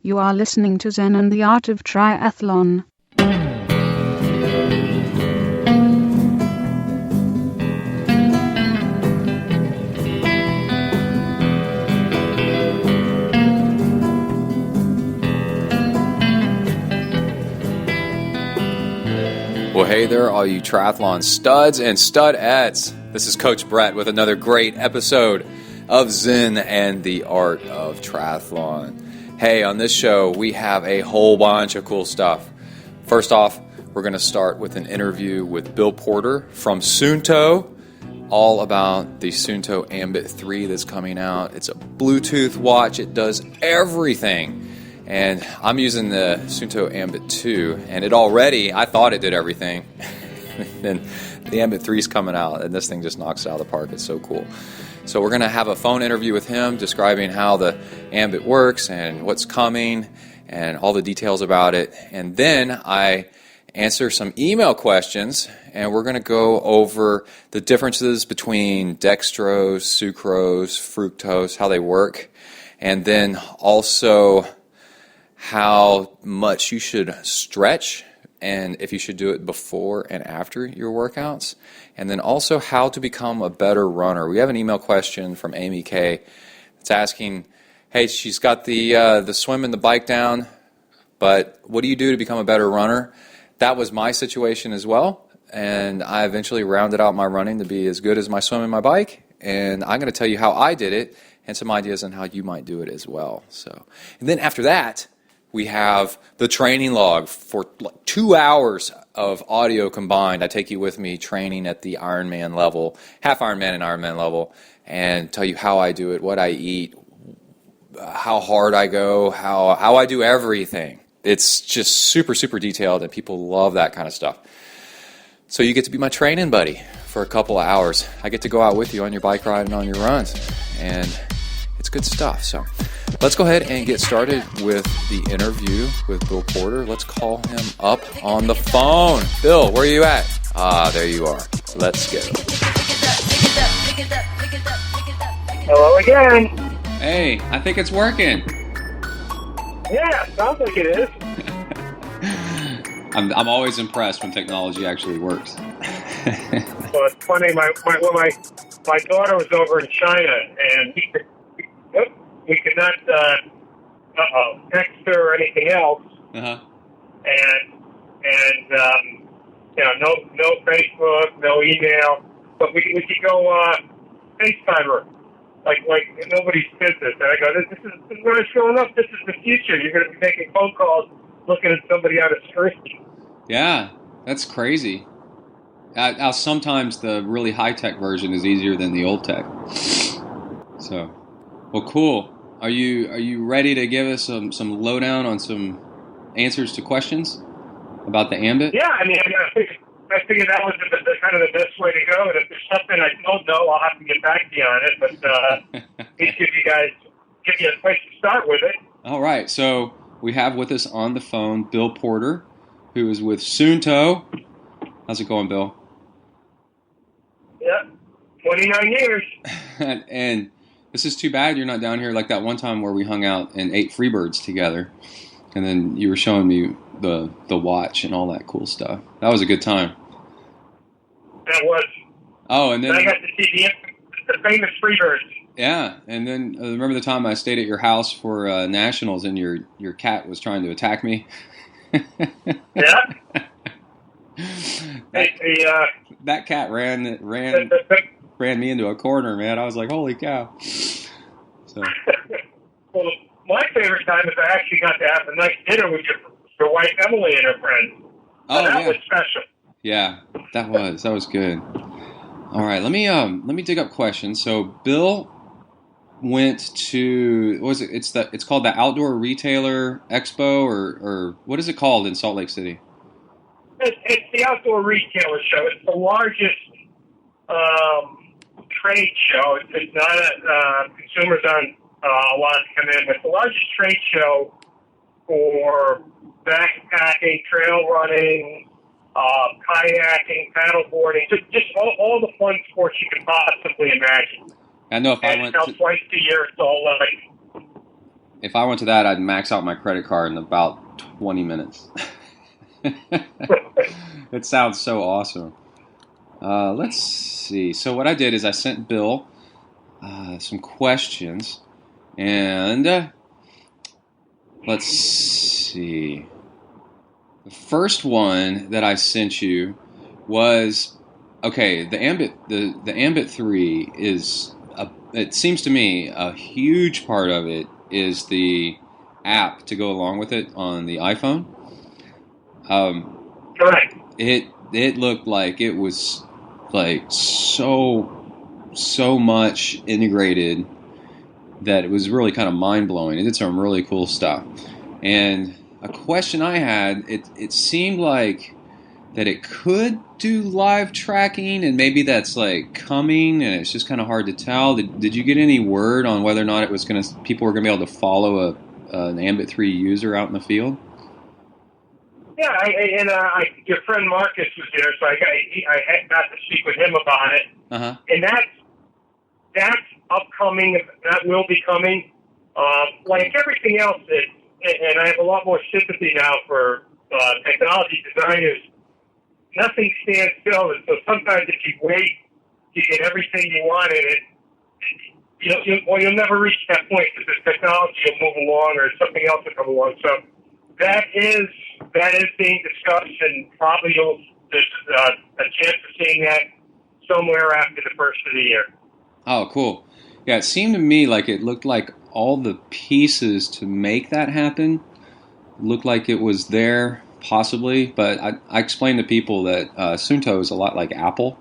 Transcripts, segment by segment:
You are listening to Zen and the Art of Triathlon. Well, hey there, all you triathlon studs and studettes. This is Coach Brett with another great episode of Zen and the Art of Triathlon. Hey, on this show, we have a whole bunch of cool stuff. First off, we're going to start with an interview with Bill Porter from Suunto, all about the Suunto Ambit3 that's coming out. It's a Bluetooth watch. It does everything. And I'm using the Suunto Ambit2, and I thought it did everything. Then the Ambit3 is coming out, and this thing just knocks it out of the park. It's so cool. So we're going to have a phone interview with him describing how the Ambit works and what's coming and all the details about it. And then I answer some email questions, and we're going to go over the differences between dextrose, sucrose, fructose, how they work, and then also how much you should stretch and if you should do it before and after your workouts, and then also how to become a better runner. We have an email question from Amy K. It's asking, hey, she's got the swim and the bike down, but what do you do to become a better runner? That was my situation as well, and I eventually rounded out my running to be as good as my swim and my bike, and I'm going to tell you how I did it and some ideas on how you might do it as well. And then after that, we have the training log for like 2 hours of audio combined. I take you with me training at the Ironman level, half Ironman and Ironman level, and tell you how I do it, what I eat, how hard I go, how I do everything. It's just super, super detailed, and people love that kind of stuff. So you get to be my training buddy for a couple of hours. I get to go out with you on your bike ride and on your runs, and it's good stuff. So let's go ahead and get started with the interview with Bill Porter. Let's call him up on the phone. Bill, where are you at? There you are. Let's go. Hello again. Hey, I think it's working. Yeah, sounds like it is. I'm always impressed when technology actually works. Well, it's funny. My daughter was over in China, and we could not text her or anything else. Uh-huh. And no Facebook, no email, but we could go FaceTime her. Like nobody's business. And I go, this is when it's growing up. This is the future. You're going to be making phone calls, looking at somebody on a screen. Yeah, that's crazy. Now sometimes the really high-tech version is easier than the old tech. So, well, cool. Are you ready to give us some lowdown on some answers to questions about the Ambit? Yeah, I figured that was the kind of the best way to go. And if there's something I don't know, I'll have to get back to you on it. But at least give you a place to start with it. All right. So we have with us on the phone Bill Porter, who is with Suunto. How's it going, Bill? Yeah, 29 years. And this is too bad you're not down here like that one time where we hung out and ate Freebirds together. And then you were showing me the watch and all that cool stuff. That was a good time. That was. Oh, and then I got to see the famous Freebirds. Yeah, and then remember the time I stayed at your house for nationals and your cat was trying to attack me? Yeah. That cat ran me into a corner, man. I was like, holy cow. So. Well, my favorite time is I actually got to have a nice dinner with your wife Emily and her friends. Oh, that was special. Yeah, that was good. All right, let me dig up questions. So Bill went to, what was it? It's called the Outdoor Retailer Expo, or what is it called in Salt Lake City? It's the Outdoor Retailer Show. It's the largest trade show. It's not consumers aren't allowed to come in, but it's the largest trade show for backpacking, trail running, kayaking, paddleboarding, just all the fun sports you can possibly imagine. I know if I went twice a year, it's all like if I went to that, I'd max out my credit card in about 20 minutes. It sounds so awesome. Let's see. So what I did is I sent Bill some questions, and let's see. The first one that I sent you was, okay, the Ambit3 is, it seems to me, a huge part of it is the app to go along with it on the iPhone. Correct. It looked like it was like so much integrated that it was really kind of mind-blowing. It did some really cool stuff. And a question I had, it seemed like that it could do live tracking, and maybe that's like coming, and it's just kind of hard to tell. Did you get any word on whether or not it was people were going to be able to follow an Ambit3 user out in the field? Yeah, your friend Marcus was there, so I got to speak with him about it. Uh-huh. And that's upcoming. That will be coming. Like everything else, and I have a lot more sympathy now for technology designers. Nothing stands still, and so sometimes if you wait to get everything you want in it, you'll never reach that point because the technology will move along or something else will come along. So that is being discussed, and probably there's a chance of seeing that somewhere after the first of the year. Oh, cool. Yeah, it seemed to me like it looked like all the pieces to make that happen looked like it was there, possibly, but I explained to people that Suunto is a lot like Apple,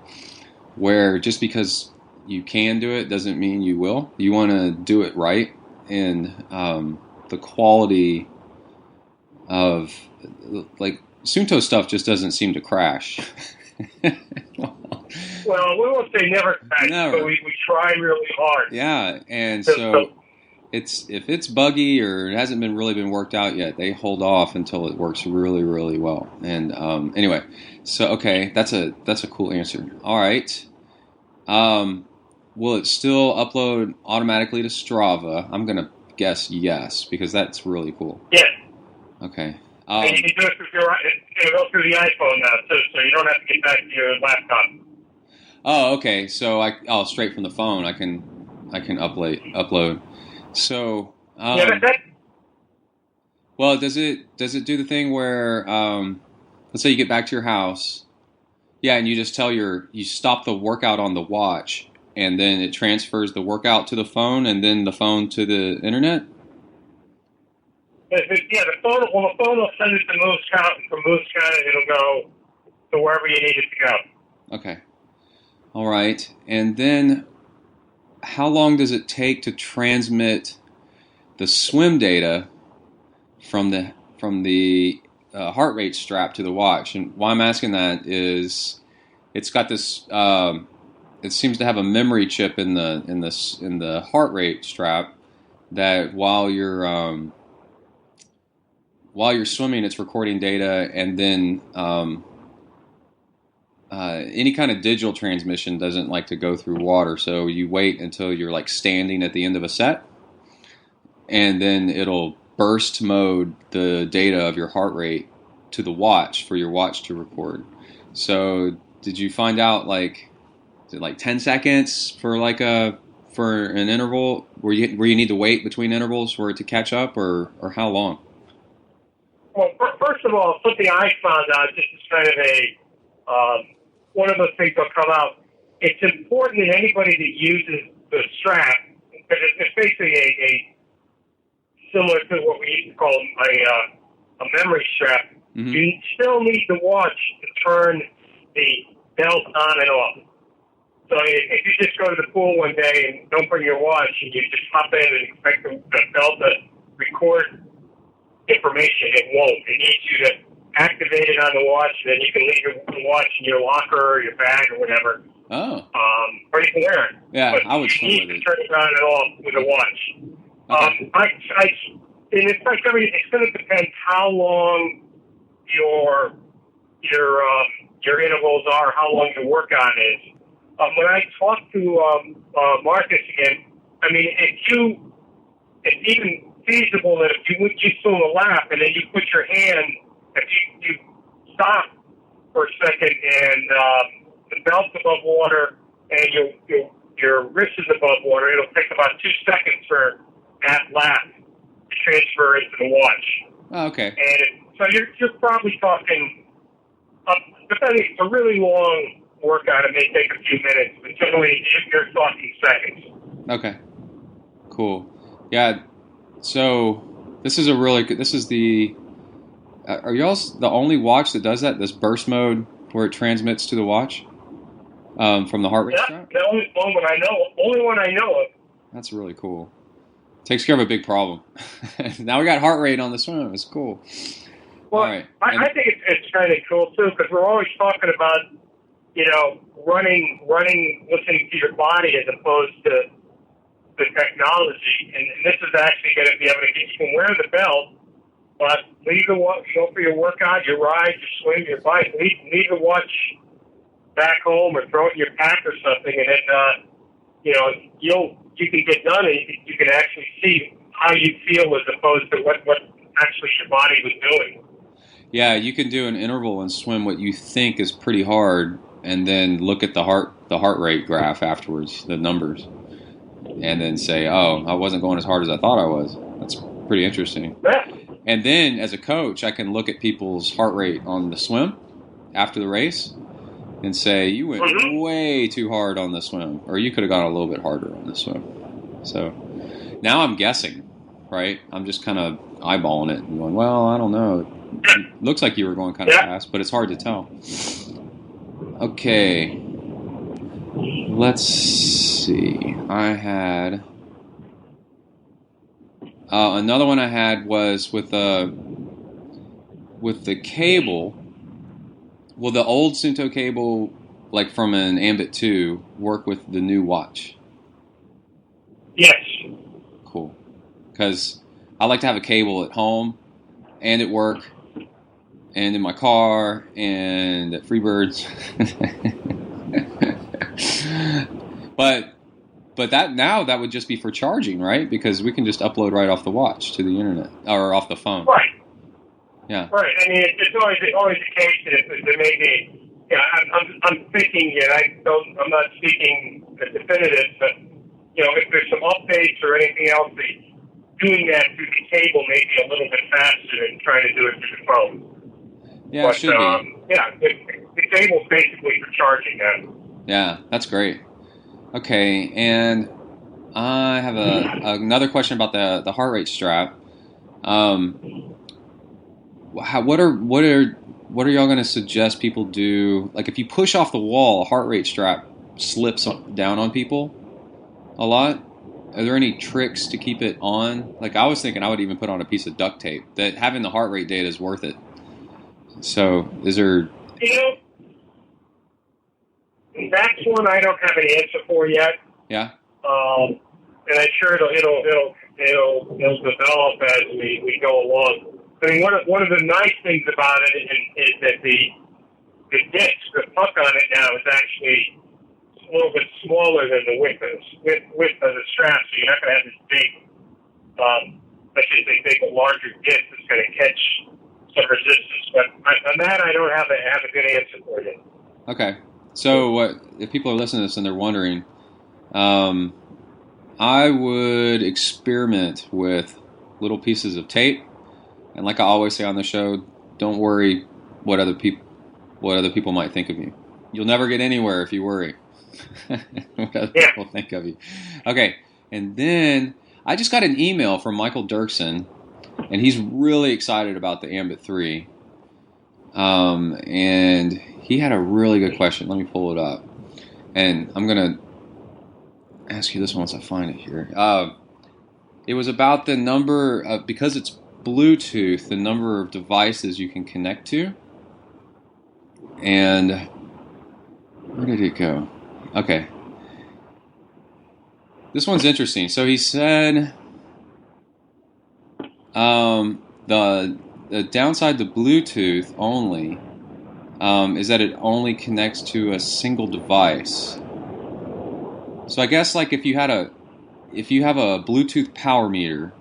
where just because you can do it doesn't mean you will. You want to do it right, and the quality of, like, Suunto stuff just doesn't seem to crash. Well, we won't say never crash, but we try really hard. Yeah, and so if it's buggy or it hasn't really been worked out yet, they hold off until it works really, really well. And anyway, so okay, that's a cool answer. All right, will it still upload automatically to Strava? I'm gonna guess yes, because that's really cool. Yes. Okay. And you can do it go through the iPhone now, too, so you don't have to get back to your laptop. Oh, okay. So straight from the phone, I can upload. So, well, does it do the thing where, let's say you get back to your house, yeah, and you just you stop the workout on the watch, and then it transfers the workout to the phone, and then the phone to the internet? Yeah, the phone will send it to Moose Count, and from Moose Count it'll go to wherever you need it to go. Okay. All right. And then how long does it take to transmit the swim data from the heart rate strap to the watch? And why I'm asking that is it's got this it seems to have a memory chip in the heart rate strap that while you're swimming, it's recording data, and then any kind of digital transmission doesn't like to go through water, so you wait until you're like standing at the end of a set, and then it'll burst mode the data of your heart rate to the watch for your watch to record. So did you find out, like, is it like 10 seconds for an interval where you need to wait between intervals for it to catch up, or how long? Well, first of all, something I found out, just as kind of one of those things that'll come out, it's important that anybody that uses the strap, because it's basically a similar to what we used to call a memory strap, mm-hmm. You still need the watch to turn the belt on and off. So if you just go to the pool one day and don't bring your watch, and you just hop in and expect the belt to record information, it won't. It needs you to activate it on the watch, and then you can leave your watch in your locker or your bag or whatever. Oh. Or you can wear it. Yeah, but I would you need to turn it on and off with a watch. Okay. And it's like it's going to depend how long your intervals are, how long your workout is. When I talked to Marcus again, I mean, if even feasible that if you swim a lap and then you put your hand, if you stop for a second and the belt's above water and your wrist is above water, it'll take about 2 seconds for that lap to transfer into the watch. Oh, okay. And so you're probably talking, depending, it's a really long workout. It may take a few minutes, but generally you're talking seconds. Okay. Cool. Yeah. So this is the. Are y'all the only watch that does that? This burst mode where it transmits to the watch from the heart rate strap? The only one I know of. That's really cool. Takes care of a big problem. Now we got heart rate on the swim. It's cool. Well, all right. I think it's kind of cool too, because we're always talking about, running, listening to your body as opposed to the technology. And this is actually going to be able to get, you can wear the belt, but leave the watch, go for your workout, your ride, your swim, your bike, leave the watch back home or throw it in your pack or something, and then, you can get done and you can actually see how you feel as opposed to what actually your body was doing. Yeah, you can do an interval and swim what you think is pretty hard, and then look at the heart rate graph afterwards, the numbers, and then say, "Oh, I wasn't going as hard as I thought I was." That's pretty interesting. Yeah. And then, as a coach, I can look at people's heart rate on the swim after the race and say, "You went way too hard on the swim, or you could have gone a little bit harder on the swim." So now I'm guessing, right? I'm just kind of eyeballing it and going, "Well, I don't know. It looks like you were going kind of fast, but it's hard to tell." Okay. Let's see. I had another one I had was with the cable. Will the old Suunto cable, like from an Ambit3, work with the new watch? Yes. Cool. Because I like to have a cable at home and at work and in my car and at Freebirds. But that would just be for charging, right? Because we can just upload right off the watch to the internet or off the phone. Right. Yeah. Right. I mean, it's always the case that there may be. I'm thinking, I'm not speaking the definitive, but if there's some updates or anything else, doing that through the cable may be a little bit faster than trying to do it through the phone. Yeah, it should be. Yeah, the cable's basically for charging now. Yeah, that's great. Okay, and I have another question about the heart rate strap. What are y'all going to suggest people do? Like, if you push off the wall, a heart rate strap slips down on people a lot. Are there any tricks to keep it on? Like, I was thinking I would even put on a piece of duct tape. That having the heart rate data is worth it. So, is there? That's one I don't have an answer for yet. Yeah. And I'm sure it'll develop as we go along. I mean, one of the nice things about it is that the disc, the puck on it now is actually a little bit smaller than the width of the strap, so you're not going to have this big, let's just say big, larger disc that's going to catch some resistance. But on that, I don't have a good answer for you. Okay. So if people are listening to this and they're wondering, I would experiment with little pieces of tape. And like I always say on the show, don't worry what other people might think of you. You'll never get anywhere if you worry what other people think of you. Okay, and then I just got an email from Michael Dirksen, and he's really excited about the Ambit3. And he had a really good question. Let me pull it up. And I'm going to ask you this once I find it here. It was about the number of, because it's Bluetooth, the number of devices you can connect to. And where did it go? Okay. This one's interesting. So he said the downside to Bluetooth only is that it only connects to a single device. So I guess like if you have a Bluetooth power meter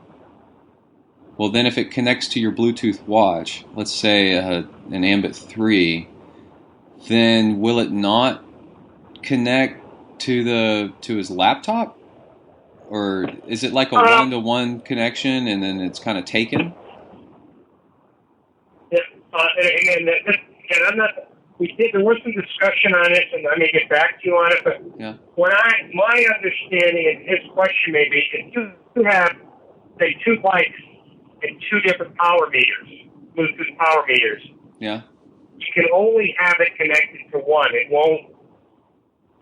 Well, then if it connects to your Bluetooth watch, let's say an Ambit3, then will it not connect to his laptop? Or is it like a one-to-one connection and then it's kind of taken? Yeah, again, I'm not. There was some discussion on it, and I may get back to you on it. But my understanding, and his question may be, if you have, say, 2 bikes and 2 different power meters, Bluetooth power meters, yeah, you can only have it connected to one. It won't.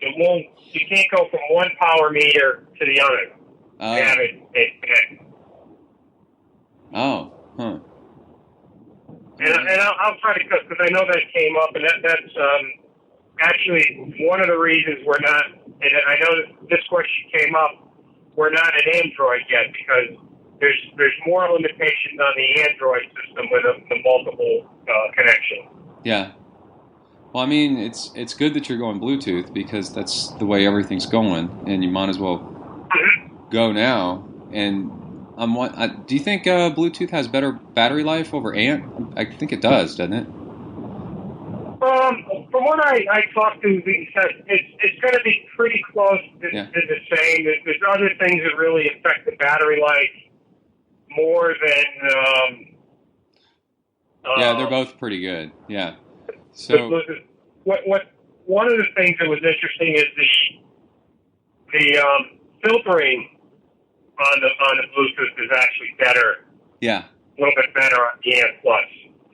You can't go from one power meter to the other. And have it connect. Oh, huh. And I'll try to, because I know that came up, and that's actually one of the reasons we're not, and I know that this question came up, we're not an Android yet, because there's more limitations on the Android system with the multiple connection. Yeah. Well, I mean, it's good that you're going Bluetooth, because that's the way everything's going, and you might as well go now. And do you think Bluetooth has better battery life over ANT? I think it does, doesn't it? From what I talked to, he said it's going to be pretty close to the same. There's other things that really affect the battery life more than. Yeah, they're both pretty good. Yeah. So one of the things that was interesting is the filtering on the Bluetooth is actually better. Yeah. A little bit better on the ANT Plus.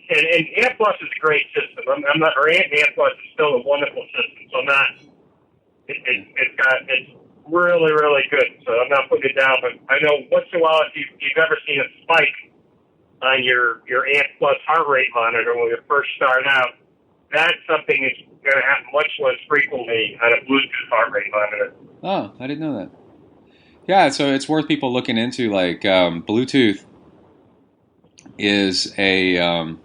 And ANT Plus is a great system. I'm not, or ANT Plus is still a wonderful system. So I'm not. It's really, really good. So I'm not putting it down. But I know once in a while, if you've ever seen a spike on your ANT Plus heart rate monitor when you first start out, that's something that's going to happen much less frequently on a Bluetooth heart rate monitor. Oh, I didn't know that. Yeah, so it's worth people looking into. Like Bluetooth is I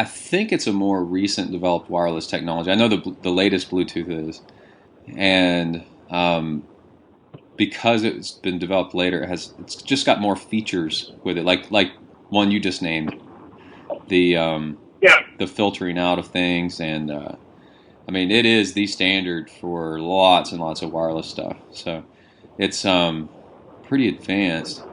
think it's a more recent developed wireless technology. I know the latest Bluetooth is, and because it's been developed later, it's just got more features with it, like one you just named, the filtering out of things, and I mean, it is the standard for lots and lots of wireless stuff. So it's pretty advanced.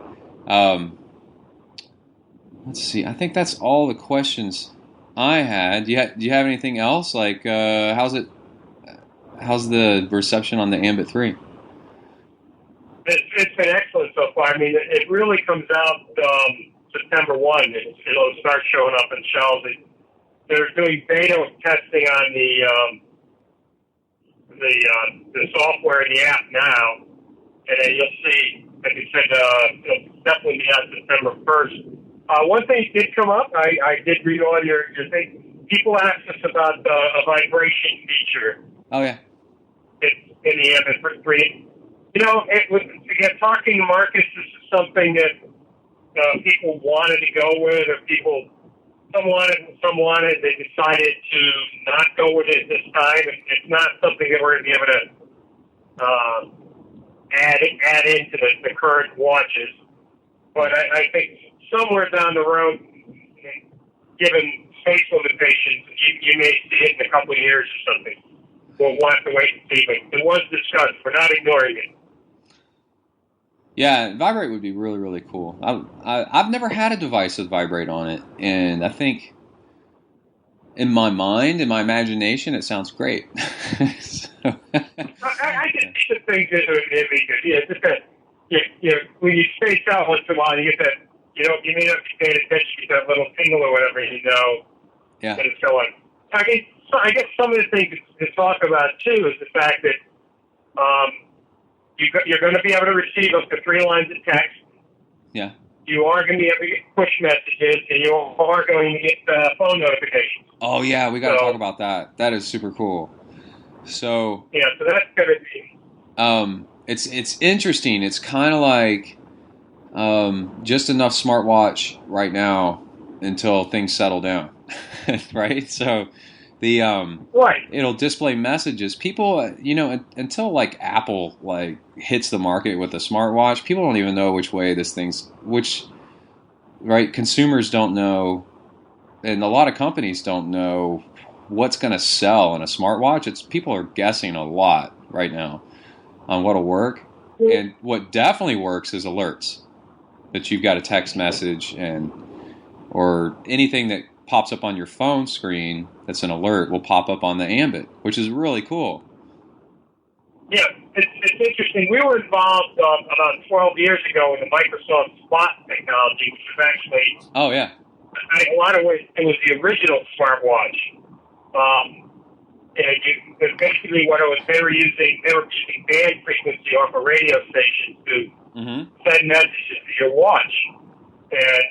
Let's see. I think that's all the questions I had. Do you have anything else? Like, how's the reception on the Ambit3? It's been excellent so far. I mean, it really comes out September 1. It'll start showing up in shelves. They're doing beta testing on the software in the app now, and then you'll see, like you said, it'll definitely be on September 1st. One thing did come up. I did read all your thing. People asked us about a vibration feature. Oh yeah. In the Ambit3. You know, again, talking to Marcus, this is something that people wanted to go with, or some wanted. They decided to not go with it this time. It's not something that we're going to be able to add into the current watches. But I think somewhere down the road, given space limitations, you may see it in a couple of years or something. We'll have to wait and see. But it was discussed. We're not ignoring it. Yeah, vibrate would be really, really cool. I've never had a device with vibrate on it, and I think in my mind, in my imagination, it sounds great. So. I can see the things that would be good. Yeah, just that, when you space out once in a while, you get that, you may not be paying attention to that little tingle or whatever, yeah. that it's going. I guess some of the things to talk about, too, is the fact that you're going to be able to receive up to 3 lines of text. Yeah. You are going to be able to get push messages, and you are going to get phone notifications. Oh, yeah, we got to talk about that. That is super cool. So yeah, so that's going to be... It's interesting. It's kind of like just enough smartwatch right now until things settle down, right? So Right. It'll display messages. People, until like Apple like hits the market with a smartwatch, people don't even know which way this thing's right? Consumers don't know, and a lot of companies don't know what's going to sell in a smartwatch. People are guessing a lot right now on what'll work. And what definitely works is alerts that you've got a text message or anything that pops up on your phone screen that's an alert will pop up on the Ambit, which is really cool. Yeah, it's interesting. We were involved about 12 years ago in the Microsoft Spot technology, which was actually, in a lot of ways, it was the original smartwatch. And basically what they were using band frequency off of radio stations to send messages to your watch. And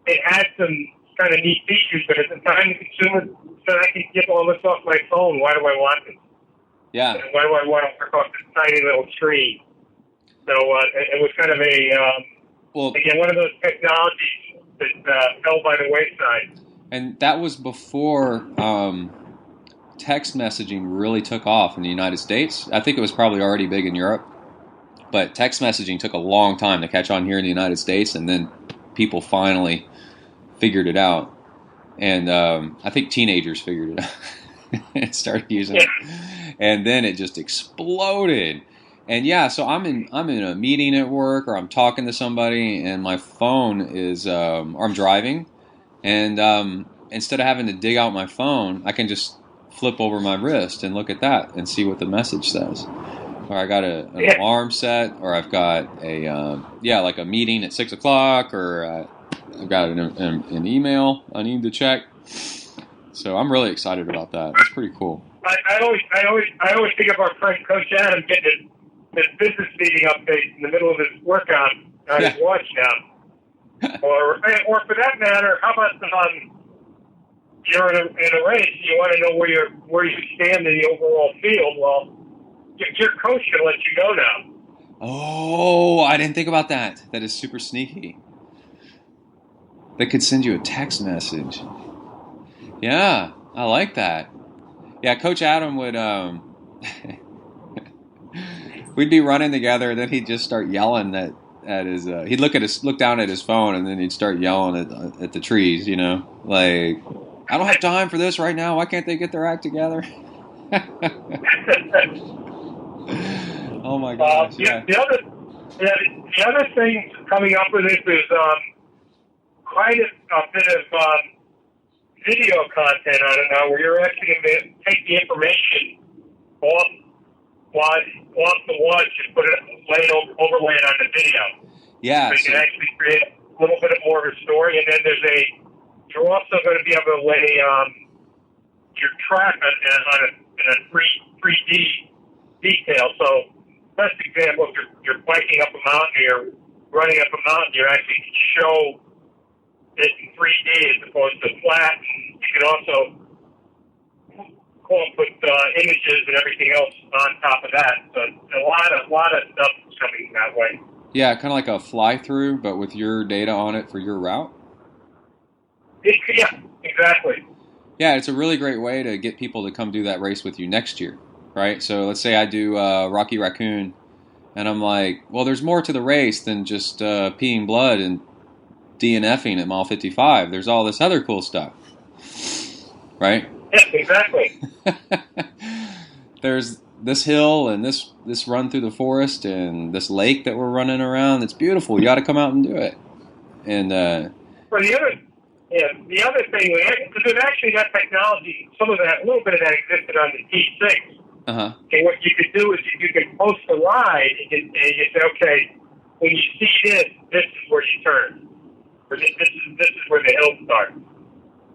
it had some kind of neat features, but at the time the consumer said, I can get all this off my phone. Why do I want this? Yeah. And why do I want to work off this tiny little screen? So it was kind of again, one of those technologies that fell by the wayside. And that was before text messaging really took off in the United States. I think it was probably already big in Europe, but text messaging took a long time to catch on here in the United States, and then people finally figured it out. And I think teenagers figured it out and started using it. And then it just exploded. And yeah, so I'm in a meeting at work, or I'm talking to somebody, and my phone is, or I'm driving, and instead of having to dig out my phone, I can just flip over my wrist and look at that and see what the message says. Or I got an alarm set, or I've got like a meeting at 6 o'clock, or I've got an email I need to check. So I'm really excited about that. It's pretty cool. I always think of our friend Coach Adam getting his business meeting updates in the middle of his workout on his watch now. or for that matter, how about you're in a race, you want to know where you stand in the overall field. Well, your coach can let you know now. Oh, I didn't think about that. That is super sneaky. They could send you a text message. Yeah, I like that. Yeah, Coach Adam would, we'd be running together, and then he'd just start yelling at his, he'd look down at his phone, and then he'd start yelling at the trees, like, I don't have time for this right now. Why can't they get their act together? Oh my gosh! The other thing coming up with this is quite a bit of video content on it now, where you're actually going to take the information off the watch and overlay it on the video. Yeah, so you can actually create a little bit more of a story, and then you're also going to be able to lay your track in a 3D detail. So, best example, if you're biking up a mountain, or you're running up a mountain, you actually can show it in 3D as opposed to flat. And you can also put images and everything else on top of that. So a lot of stuff is coming that way. Yeah, kind of like a fly-through, but with your data on it for your route. Yeah, exactly. Yeah, it's a really great way to get people to come do that race with you next year, right? So let's say I do Rocky Raccoon, and I'm like, well, there's more to the race than just peeing blood and DNFing at mile 55. There's all this other cool stuff, right? Yeah, exactly. There's this hill and this run through the forest and this lake that we're running around. It's beautiful. You got to come out and do it. And well, the other thing, because actually that technology, a little bit of that existed on the T6. Uh-huh. Okay, what you could do is you can post a ride and you say, okay, when you see this is where you turn. Or this is where the hill starts.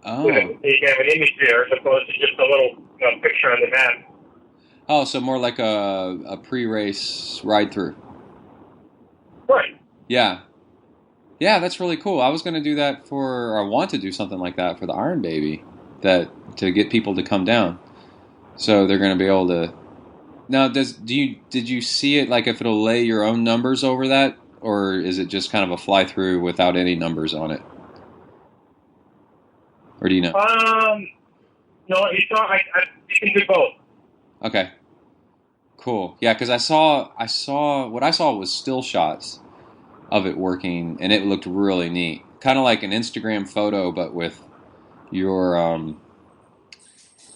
Oh. You have an image there as opposed to just a little picture on the map. Oh, so more like a pre-race ride-through. Right. Yeah. Yeah, that's really cool. I was going to do that I want to do something like that for the Iron Baby, to get people to come down. So they're going to be able to. Now, did you see it, like if it'll lay your own numbers over that, or is it just kind of a fly-through without any numbers on it? Or do you know? No, you can do both. Okay. Cool. Yeah, because I saw what I saw was still shots of it working, and it looked really neat. Kind of like an Instagram photo, but with your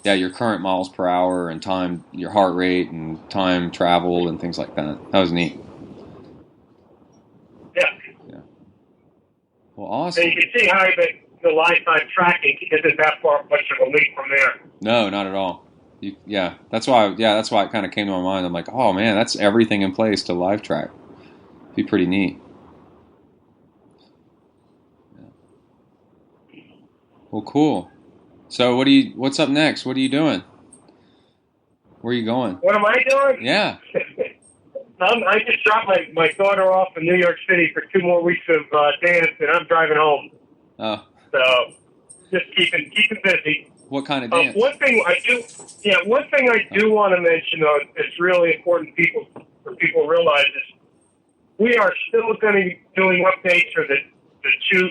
your current miles per hour and time, your heart rate and time traveled and things like that. That was neat. Yeah. Yeah. Well, awesome. And you can see how the lifetime tracking isn't that far much of a leap from there. No, not at all. That's why it kind of came to my mind. I'm like, oh man, that's everything in place to live track. Be pretty neat. Yeah. Well, cool. So what's up next? What are you doing? Where are you going? What am I doing? Yeah. I just dropped my daughter off in New York City for 2 more weeks of dance, and I'm driving home. Oh. So just keeping busy. What kind of dance? One thing I do want to mention, though, it's really important for people to realize is we are still going to be doing updates for the Chew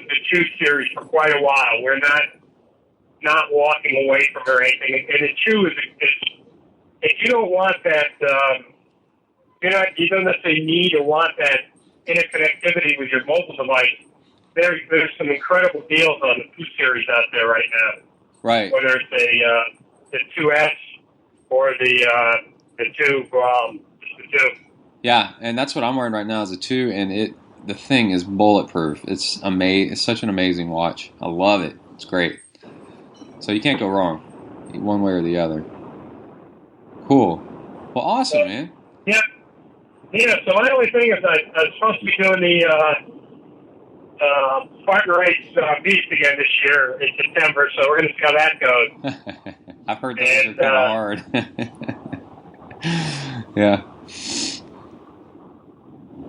series for quite a while. We're not walking away from her or anything. And the Chew is if you don't want that, you don't necessarily need or want that interconnectivity with your mobile device. There's some incredible deals on the Chew series out there right now. Right. Whether it's the 2S or the 2, the 2. Yeah, and that's what I'm wearing right now is a 2, and the thing is bulletproof. It's It's such an amazing watch. I love it. It's great. So you can't go wrong, one way or the other. Cool. Well, awesome, man. Yeah. Yeah. So my only thing is I was supposed to be doing the Spartan Race Beast again this year in September, so we're going to see how that goes. I've heard those are kind of hard. Yeah.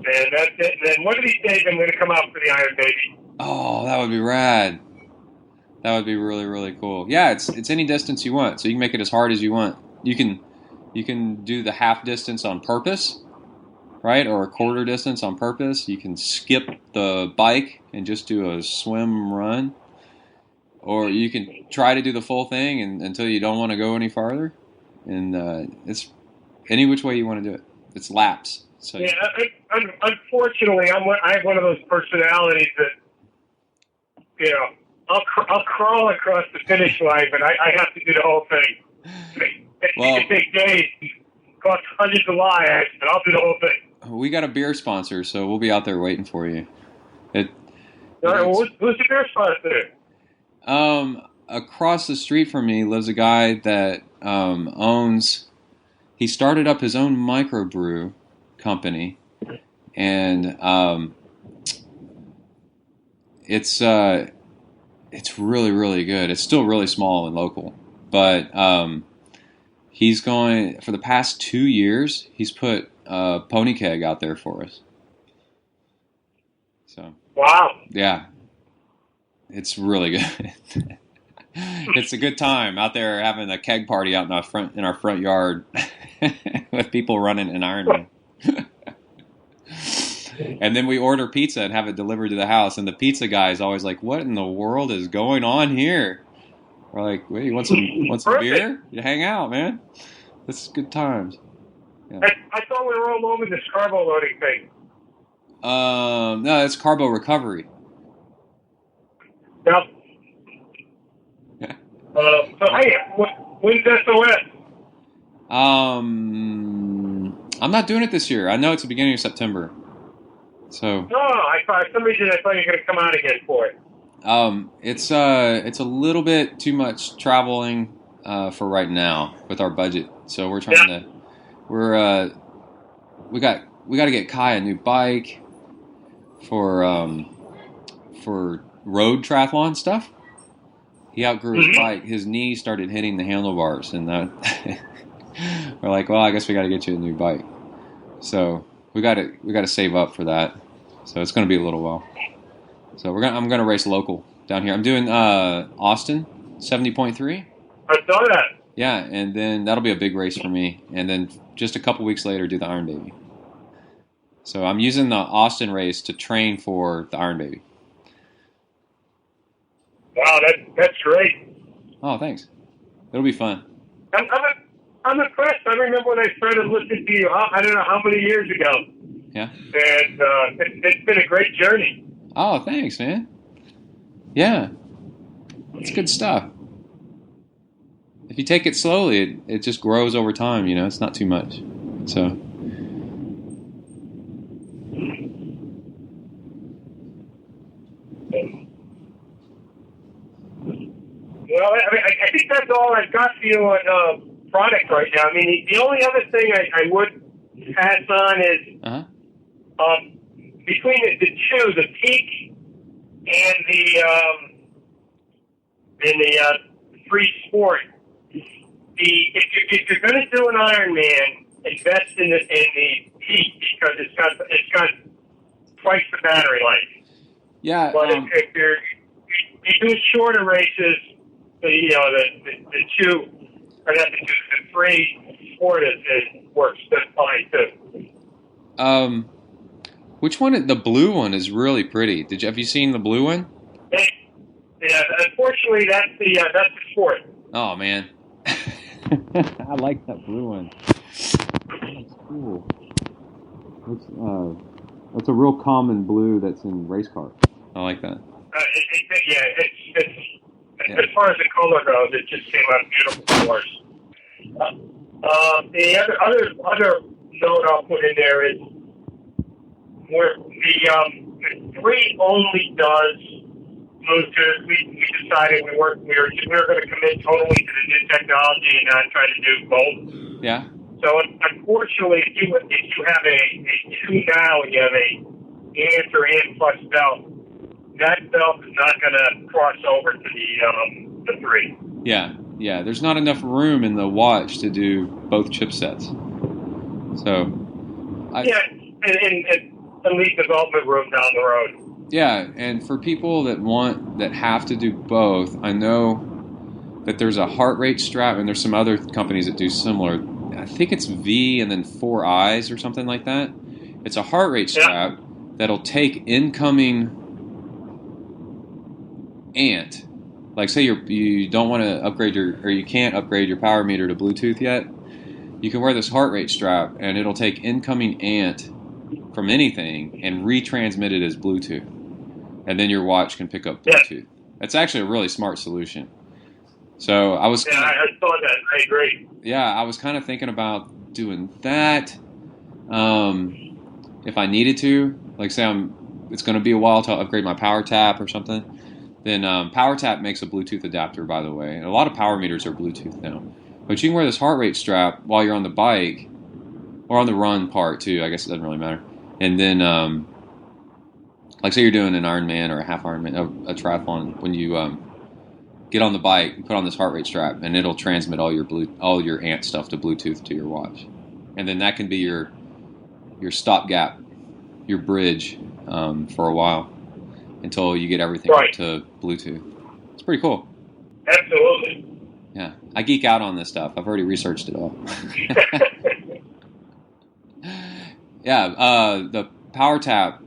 And that's it. And then one of these days I'm going to come out for the Iron Baby. Oh, that would be rad. That would be really, really cool. Yeah, it's any distance you want, so you can make it as hard as you want. You can do the half distance on purpose, right? Or a quarter distance on purpose. You can skip the bike and just do a swim run. Or you can try to do the full thing until you don't want to go any farther. And it's any which way you want to do it. It's laps. So yeah, unfortunately, I have one of those personalities that, I'll crawl across the finish line, but I have to do the whole thing. Well, it can take days, cost hundreds of lives, but I'll do the whole thing. We got a beer sponsor, so we'll be out there waiting for you. All right, well, who's the beer sponsor? Across the street from me lives a guy that he started up his own microbrew company, and it's really, really good. It's still really small and local, but he's going, for the past 2 years, he's put a pony keg out there for us. So wow, yeah, it's really good. It's a good time out there having a keg party out in our front yard with people running an Ironman. And then we order pizza and have it delivered to the house, and the pizza guy is always like, "What in the world is going on here?" We're like, "Wait, you want some beer? You hang out, man. This is good times." Yeah. I thought we were all over this carbo loading thing. No, it's carbo recovery. Yep. Yeah. So hey, when's SOS? I'm not doing it this year. I know it's the beginning of September. So. No, for some reason I thought you were going to come out again for it. It's a little bit too much traveling for right now with our budget. So we're trying we got to get Kai a new bike for road triathlon stuff. He outgrew his bike. His knee started hitting the handlebars, and we're like, well, I guess we got to get you a new bike. So we got to save up for that. So it's going to be a little while. So I'm going to race local down here. I'm doing Austin 70.3. I saw that. Yeah, and then that'll be a big race for me. And then just a couple weeks later, do the Iron Baby. So I'm using the Austin race to train for the Iron Baby. Wow, that's great. Oh, thanks. It'll be fun. I'm impressed. I remember when I started listening to you, I don't know how many years ago. Yeah. And it's been a great journey. Oh, thanks, man. Yeah. It's good stuff. If you take it slowly, it just grows over time, you know. It's not too much. So... Well, I think that's all I've got for you on product right now. I mean, the only other thing I would pass on is between the two, the Peak and the Free Sport. If you're going to do an Ironman, invest in the Peak because it's got twice the battery life. Yeah. But if you're doing shorter races, the two, or not the two, the Free Sport works just fine too. Which one? The blue one is really pretty. Have you seen the blue one? Yeah, unfortunately, that's the Sport. Oh man, I like that blue one. That's cool. That's a real common blue that's in race cars. I like that. As far as the color goes, it just came out beautiful colors. The other note I'll put in there is where the 3 only does Bluetooth. We decided we were going to commit totally to the new technology and not try to do both. Yeah. So unfortunately, if you have a 2 now and you have a ANT or ANT plus belt, that belt is not going to cross over to the 3. Yeah. There's not enough room in the watch to do both chipsets. So. And leave development room down the road. Yeah, and for people that have to do both, I know that there's a heart rate strap, and there's some other companies that do similar. I think it's V and then 4 eyes or something like that. It's a heart rate strap that'll take incoming ANT. Like, say you don't want to upgrade you can't upgrade your power meter to Bluetooth yet. You can wear this heart rate strap, and it'll take incoming ANT from anything and retransmit it as Bluetooth, and then your watch can pick up Bluetooth. That's actually a really smart solution. So I saw that. I agree. Yeah, I was kind of thinking about doing that if I needed to. Like, say it's going to be a while to upgrade my power tap or something. Then power tap makes a Bluetooth adapter, by the way, and a lot of power meters are Bluetooth now. But you can wear this heart rate strap while you're on the bike, or on the run part too. I guess it doesn't really matter. And then, like, say you're doing an Ironman or a half Ironman, a triathlon. When you get on the bike, you put on this heart rate strap, and it'll transmit all your ANT stuff to Bluetooth to your watch. And then that can be your stopgap, your bridge for a while until you get everything up to Bluetooth. It's pretty cool. Absolutely. Yeah, I geek out on this stuff. I've already researched it all. Yeah, the power tap,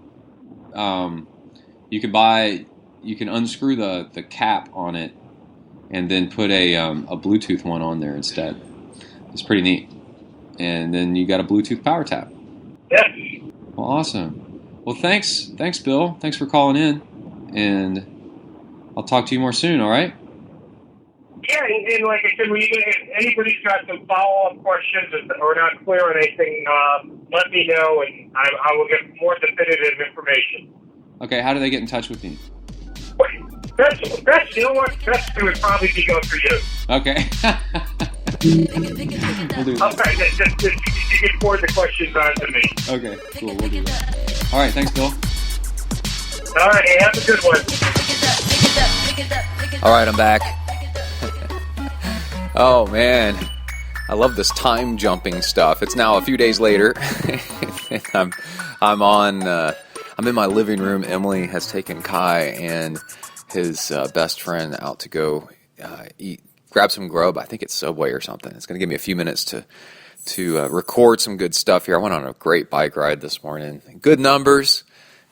you can unscrew the cap on it and then put a Bluetooth one on there instead. It's pretty neat. And then you got a Bluetooth power tap. Yes. Well, awesome. Well, thanks, Bill. Thanks for calling in, and I'll talk to you more soon. All right? Yeah, and like I said, if anybody's got some follow-up questions or not clear on anything, let me know, and I will get more definitive information. Okay, how do they get in touch with me? Best, you know what? Best would probably be going for you. Okay. We'll do that. Okay, just you can forward the questions on to me. Okay, cool. We'll do that. All right, thanks, Bill. All right, hey, have a good one. All right, I'm back. Oh man, I love this time jumping stuff. It's now a few days later. I'm in my living room. Emily has taken Kai and his best friend out to go grab some grub. I think it's Subway or something. It's going to give me a few minutes to record some good stuff here. I went on a great bike ride this morning. Good numbers,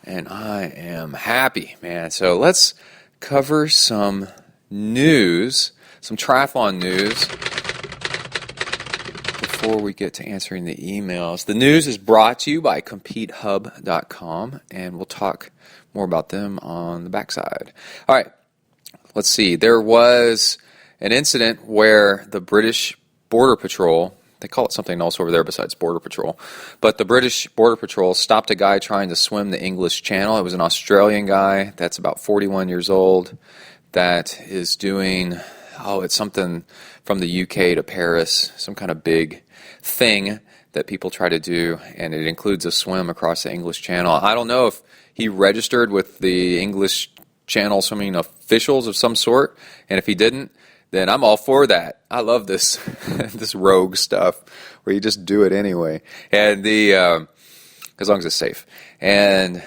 and I am happy, man. So let's cover some news, some triathlon news, before we get to answering the emails. The news is brought to you by CompeteHub.com, and we'll talk more about them on the backside. All right, let's see. There was an incident where the British Border Patrol, they call it something else over there besides Border Patrol, but the British Border Patrol stopped a guy trying to swim the English Channel. It was an Australian guy that's about 41 years old that is doing, it's something from the UK to Paris, some kind of big thing that people try to do, and it includes a swim across the English Channel. I don't know if he registered with the English Channel swimming officials of some sort, and if he didn't, then I'm all for that. I love this this rogue stuff where you just do it anyway, and as long as it's safe. And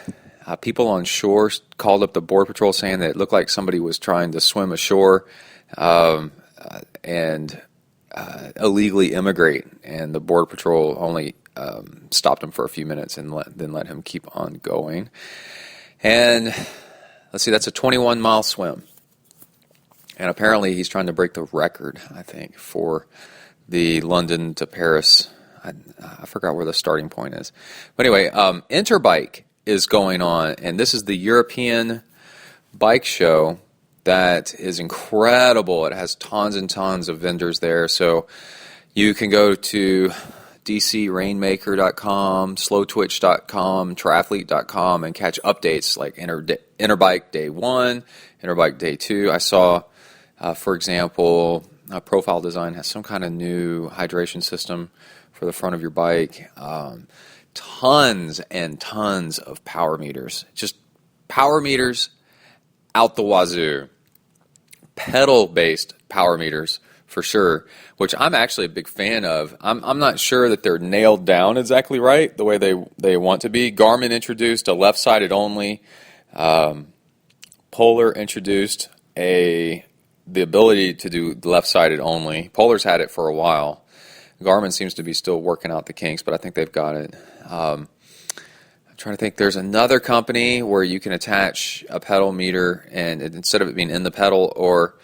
people on shore called up the Border Patrol saying that it looked like somebody was trying to swim ashore and illegally immigrate, and the Border Patrol only stopped him for a few minutes and then let him keep on going. And let's see, that's a 21-mile swim. And apparently he's trying to break the record, I think, for the London to Paris. I forgot where the starting point is. But anyway, Interbike is going on, and this is the European bike show that is incredible. It has tons and tons of vendors there. So you can go to dcrainmaker.com, slowtwitch.com, triathlete.com, and catch updates like Interbike Day 1, Interbike Day 2. I saw, for example, Profile Design has some kind of new hydration system for the front of your bike. Tons and tons of power meters. Just power meters out the wazoo. Pedal-based power meters for sure, which I'm actually a big fan of. I'm not sure that they're nailed down exactly right the way they want to be. Garmin introduced a left-sided only. Polar introduced the ability to do left-sided only. Polar's had it for a while. Garmin seems to be still working out the kinks, but I think they've got it. I'm trying to think. There's another company where you can attach a pedal meter, and instead of it being in the pedal, or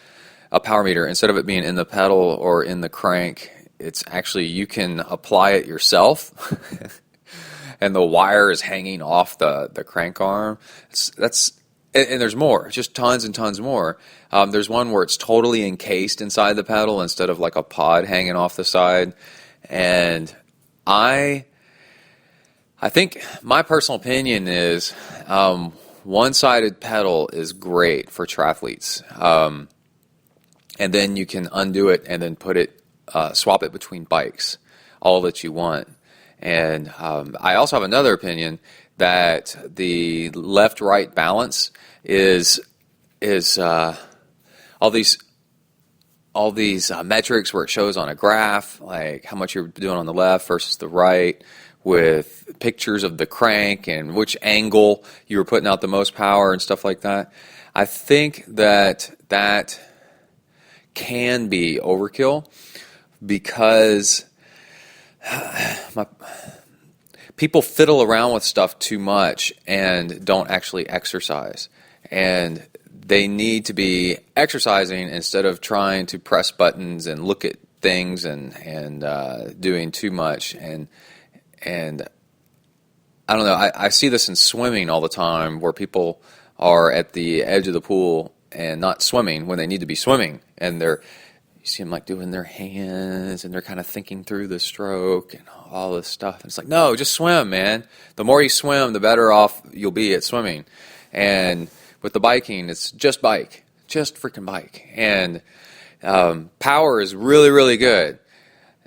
a power meter, instead of it being in the pedal or in the crank, it's actually, you can apply it yourself, and the wire is hanging off the crank arm. And there's more, just tons and tons more. There's one where it's totally encased inside the pedal instead of like a pod hanging off the side. And I think my personal opinion is one-sided pedal is great for triathletes. And then you can undo it and then swap it between bikes, all that you want. And I also have another opinion that the left-right balance is all these metrics where it shows on a graph, like how much you're doing on the left versus the right, with pictures of the crank and which angle you were putting out the most power and stuff like that. I think that can be overkill because people fiddle around with stuff too much and don't actually exercise. And they need to be exercising instead of trying to press buttons and look at things and doing too much. And I don't know, I see this in swimming all the time where are at the edge of the pool and not swimming when they need to be swimming, and you see them like doing their hands and they're kind of thinking through the stroke and all this stuff. And it's like, no, just swim, man. The more you swim, the better off you'll be at swimming. And with the biking, it's just bike, just freaking bike. And power is really, really good.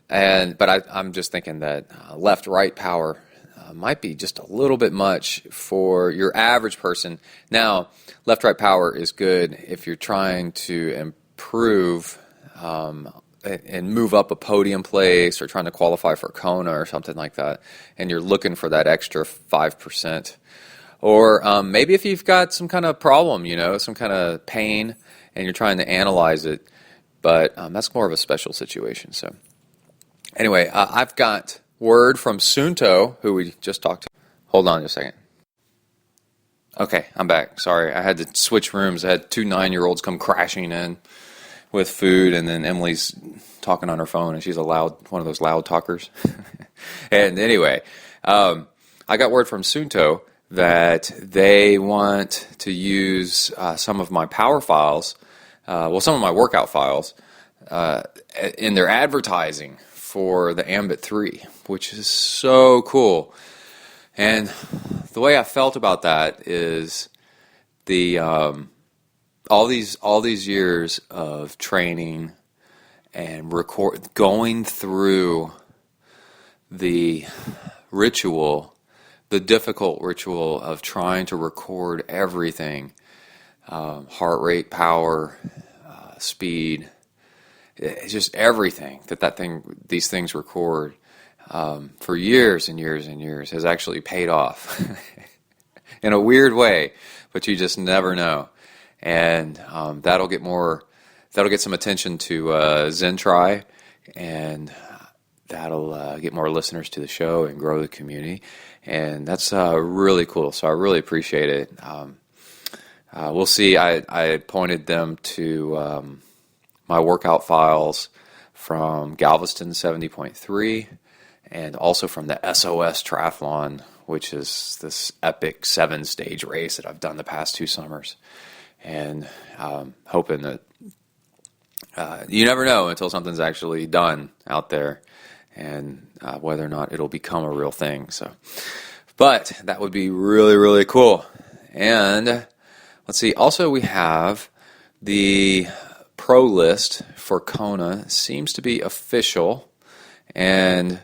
But I'm just thinking that left-right power might be just a little bit much for your average person. Now, left-right power is good if you're trying to improve and move up a podium place or trying to qualify for Kona or something like that, and you're looking for that extra 5%. Or maybe if you've got some kind of problem, some kind of pain, and you're trying to analyze it, but that's more of a special situation. So anyway, I've got word from Suunto, who we just talked to. Hold on just a second. Okay, I'm back. Sorry, I had to switch rooms. I had two 9-year-olds come crashing in with food, and then Emily's talking on her phone, and she's one of those loud talkers. And anyway, I got word from Suunto that they want to use some of my power files, some of my workout files, in their advertising for the Ambit3, which is so cool. And the way I felt about that is the all these years of training and going through the ritual, the difficult ritual of trying to record everything, heart rate, power, speed, just everything these things record. For years and years and years has actually paid off in a weird way, but you just never know. And that'll get some attention to ZenTri, and that'll get more listeners to the show and grow the community. And that's really cool. So I really appreciate it. We'll see. I pointed them to my workout files from Galveston 70.3. And also from the SOS Triathlon, which is this epic 7-stage race that I've done the past 2 summers. And hoping that you never know until something's actually done out there, and whether or not it'll become a real thing. But that would be really, really cool. And let's see. Also, we have the pro list for Kona seems to be official, and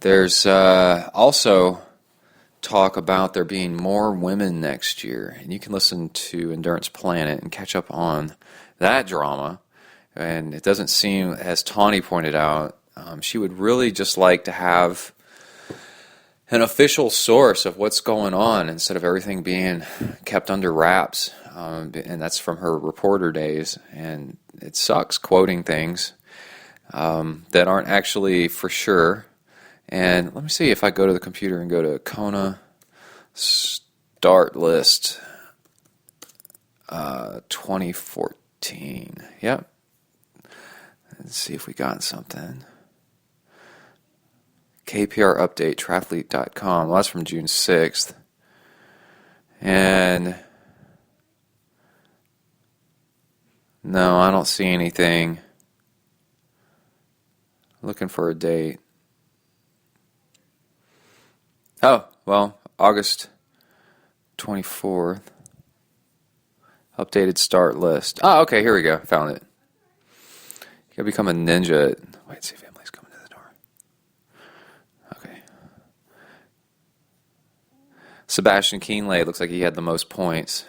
there's also talk about there being more women next year, and you can listen to Endurance Planet and catch up on that drama. And it doesn't seem, as Tawny pointed out, she would really just like to have an official source of what's going on instead of everything being kept under wraps. And that's from her reporter days, and it sucks quoting things that aren't actually for sure. And let me see if I go to the computer and go to Kona start list 2014. Yep. Let's see if we got something. KPR update, triathlete.com. Well, that's from June 6th. And no, I don't see anything. Looking for a date. Oh, well, August 24th. Updated start list. Oh, okay, here we go. Found it. You gotta become a ninja. Wait, see if Emily's coming to the door. Okay. Sebastian Kienle looks like he had the most points.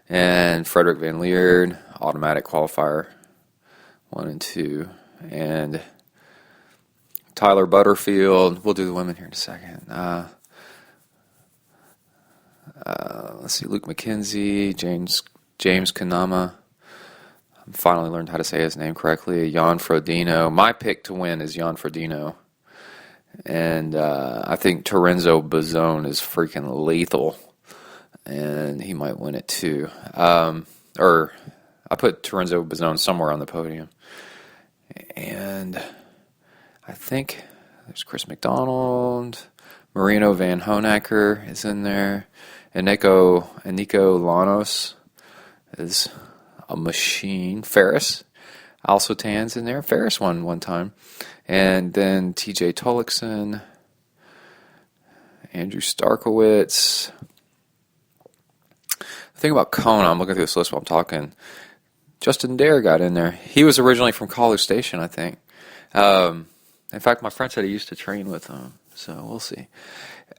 And Frederick Van Leerd, automatic qualifier 1 and 2. And Tyler Butterfield. We'll do the women here in a second. Let's see. Luke McKenzie, James Kanama. I finally learned how to say his name correctly. Jan Frodeno. My pick to win is Jan Frodeno. And I think Terenzo Bozzone is freaking lethal. And he might win it too. Or I put Terenzo Bozzone somewhere on the podium. And I think there's Chris McDonald, Marino Van Honacker is in there, and Nico Lanos is a machine. Ferris also Tan's in there. Ferris won one time. And then TJ Tollickson, Andrew Starkowitz. The thing about Kona, I'm looking through this list while I'm talking. Justin Dare got in there. He was originally from College Station, I think. In fact, my friend said he used to train with him, so we'll see.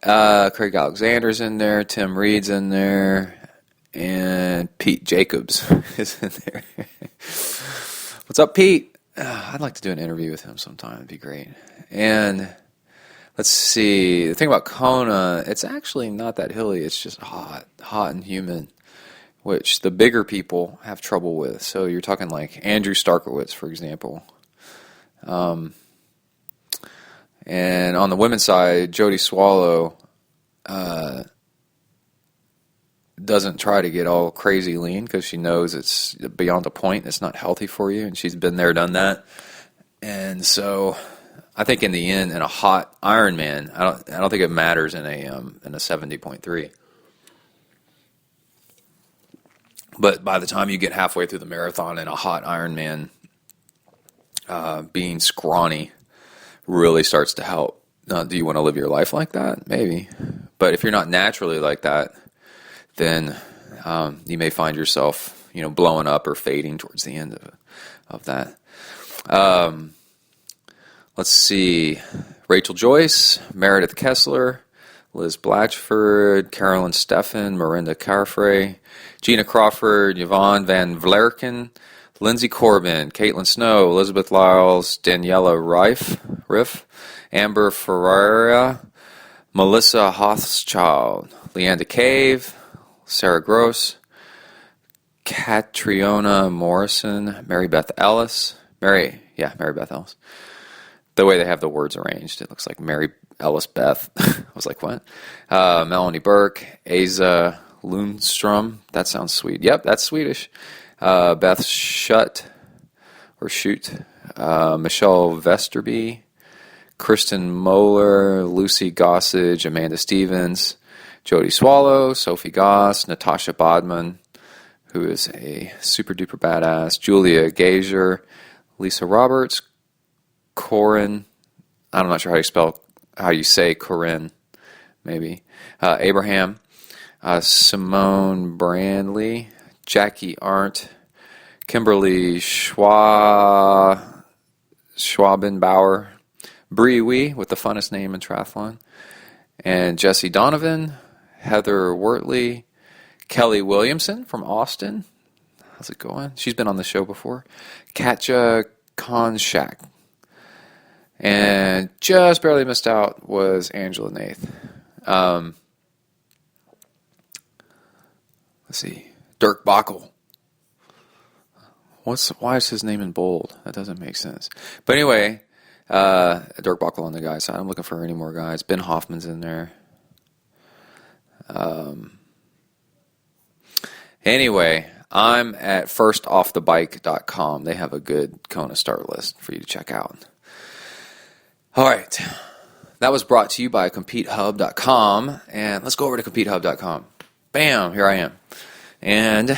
Craig Alexander's in there, Tim Reed's in there, and Pete Jacobs is in there. What's up, Pete? I'd like to do an interview with him sometime. It'd be great. And let's see. The thing about Kona, it's actually not that hilly. It's just hot and humid, which the bigger people have trouble with. So you're talking like Andrew Starkowitz, for example. And on the women's side, Jody Swallow doesn't try to get all crazy lean because she knows it's beyond a point. It's not healthy for you, and she's been there, done that. And so I think in the end, in a hot Ironman, I don't think it matters in a 70.3. But by the time you get halfway through the marathon in a hot Ironman, being scrawny really starts to help. Now, do you want to live your life like that? Maybe. But if you're not naturally like that, then you may find yourself, blowing up or fading towards the end of that. Let's see. Rachel Joyce, Meredith Kessler, Liz Blatchford, Carolyn Steffen, Miranda Carfrey, Gina Crawford, Yvonne Van Vlerken, Lindsay Corbin, Caitlin Snow, Elizabeth Lyles, Daniela Riff, Amber Ferreira, Melissa Hothschild, Leanda Cave, Sarah Gross, Catriona Morrison, Mary Beth Ellis. Mary Beth Ellis. The way they have the words arranged, it looks like Mary Ellis Beth. I was like, what? Melanie Burke, Asa Lundstrom. That sounds sweet. Yep, that's Swedish. Beth Shoot. Michelle Vesterby, Kristen Moeller, Lucy Gossage, Amanda Stevens, Jody Swallow, Sophie Goss, Natasha Bodman, who is a super duper badass, Julia Gazer, Lisa Roberts, Corinne, I'm not sure how you say Corinne, maybe, Abraham, Simone Brandley, Jackie Arndt, Kimberly Schwabenbauer, Bree Wee with the funnest name in triathlon, and Jesse Donovan, Heather Wortley, Kelly Williamson from Austin. How's it going? She's been on the show before. Katja Konshak. And just barely missed out was Angela Nath. Let's see. Dirk Bockel. Why is his name in bold? That doesn't make sense. But anyway, Dirk Bockel on the guy side. I'm looking for any more guys. Ben Hoffman's in there. Anyway, I'm at firstoffthebike.com. They have a good Kona start list for you to check out. All right. That was brought to you by CompeteHub.com. And let's go over to CompeteHub.com. Bam, here I am. And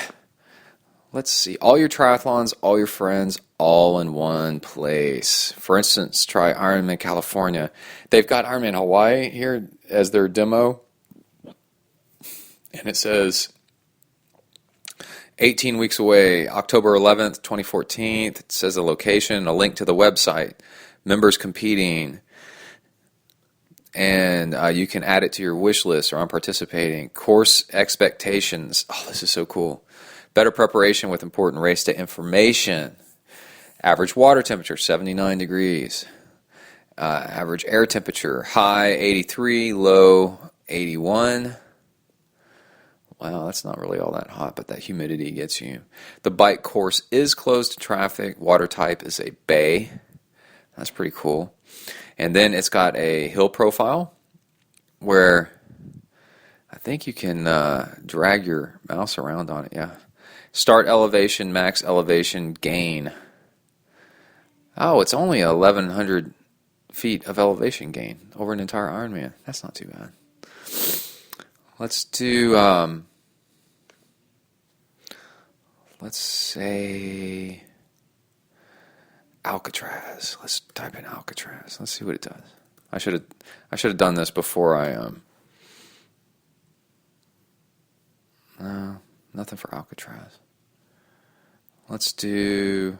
let's see. All your triathlons, all your friends, all in one place. For instance, try Ironman California. They've got Ironman Hawaii here as their demo. And it says 18 weeks away, October 11th, 2014. It says the location, a link to the website, members competing, and you can add it to your wish list or I'm participating. Course expectations. Oh, this is so cool. Better preparation with important race day information. Average water temperature, 79 degrees. Average air temperature, high 83, low 81. Wow, that's not really all that hot, but that humidity gets you. The bike course is closed to traffic. Water type is a bay. That's pretty cool. And then it's got a hill profile where I think you can drag your mouse around on it, yeah. Start elevation, max elevation, gain. Oh, it's only 1,100 feet of elevation gain over an entire Ironman. That's not too bad. Let's do, let's say Alcatraz. Let's type in Alcatraz. Let's see what it does. I should have done this before I no, nothing for Alcatraz. Let's do,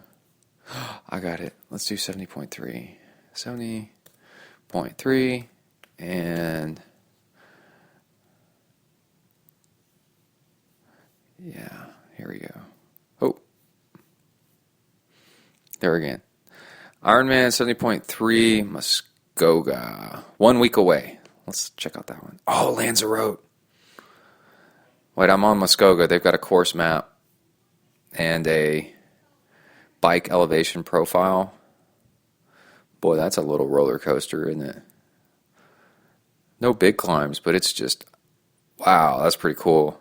I got it. Let's do 70.3. 70.3 and yeah, here we go. Oh, there again. Ironman 70.3 Muskoka. 1 week away. Let's check out that one. Oh, Lanzarote. Wait, I'm on Muskoka. They've got a course map and a bike elevation profile. Boy, that's a little roller coaster, isn't it? No big climbs, but it's just, wow, that's pretty cool.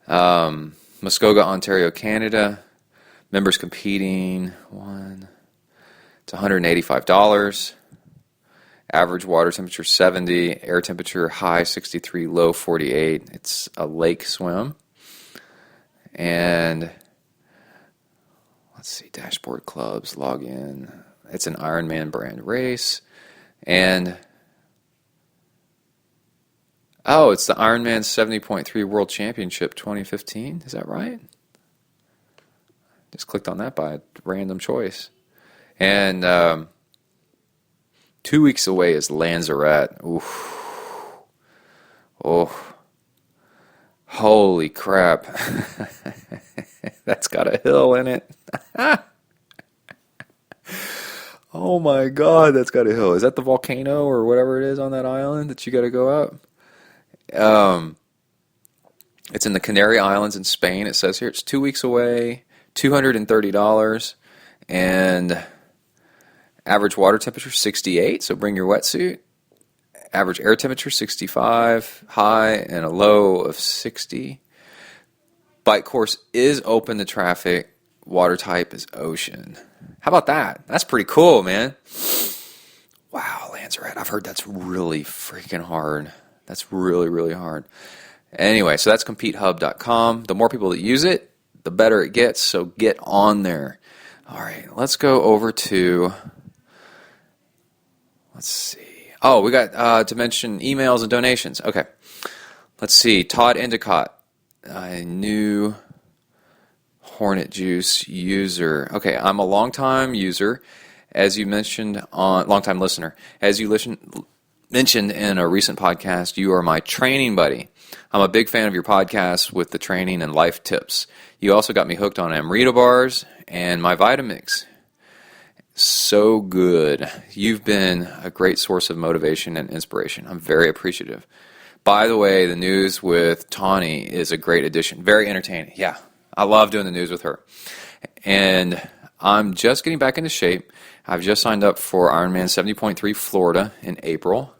Muskogee, Ontario, Canada. Members competing, it's $185. Average water temperature 70, air temperature high 63, low 48. It's a lake swim. And let's see, dashboard clubs, log in. It's an Ironman brand race. And it's the Ironman 70.3 World Championship 2015. Is that right? Just clicked on that by a random choice. And 2 weeks away is Lanzarote. Oof. Oh. Holy crap. That's got a hill in it. Oh my God, that's got a hill. Is that the volcano or whatever it is on that island that you got to go up? It's in the Canary Islands in Spain. It says here it's 2 weeks away, $230, and average water temperature 68, so bring your wetsuit. Average air temperature 65, high and a low of 60. Bike course is open to traffic. Water type is ocean. How about that? That's pretty cool, man. Wow, Lanzarote. I've heard that's really freaking hard. That's really, really hard. Anyway, so that's CompeteHub.com. The more people that use it, the better it gets, so get on there. All right, let's go over to, let's see. Oh, we got to mention emails and donations. Okay, let's see. Todd Endicott, a new Hornet Juice user. Okay, I'm a longtime user, as you mentioned, longtime listener. As you mentioned in a recent podcast, you are my training buddy. I'm a big fan of your podcast with the training and life tips. You also got me hooked on Amrita bars and my Vitamix. So good. You've been a great source of motivation and inspiration. I'm very appreciative. By the way, the news with Tawny is a great addition. Very entertaining. Yeah, I love doing the news with her. And I'm just getting back into shape. I've just signed up for Ironman 70.3 Florida in April.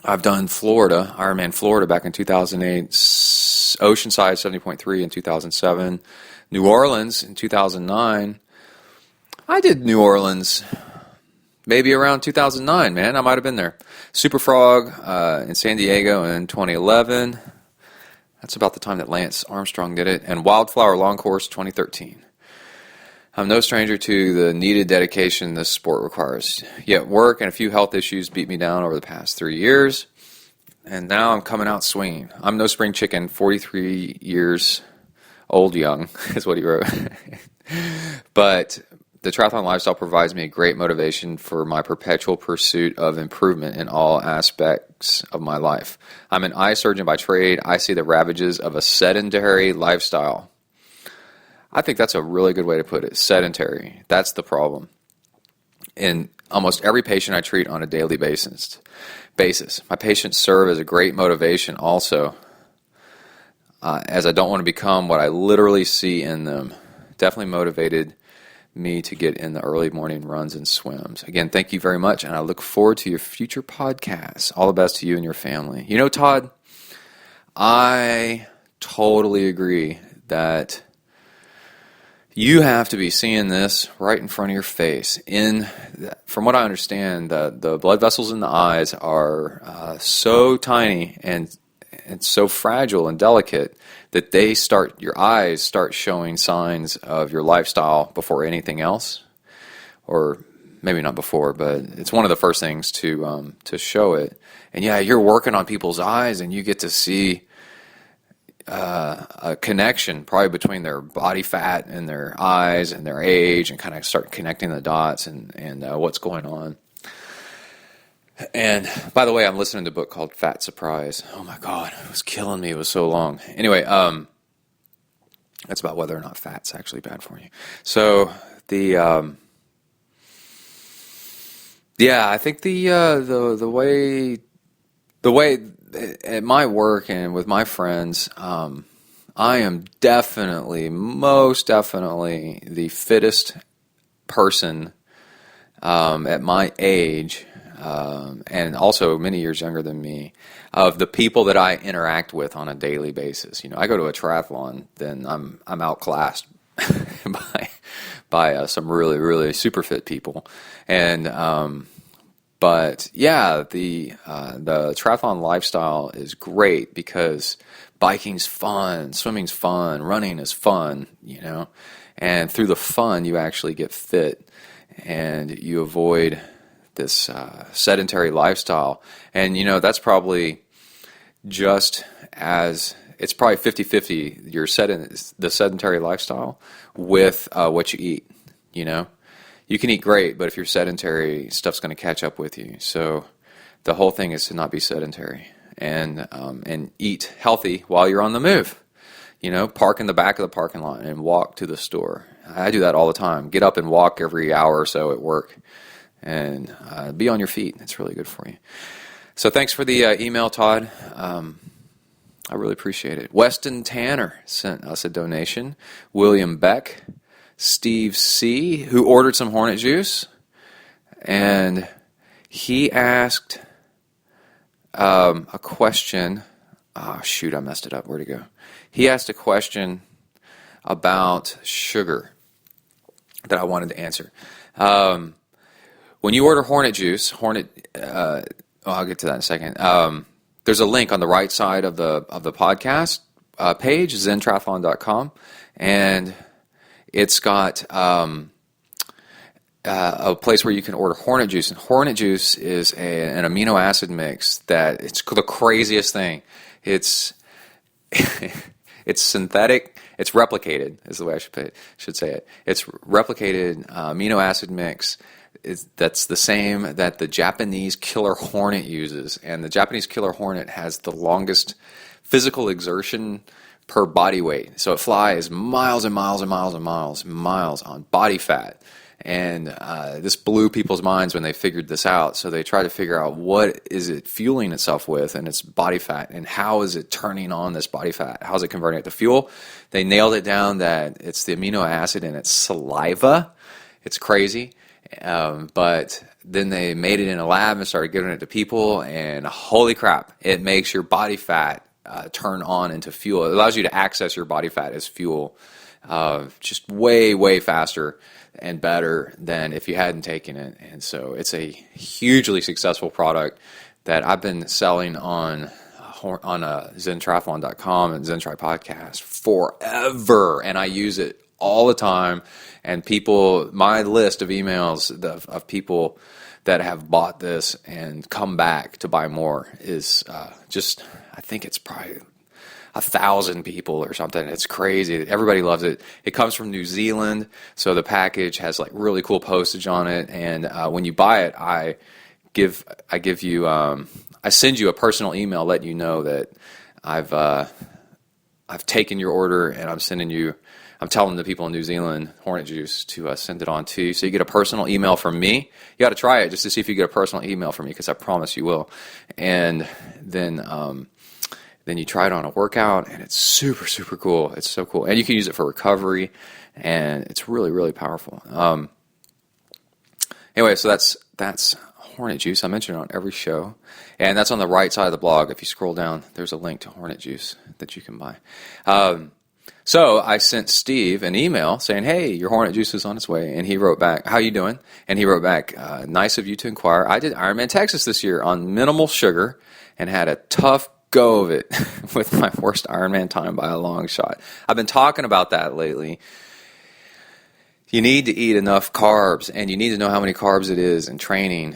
I've done Florida, Ironman Florida back in 2008, Oceanside 70.3 in 2007, New Orleans in 2009. I did New Orleans maybe around 2009, man. I might have been there. Super Frog in San Diego in 2011. That's about the time that Lance Armstrong did it. And Wildflower Long Course 2013. I'm no stranger to the needed dedication this sport requires. Yet work and a few health issues beat me down over the past 3 years. And now I'm coming out swinging. I'm no spring chicken, 43 years old young, is what he wrote. But the triathlon lifestyle provides me a great motivation for my perpetual pursuit of improvement in all aspects of my life. I'm an eye surgeon by trade. I see the ravages of a sedentary lifestyle. I think that's a really good way to put it. Sedentary. That's the problem. In almost every patient I treat on a daily basis. My patients serve as a great motivation also, as I don't want to become what I literally see in them. Definitely motivated me to get in the early morning runs and swims. Again, thank you very much, and I look forward to your future podcasts. All the best to you and your family. You know, Todd, I totally agree that you have to be seeing this right in front of your face. From what I understand, the blood vessels in the eyes are so tiny and so fragile and delicate that your eyes start showing signs of your lifestyle before anything else, or maybe not before, but it's one of the first things to show it. And yeah, you're working on people's eyes, and you get to see a connection probably between their body fat and their eyes and their age, and kind of start connecting the dots and what's going on. And by the way, I'm listening to a book called Fat Surprise. Oh my God, it was killing me. It was so long. Anyway, that's about whether or not fat's actually bad for you. So I think the way at my work and with my friends, I am most definitely the fittest person at my age. and also many years younger than me, of the people that I interact with on a daily basis. I go to a triathlon, then I'm outclassed by some really, really super fit people. And but yeah, the triathlon lifestyle is great because biking's fun, swimming's fun, running is fun, and through the fun you actually get fit and you avoid this sedentary lifestyle. And that's probably just as it's probably 50-50 the sedentary lifestyle with what you eat. You can eat great, but if you're sedentary, stuff's going to catch up with you. So the whole thing is to not be sedentary and eat healthy while you're on the move. Park in the back of the parking lot and walk to the store. I do that all the time. Get up and walk every hour or so at work and be on your feet. It's really good for you. So thanks for the email, Todd. I really appreciate it. Weston Tanner sent us a donation. William Beck. Steve C., who ordered some Hornet Juice, and he asked a question. Oh, shoot, I messed it up. Where'd it go? He asked a question about sugar that I wanted to answer. When you order Hornet Juice, I'll get to that in a second. There's a link on the right side of the podcast page, zentriathlon.com, and it's got a place where you can order Hornet Juice. And Hornet Juice is an amino acid mix that it's the craziest thing. It's synthetic. It's replicated is the way I should say it. It's replicated amino acid mix that's the same that the Japanese killer hornet uses. And the Japanese killer hornet has the longest physical exertion per body weight. So it flies miles and miles and miles and miles on body fat. And this blew people's minds when they figured this out. So they tried to figure out what is it fueling itself with, and it's body fat. And how is it turning on this body fat? How is it converting it to fuel? They nailed it down that it's the amino acid in its saliva. It's crazy. But then they made it in a lab and started giving it to people. And holy crap, it makes your body fat turn on into fuel. It allows you to access your body fat as fuel just way, way faster and better than if you hadn't taken it. And so it's a hugely successful product that I've been selling on ZenTriathlon.com and ZenTri Podcast forever, and I use it all the time. And my list of emails of people that have bought this and come back to buy more is I think it's probably 1,000 people or something. It's crazy. Everybody loves it. It comes from New Zealand, so the package has like really cool postage on it. And when you buy it, I send you a personal email letting you know that I've taken your order, and I'm telling the people in New Zealand, Hornet Juice, to send it on to you. So you get a personal email from me. You got to try it just to see if you get a personal email from me, because I promise you will. And then you try it on a workout, and it's super, super cool. It's so cool. And you can use it for recovery, and it's really, really powerful. Anyway, so that's Hornet Juice. I mention it on every show. And that's on the right side of the blog. If you scroll down, there's a link to Hornet Juice that you can buy. So I sent Steve an email saying, hey, your Hornet Juice is on its way. And he wrote back, how you doing? And he wrote back, nice of you to inquire. I did Ironman Texas this year on minimal sugar and had a tough go of it with my worst Ironman time by a long shot. I've been talking about that lately. You need to eat enough carbs, and you need to know how many carbs it is in training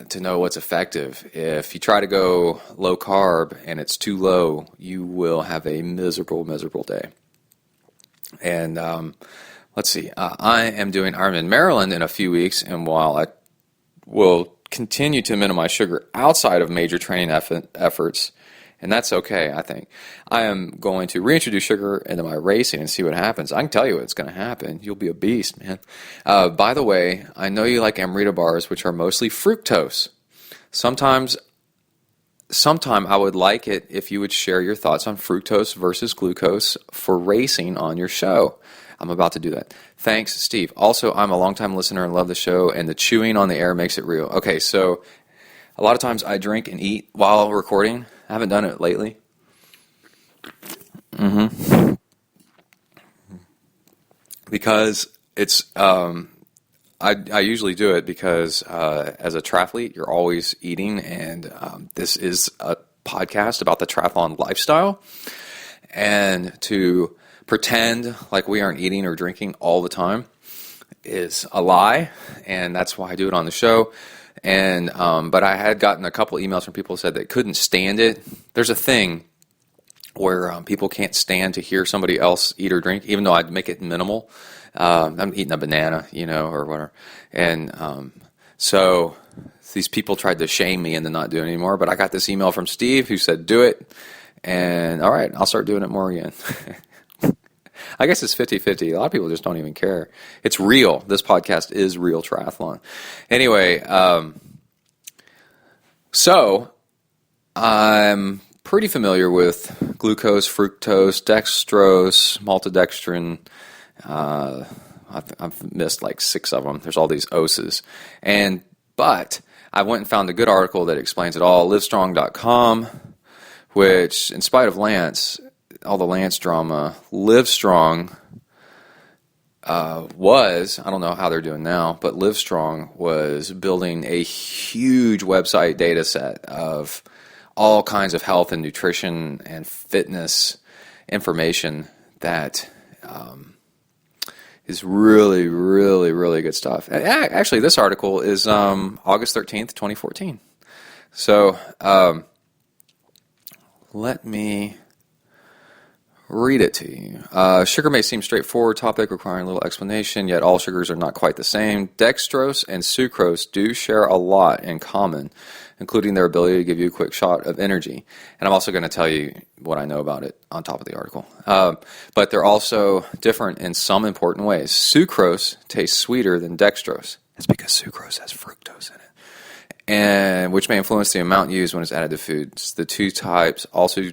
to know what's effective. If you try to go low carb and it's too low, you will have a miserable, miserable day. And let's see, I am doing Ironman Maryland in a few weeks, and while I will continue to minimize sugar outside of major training efforts, and that's okay, I think, I am going to reintroduce sugar into my racing and see what happens. I can tell you what's going to happen. You'll be a beast, man. By the way, I know you like Amrita bars, which are mostly fructose. Sometimes sometime I would like it if you would share your thoughts on fructose versus glucose for racing on your show. I'm about to do that. Thanks, Steve. Also, I'm a longtime listener and love the show, and the chewing on the air makes it real. Okay, so a lot of times I drink and eat while recording. I haven't done it lately. Because it's, I usually do it because as a triathlete, you're always eating, and this is a podcast about the triathlon lifestyle. And to pretend like we aren't eating or drinking all the time is a lie, and that's why I do it on the show. And but I had gotten a couple emails from people who said they couldn't stand it. There's a thing where people can't stand to hear somebody else eat or drink, even though I'd make it minimal. I'm eating a banana, or whatever. And so these people tried to shame me into not doing it anymore, but I got this email from Steve who said, do it. And all right, I'll start doing it more again. I guess it's 50-50. A lot of people just don't even care. It's real. This podcast is real triathlon. Anyway, so I'm pretty familiar with glucose, fructose, dextrose, maltodextrin. I've missed like 6 of them. There's all these OSes. But I went and found a good article that explains it all, livestrong.com, which, in spite of Lance, all the Lance drama, Livestrong was, I don't know how they're doing now, but Livestrong was building a huge website data set of all kinds of health and nutrition and fitness information that is really, really, really good stuff. Actually, this article is August 13th, 2014. So let me read it to you. Sugar may seem straightforward topic requiring little explanation, yet all sugars are not quite the same. Dextrose and sucrose do share a lot in common, including their ability to give you a quick shot of energy. And I'm also going to tell you what I know about it on top of the article. But they're also different in some important ways. Sucrose tastes sweeter than dextrose. That's because sucrose has fructose in it, and which may influence the amount used when it's added to foods. The two types also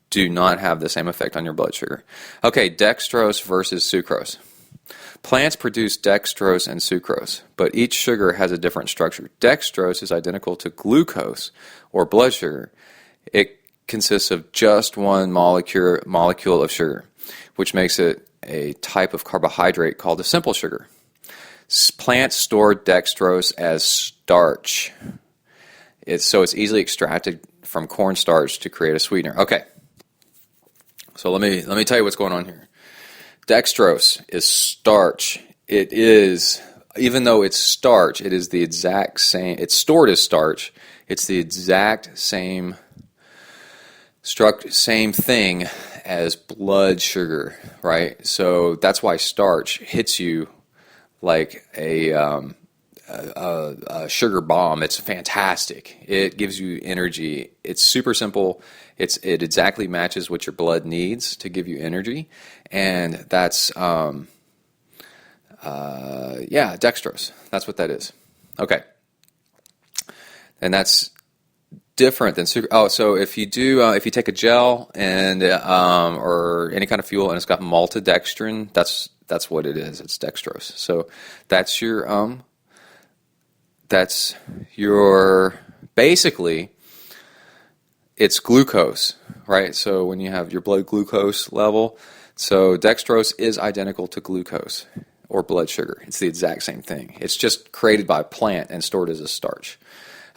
do not have the same effect on your blood sugar. Okay, dextrose versus sucrose. Plants produce dextrose and sucrose, but each sugar has a different structure. Dextrose is identical to glucose, or blood sugar. It consists of just one molecule of sugar, which makes it a type of carbohydrate called a simple sugar. Plants store dextrose as starch. So it's easily extracted from cornstarch to create a sweetener. Okay. So let me tell you what's going on here. Dextrose is starch. It is, even though it's starch, it is the exact same. It's stored as starch. It's the exact same thing as blood sugar, right? So that's why starch hits you like a sugar bomb. It's fantastic. It gives you energy. It's super simple. It exactly matches what your blood needs to give you energy, and that's dextrose. That's what that is. Okay, and that's different than sugar. Oh, so if you take a gel and or any kind of fuel and it's got maltodextrin, that's what it is. It's dextrose. So that's your basically. It's glucose, right? So when you have your blood glucose level, so dextrose is identical to glucose or blood sugar. It's the exact same thing. It's just created by a plant and stored as a starch.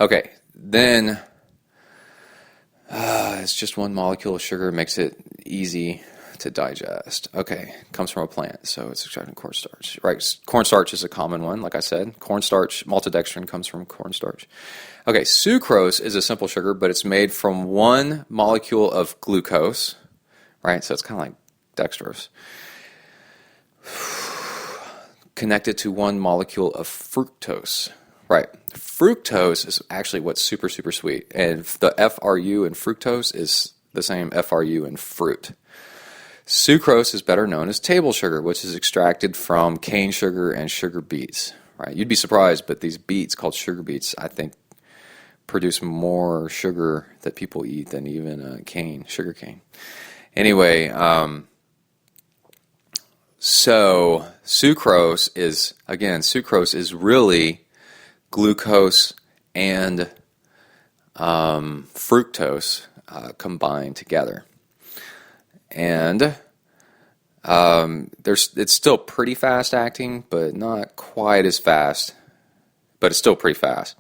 Okay, then it's just one molecule of sugar, makes it easy to digest. Okay, comes from a plant, so it's extracted cornstarch. Right, cornstarch is a common one, like I said. Cornstarch, maltodextrin comes from cornstarch. Okay, sucrose is a simple sugar, but it's made from one molecule of glucose, right? So it's kind of like dextrose, connected to one molecule of fructose, right? Fructose is actually what's super, super sweet, and the FRU in fructose is the same FRU in fruit. Sucrose is better known as table sugar, which is extracted from cane sugar and sugar beets, right? You'd be surprised, but these beets called sugar beets, I think, produce more sugar that people eat than even sugar cane. Anyway, so sucrose is really glucose and fructose combined together. And it's still pretty fast acting, but not quite as fast. But it's still pretty fast.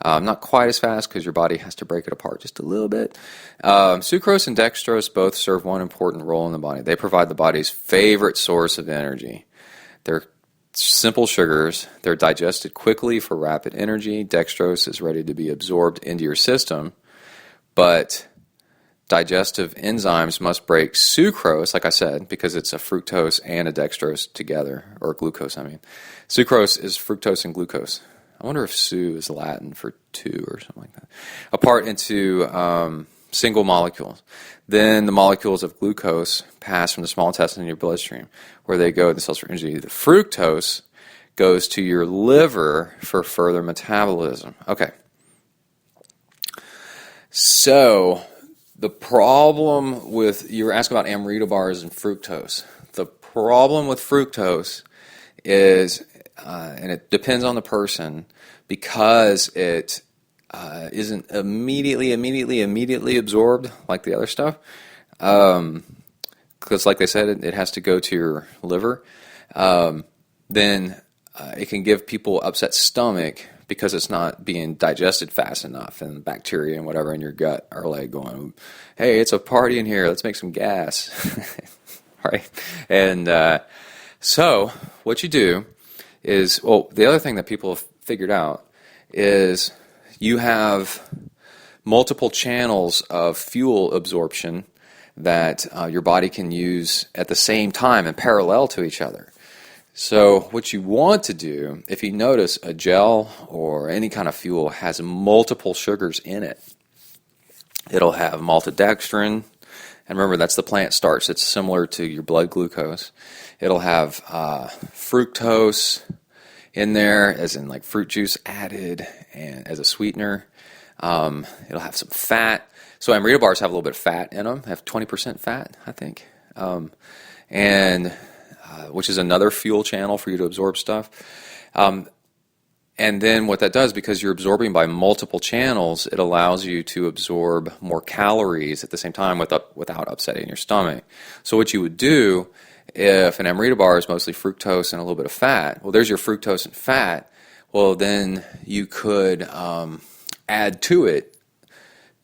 Not quite as fast because your body has to break it apart just a little bit. Sucrose and dextrose both serve one important role in the body. They provide the body's favorite source of energy. They're simple sugars. They're digested quickly for rapid energy. Dextrose is ready to be absorbed into your system, but digestive enzymes must break sucrose, like I said, because it's a fructose and a dextrose together, or glucose, I mean. Sucrose is fructose and glucose. I wonder if su is Latin for two or something like that. Apart into single molecules. Then the molecules of glucose pass from the small intestine to your bloodstream, where they go to the cells for energy. The fructose goes to your liver for further metabolism. Okay. So the problem with, you were asking about amaretto bars and fructose. The problem with fructose is, and it depends on the person, because it isn't immediately absorbed like the other stuff. Because like they said, it has to go to your liver. Then it can give people upset stomach because it's not being digested fast enough, and bacteria and whatever in your gut are like going, hey, it's a party in here, let's make some gas. Right? And so what you do is, well, the other thing that people have figured out is you have multiple channels of fuel absorption that your body can use at the same time and parallel to each other. So what you want to do, if you notice a gel or any kind of fuel has multiple sugars in it, it'll have maltodextrin, and remember that's the plant starch. It's similar to your blood glucose. It'll have fructose in there, as in like fruit juice added and as a sweetener. It'll have some fat. So amaretto bars have a little bit of fat in them. They have 20% fat, I think. Which is another fuel channel for you to absorb stuff. And then what that does, because you're absorbing by multiple channels, it allows you to absorb more calories at the same time without upsetting your stomach. So what you would do, if an amaretto bar is mostly fructose and a little bit of fat, well, there's your fructose and fat. Well, then you could add to it.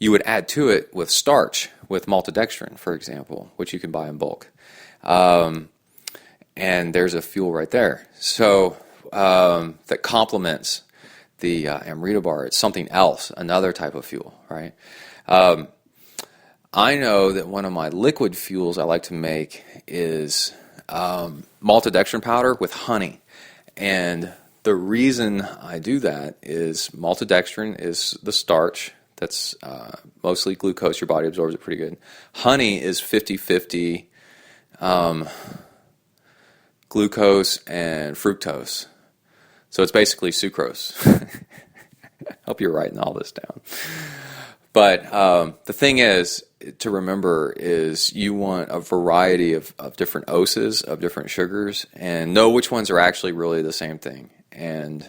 You would add to it with starch, with maltodextrin, for example, which you can buy in bulk. And there's a fuel right there. So that complements the amaretto bar. It's something else, another type of fuel, right? I know that one of my liquid fuels I like to make is maltodextrin powder with honey. And the reason I do that is maltodextrin is the starch that's mostly glucose. Your body absorbs it pretty good. Honey is 50-50 glucose and fructose. So it's basically sucrose. I hope you're writing all this down. But the thing is, to remember is you want a variety of different oses, of different sugars, and know which ones are actually really the same thing. And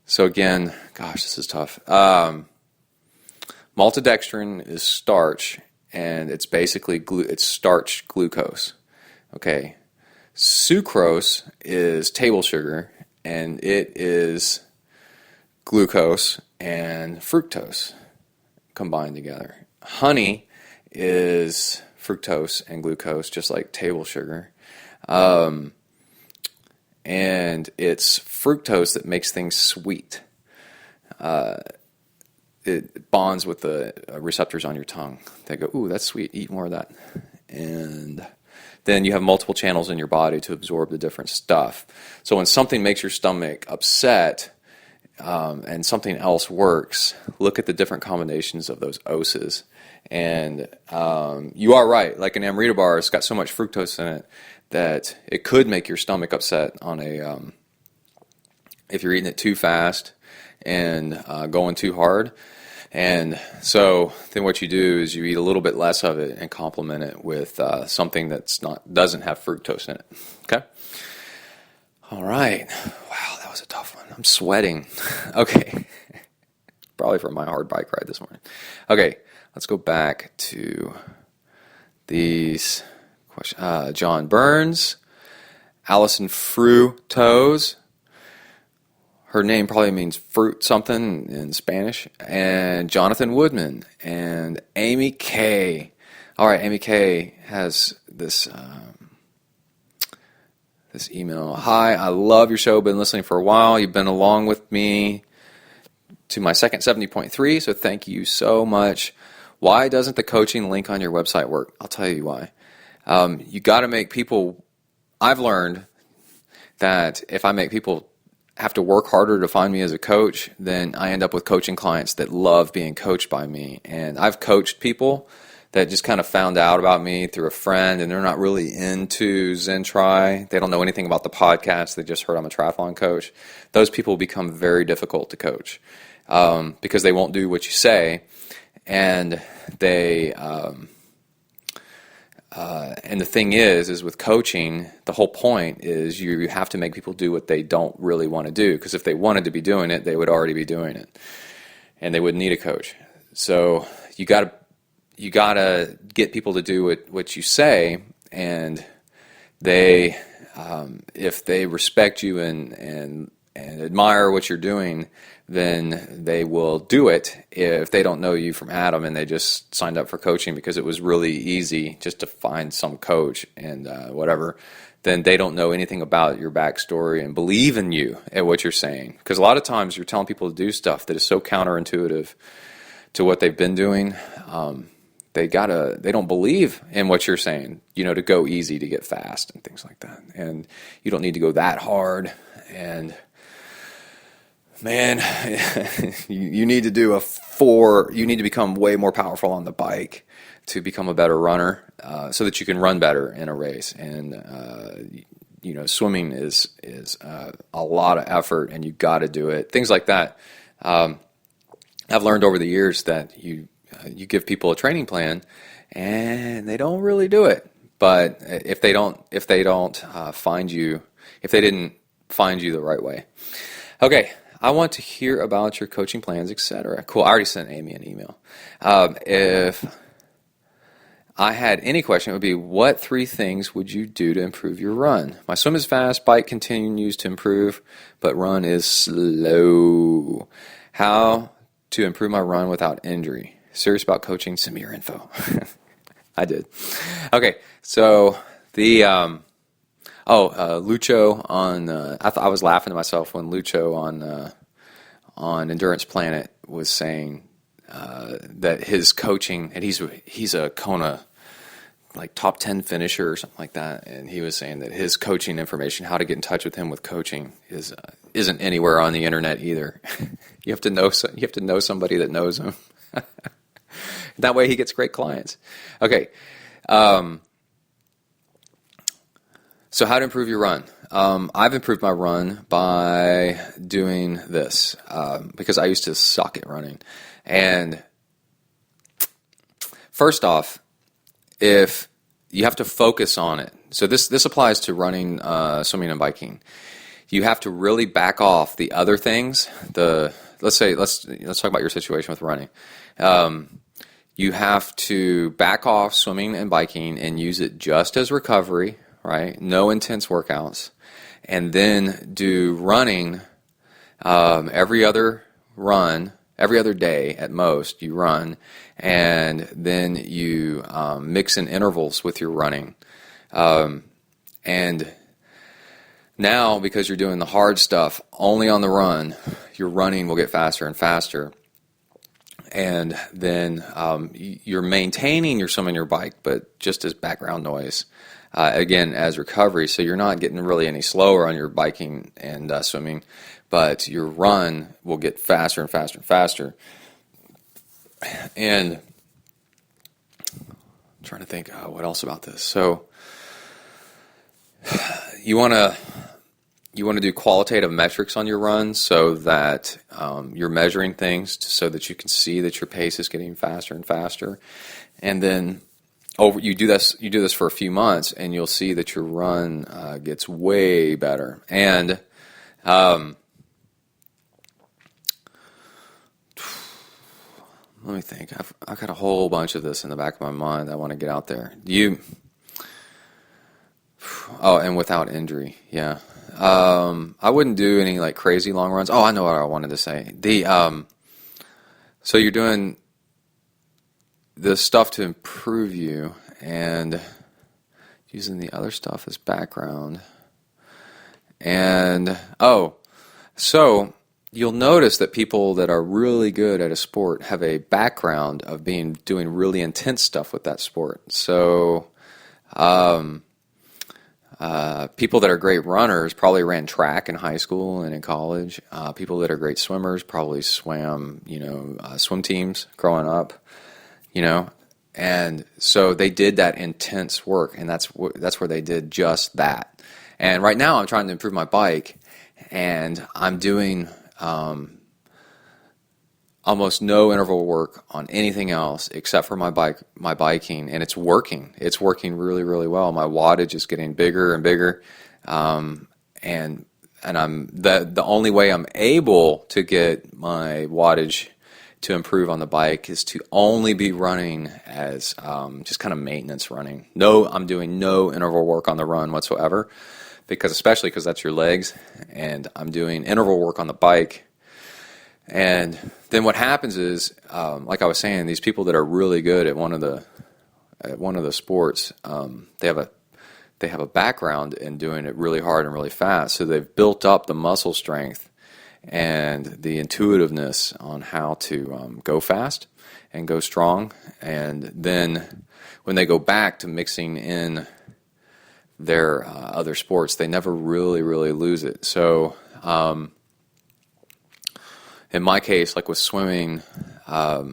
so again, gosh, this is tough. Maltodextrin is starch, and it's basically it's starch glucose. Okay. Sucrose is table sugar, and it is glucose and fructose combined together. Honey is fructose and glucose, just like table sugar. And it's fructose that makes things sweet. It bonds with the receptors on your tongue. They go, ooh, that's sweet, eat more of that. And then you have multiple channels in your body to absorb the different stuff. So when something makes your stomach upset and something else works, look at the different combinations of those oses. And you are right. Like an amaretto bar, it's got so much fructose in it that it could make your stomach upset on a if you're eating it too fast and going too hard. And so then what you do is you eat a little bit less of it and complement it with something doesn't have fructose in it. Okay? All right. Wow, that was a tough one. I'm sweating. Okay. Probably from my hard bike ride this morning. Okay, let's go back to these questions. John Burns, Allison Frutos. Her name probably means fruit something in Spanish. And Jonathan Woodman and Amy K. All right, Amy K has this this email. Hi, I love your show. Been listening for a while. You've been along with me to my second 70.3, so thank you so much. Why doesn't the coaching link on your website work? I'll tell you why. You got to make people. I've learned that if I make people have to work harder to find me as a coach, then I end up with coaching clients that love being coached by me. And I've coached people that just kind of found out about me through a friend, and they're not really into ZenTri. They don't know anything about the podcast. They just heard I'm a triathlon coach. Those people become very difficult to coach because they won't do what you say, and they and the thing is with coaching, the whole point is you have to make people do what they don't really want to do, because if they wanted to be doing it, they would already be doing it, and they wouldn't need a coach. So you got to get people to do what you say, and they if they respect you and admire what you're doing, then they will do it. If they don't know you from Adam and they just signed up for coaching because it was really easy just to find some coach and whatever, then they don't know anything about your backstory and believe in you at what you're saying. Because a lot of times you're telling people to do stuff that is so counterintuitive to what they've been doing. They don't believe in what you're saying, to go easy, to get fast and things like that. And you don't need to go that hard. And man, you need to you need to become way more powerful on the bike to become a better runner, so that you can run better in a race. And swimming is a lot of effort, and you got to do it. Things like that. I've learned over the years that you give people a training plan, and they don't really do it. But if they didn't find you the right way. Okay, I want to hear about your coaching plans, etc. Cool, I already sent Amy an email. If I had any question, it would be, what 3 things would you do to improve your run? My swim is fast, bike continues to improve, but run is slow. How to improve my run without injury? Serious about coaching, send me your info. I did. Okay, so the Lucho on I was laughing to myself when Lucho on Endurance Planet was saying that his coaching, and he's a Kona like top 10 finisher or something like that, and he was saying that his coaching information, how to get in touch with him with coaching, isn't anywhere on the internet either. You have to know somebody that knows him. That way he gets great clients. Okay. So how to improve your run? I've improved my run by doing this, because I used to suck at running. And first off, if you have to focus on it, so this applies to running, swimming, and biking. You have to really back off the other things. Let's talk about your situation with running. You have to back off swimming and biking and use it just as recovery, right? No intense workouts. And then do running every other day at most, you run. And then you mix in intervals with your running. And now, because you're doing the hard stuff only on the run, your running will get faster and faster. And then you're maintaining your swim and your bike, but just as background noise, again, as recovery. So you're not getting really any slower on your biking and swimming, but your run will get faster and faster and faster. And I'm trying to think what else about this. So you want to you want to do qualitative metrics on your run so that you're measuring things so that you can see that your pace is getting faster and faster. And then you do this for a few months, and you'll see that your run gets way better. And let me think. I've got a whole bunch of this in the back of my mind I want to get out there. And without injury, yeah. I wouldn't do any like crazy long runs. Oh, I know what I wanted to say. So you're doing the stuff to improve you and using the other stuff as background. And so you'll notice that people that are really good at a sport have a background of doing really intense stuff with that sport. So people that are great runners probably ran track in high school and in college. People that are great swimmers probably swam, swim teams growing up, and so they did that intense work, and that's where they did just that. And right now I'm trying to improve my bike, and I'm doing almost no interval work on anything else except for my biking, and it's working. It's working really, really well. My wattage is getting bigger and bigger, and I'm the only way I'm able to get my wattage to improve on the bike is to only be running as just kind of maintenance running. I'm doing no interval work on the run whatsoever, especially because that's your legs, and I'm doing interval work on the bike. And then what happens is, like I was saying, these people that are really good at one of the sports, they have a background in doing it really hard and really fast. So they've built up the muscle strength and the intuitiveness on how to go fast and go strong. And then when they go back to mixing in their other sports, they never really, really lose it. So in my case, like with swimming, I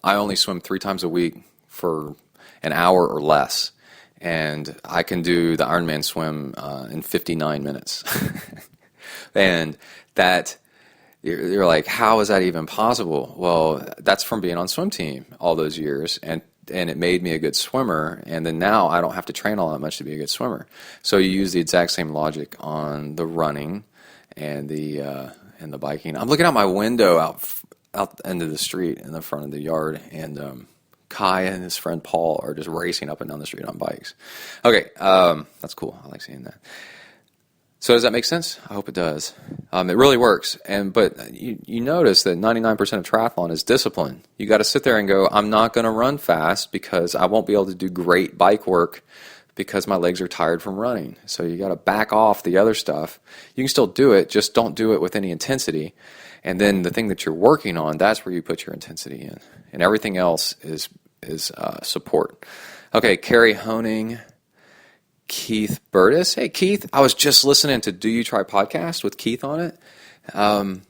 only swim 3 times a week for an hour or less, and I can do the Ironman swim in 59 minutes. And that, you're like, how is that even possible? Well, that's from being on swim team all those years, and it made me a good swimmer, and then now I don't have to train all that much to be a good swimmer. So you use the exact same logic on the running and the biking. I'm looking out my window out into the street in the front of the yard, and Kai and his friend Paul are just racing up and down the street on bikes. Okay, that's cool. I like seeing that. So does that make sense? I hope it does. It really works. But you notice that 99% of triathlon is discipline. You got to sit there and go, I'm not going to run fast because I won't be able to do great bike work because my legs are tired from running. So you got to back off the other stuff. You can still do it, just don't do it with any intensity. And then the thing that you're working on, that's where you put your intensity in. And everything else is support. Okay, Carrie Honing, Keith Burtis. Hey, Keith, I was just listening to Do You Try podcast with Keith on it. And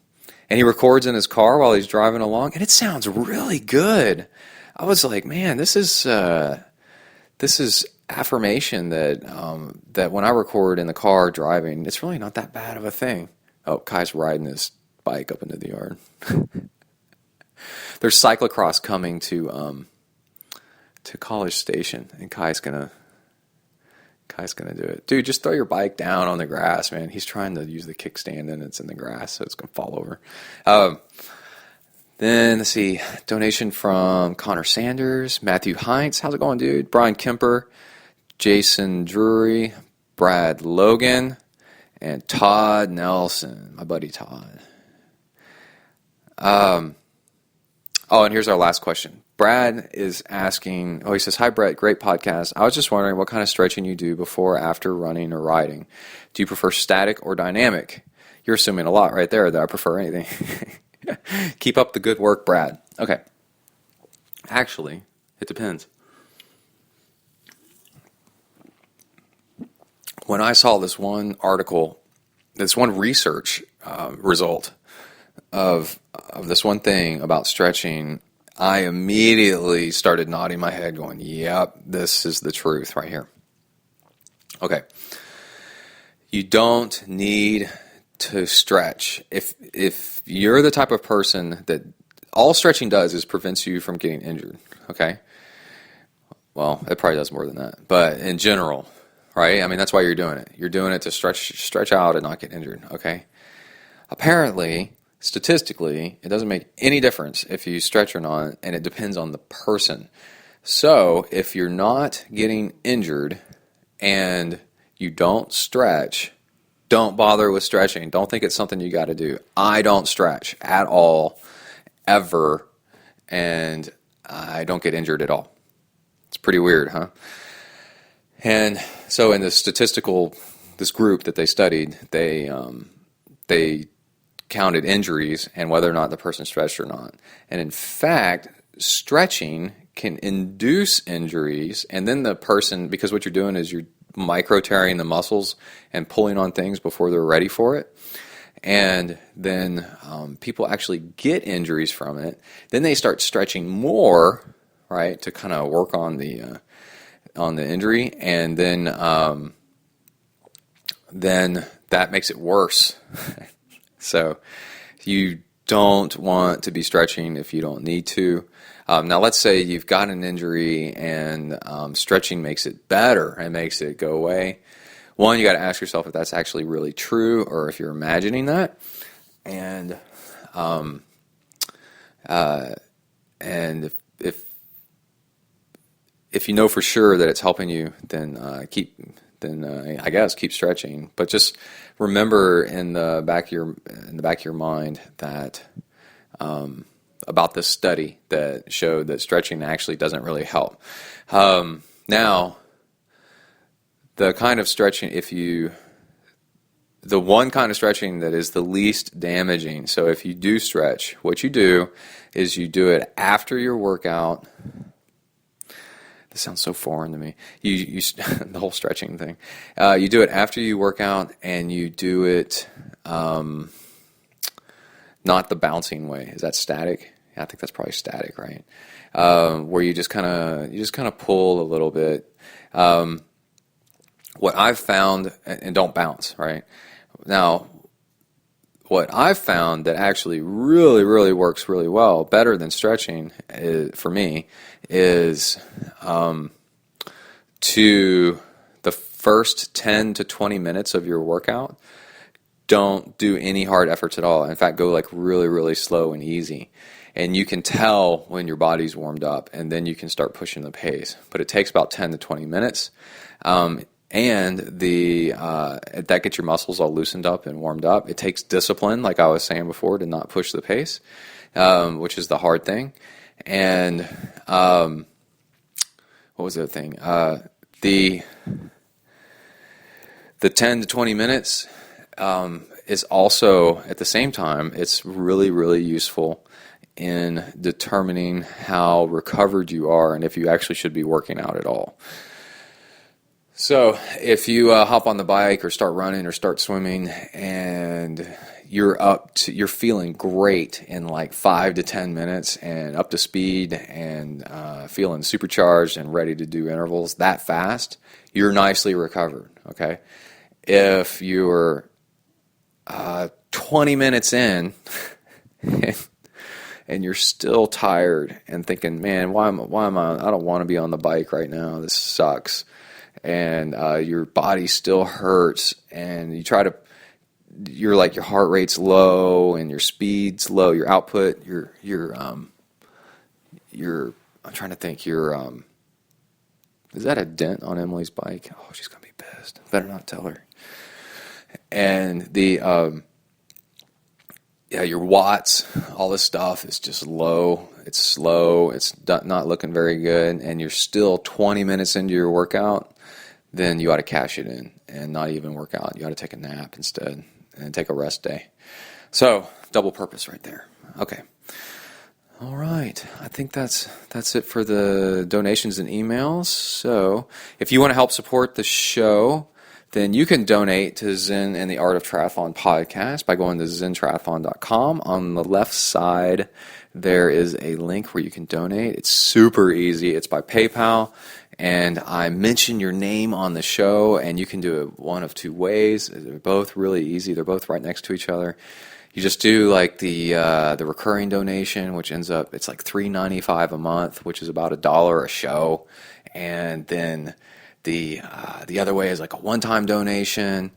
he records in his car while he's driving along, and it sounds really good. I was like, man, this is affirmation that when I record in the car driving, it's really not that bad of a thing. Oh, Kai's riding his bike up into the yard. There's cyclocross coming to College Station, and Kai's gonna do it. Dude, just throw your bike down on the grass, man. He's trying to use the kickstand, and it's in the grass, so it's gonna fall over. Then, let's see, donation from Connor Sanders, Matthew Heinz. How's it going, dude? Brian Kemper, Jason Drury, Brad Logan, and Todd Nelson, my buddy Todd. And here's our last question. Brad is asking, he says, hi, Brett, great podcast. I was just wondering what kind of stretching you do before or after running or riding. Do you prefer static or dynamic? You're assuming a lot right there that I prefer anything. Keep up the good work, Brad. Okay. Actually, it depends. When I saw this one article, this one research result of this one thing about stretching, I immediately started nodding my head going, yep, this is the truth right here. Okay. You don't need to stretch. If you're the type of person that all stretching does is prevents you from getting injured, okay? Well, it probably does more than that. But in general, right? I mean, that's why you're doing it. You're doing it to stretch out and not get injured, okay? Apparently, statistically, it doesn't make any difference if you stretch or not, and it depends on the person. So, if you're not getting injured and you don't stretch, don't bother with stretching. Don't think it's something you got to do. I don't stretch at all, ever, and I don't get injured at all. It's pretty weird, huh? And so in this group that they studied, they counted injuries and whether or not the person stretched or not. And in fact, stretching can induce injuries, and then the person, because what you're doing is you're micro tearing the muscles and pulling on things before they're ready for it. And then people actually get injuries from it. Then they start stretching more, right, to kind of work on the injury, and then that makes it worse. So you don't want to be stretching if you don't need to. Now, let's say you've got an injury and stretching makes it better and makes it go away. One, you got to ask yourself if that's actually really true or if you're imagining that. And if you know for sure that it's helping you, then I guess keep stretching. But just remember in the back of your mind that about this study that showed that stretching actually doesn't really help. Now, the kind of stretching, the one kind of stretching that is the least damaging. So if you do stretch, what you do is you do it after your workout. This sounds so foreign to me. You the whole stretching thing. You do it after you work out, and you do it not the bouncing way. Is that static? Yeah, I think that's probably static, right? Where you just kind of pull a little bit. What I've found, and don't bounce, right? Now, what I've found that actually really, really works really well, better than stretching for me, is to the first 10 to 20 minutes of your workout, don't do any hard efforts at all. In fact, go like really, really slow and easy. And you can tell when your body's warmed up, and then you can start pushing the pace. But it takes about 10 to 20 minutes. And that gets your muscles all loosened up and warmed up. It takes discipline, like I was saying before, to not push the pace, which is the hard thing. And what was the other thing? The 10 to 20 minutes is also, at the same time, it's really, really useful in determining how recovered you are and if you actually should be working out at all. So if you hop on the bike or start running or start swimming and you're feeling great in like 5 to 10 minutes and up to speed and feeling supercharged and ready to do intervals that fast, you're nicely recovered, okay? If you're 20 minutes in and you're still tired and thinking, man, why am I don't want to be on the bike right now, this sucks. And your body still hurts, and you're like your heart rate's low and your speed's low, your output, I'm trying to think, is that a dent on Emily's bike? Oh, she's gonna be pissed. Better not tell her. And your watts, all this stuff is just low. It's slow. It's not looking very good, and you're still 20 minutes into your workout. Then you ought to cash it in and not even work out. You ought to take a nap instead and take a rest day. So, double purpose right there. Okay. All right. I think that's it for the donations and emails. So, if you want to help support the show, then you can donate to Zen and the Art of Triathlon podcast by going to zentriathlon.com. On the left side, there is a link where you can donate. It's super easy. It's by PayPal. and I mention your name on the show, and you can do it one of two ways. They're both really easy. They're both right next to each other. You just do like the recurring donation, which ends up, it's like $3.95 a month, which is about $1 a show. And then the other way is like a one-time donation.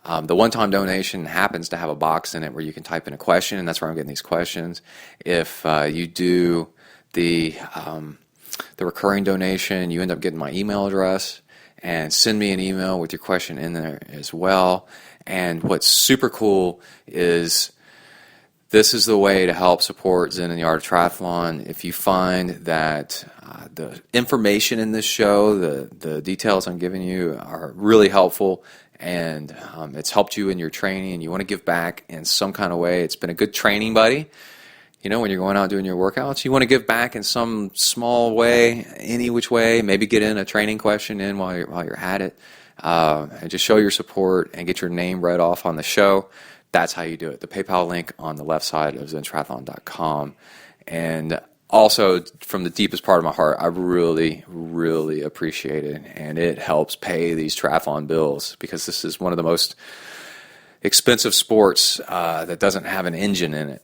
The one-time donation happens to have a box in it where you can type in a question, and that's where I'm getting these questions. If you do the recurring donation, you end up getting my email address, and send me an email with your question in there as well. And what's super cool is this is the way to help support Zen and the Art of Triathlon. If you find that the information in this show, the details I'm giving you are really helpful, and it's helped you in your training, and you want to give back in some kind of way, it's been a good training buddy. You know, when you're going out doing your workouts, you want to give back in some small way, any which way. Maybe get in a training question in while you're at it, and just show your support and get your name read off on the show. That's how you do it. The PayPal link on the left side of ZenTriathlon.com. And also, from the deepest part of my heart, I really, really appreciate it. And it helps pay these triathlon bills, because this is one of the most expensive sports that doesn't have an engine in it.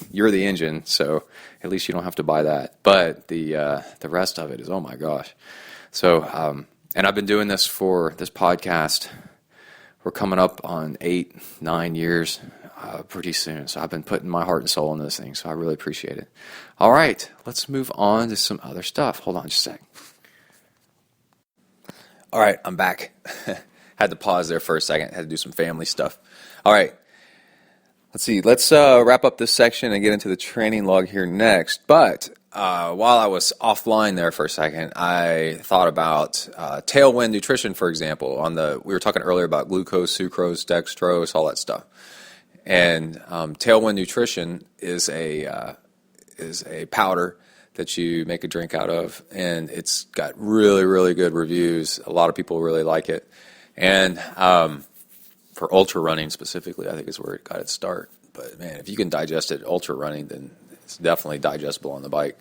You're the engine, so at least you don't have to buy that. But the rest of it is, oh my gosh. So, and I've been doing this for this podcast. We're coming up on 8-9 years pretty soon. So I've been putting my heart and soul into this thing, so I really appreciate it. All right, let's move on to some other stuff. Hold on just a sec. All right, I'm back. Had to pause there for a second. Had to do some family stuff. All right, let's see. Let's wrap up this section and get into the training log here next. But while I was offline there for a second, I thought about Tailwind Nutrition, for example. We were talking earlier about glucose, sucrose, dextrose, all that stuff. And Tailwind Nutrition is a powder that you make a drink out of, and it's got really, really good reviews. A lot of people really like it. And for ultra running specifically, I think is where it got its start. But man, if you can digest it ultra running, then it's definitely digestible on the bike.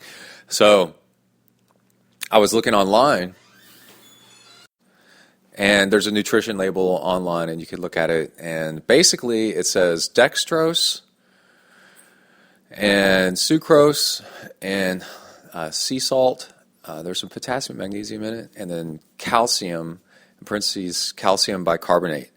So I was looking online, and there's a nutrition label online, and you can look at it. And basically it says dextrose and sucrose and sea salt. There's some potassium, magnesium in it, and then calcium, in parentheses, calcium bicarbonate.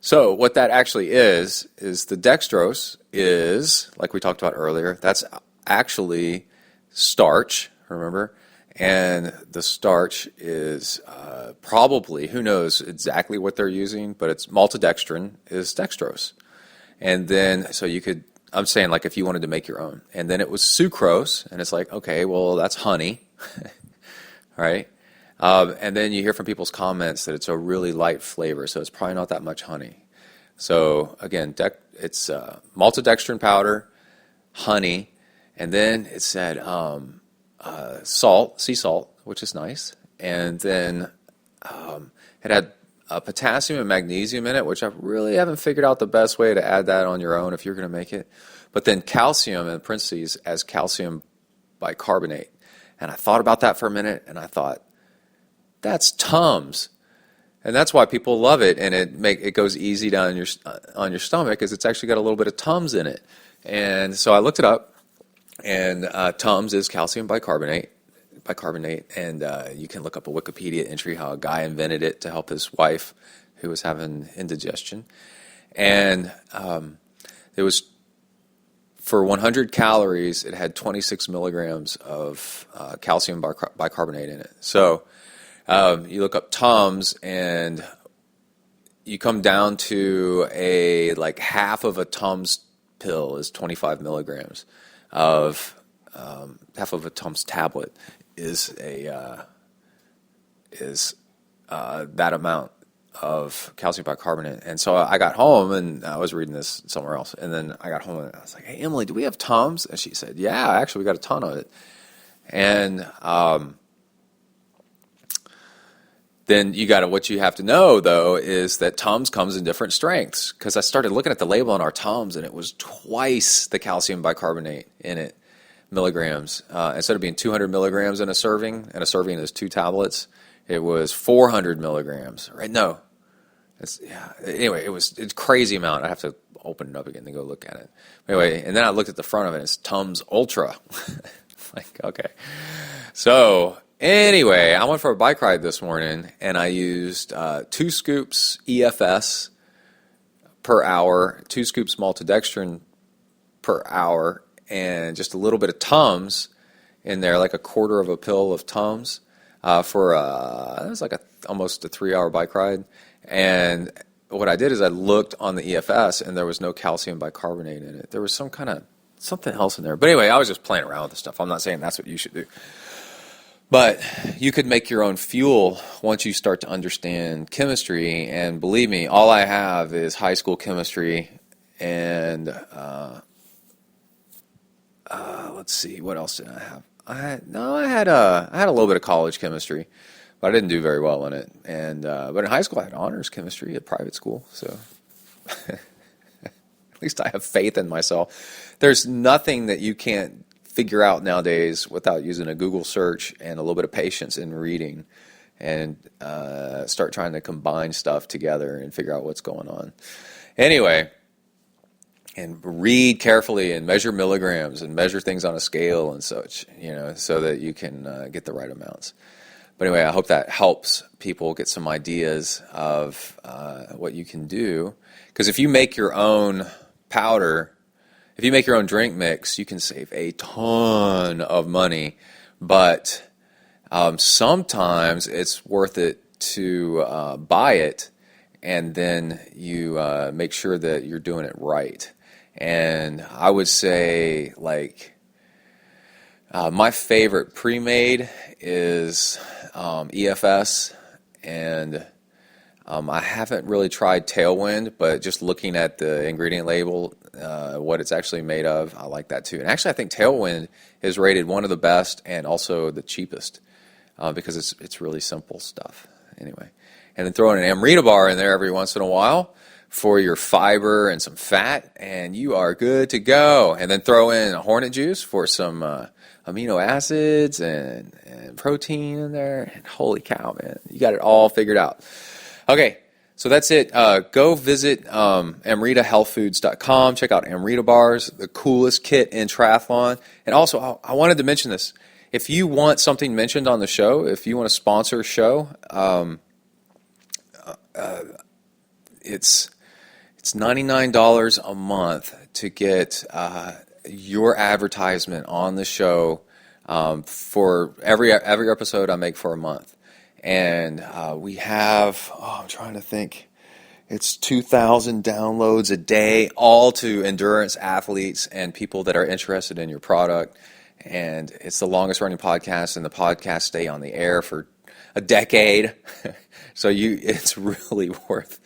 So what that actually is the dextrose is, like we talked about earlier, that's actually starch, remember? And the starch is probably, who knows exactly what they're using, but it's maltodextrin is dextrose. And then, so you could, I'm saying like if you wanted to make your own. And then it was sucrose, and it's like, okay, well, that's honey, right? And then you hear from people's comments that it's a really light flavor, so it's probably not that much honey. So again, it's maltodextrin powder, honey, and then it said salt, sea salt, which is nice, and then it had potassium and magnesium in it, which I really haven't figured out the best way to add that on your own if you're going to make it. But then calcium, in parentheses, as calcium bicarbonate. And I thought about that for a minute, and I thought, that's Tums, and that's why people love it, and it goes easy down on your stomach, because it's actually got a little bit of Tums in it. And so I looked it up, and Tums is calcium bicarbonate, and you can look up a Wikipedia entry how a guy invented it to help his wife who was having indigestion, and it was for 100 calories, it had 26 milligrams of calcium bicarbonate in it. So you look up Tums, and you come down to like half of a Tums pill is 25 milligrams of half of a Tums tablet is that amount of calcium bicarbonate. And so I got home, and I was reading this somewhere else, and then I got home and I was like, hey, Emily, do we have Tums? And she said, yeah, actually we got a ton of it. And then what you have to know, though, is that Tums comes in different strengths, because I started looking at the label on our Tums, and it was twice the calcium bicarbonate in it. milligrams. Instead of being 200 milligrams in a serving, and a serving is 2 tablets, it was 400 milligrams, right? No. Anyway, it's a crazy amount. I have to open it up again to go look at it. Anyway, and then I looked at the front of it, and it's Tums Ultra. Like, okay. So, anyway, I went for a bike ride this morning, and I used 2 scoops EFS per hour, 2 scoops maltodextrin per hour, and just a little bit of Tums in there, like a quarter of a pill of Tums for it was like almost a 3-hour bike ride. And what I did is I looked on the EFS, and there was no calcium bicarbonate in it. There was something else in there. But anyway, I was just playing around with the stuff. I'm not saying that's what you should do. But you could make your own fuel once you start to understand chemistry. And believe me, all I have is high school chemistry. And let's see, what else did I have? I had a little bit of college chemistry, but I didn't do very well in it. And but in high school, I had honors chemistry at private school. So at least I have faith in myself. There's nothing that you can't figure out nowadays without using a Google search and a little bit of patience in reading, and start trying to combine stuff together and figure out what's going on. Anyway, and read carefully and measure milligrams and measure things on a scale and such, so that you can get the right amounts. But anyway, I hope that helps people get some ideas of what you can do. Because if you make your own powder, if you make your own drink mix, you can save a ton of money. But sometimes it's worth it to buy it, and then you make sure that you're doing it right. And I would say, like, my favorite pre-made is EFS, and I haven't really tried Tailwind, but just looking at the ingredient label, what it's actually made of, I like that too. And actually, I think Tailwind is rated one of the best and also the cheapest because it's really simple stuff. Anyway, and then throwing an Amrita bar in there every once in a while for your fiber and some fat, and you are good to go. And then throw in a Hornet juice for some amino acids and protein in there. And holy cow, man, you got it all figured out. Okay, so that's it. Go visit amritahealthfoods.com. Check out Amrita bars, the coolest kit in triathlon. And also, I wanted to mention this. If you want something mentioned on the show, if you want to sponsor a show, it's $99 a month to get your advertisement on the show for every episode I make for a month. And we have, I'm trying to think, it's 2,000 downloads a day, all to endurance athletes and people that are interested in your product. And it's the longest running podcast, and the podcasts stay on the air for a decade. So it's really worth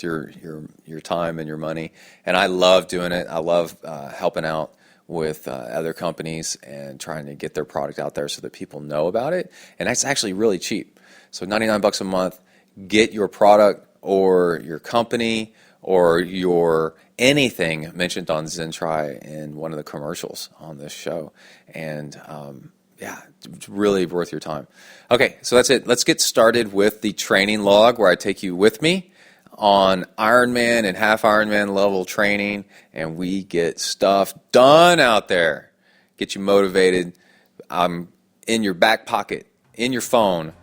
your time and your money. And I love doing it. I love helping out with other companies and trying to get their product out there so that people know about it. And that's actually really cheap. So $99 a month, get your product or your company or your anything mentioned on ZenTri in one of the commercials on this show. And it's really worth your time. Okay, so that's it. Let's get started with the training log, where I take you with me on Ironman and half Ironman level training, and we get stuff done out there. Get you motivated. I'm in your back pocket, in your phone,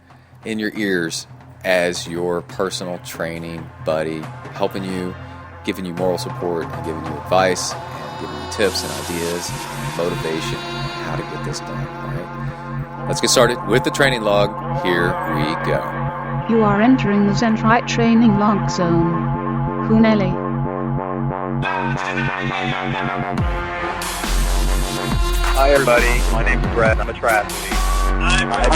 in your ears as your personal training buddy, helping you, giving you moral support, and giving you advice, and giving you tips and ideas and motivation on how to get this done. All right? Let's get started with the training log. Here we go. You are entering the ZenTri training log zone. Huneli. Hi everybody, my name's Brett. I'm a triathlete. Hi Brett.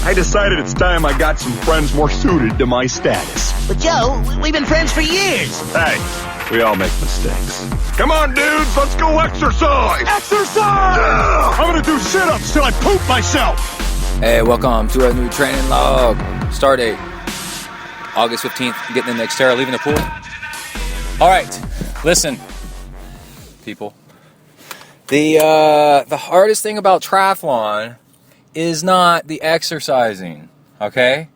I decided it's time I got some friends more suited to my status. But Joe, we've been friends for years. Hey, we all make mistakes. Come on, dudes, let's go exercise! Exercise! Yeah! I'm gonna do sit-ups till I poop myself! Hey, welcome to a new training log. Start date, August 15th, getting in the Xterra, leaving the pool. All right, listen, people. The hardest thing about triathlon is not the exercising, okay?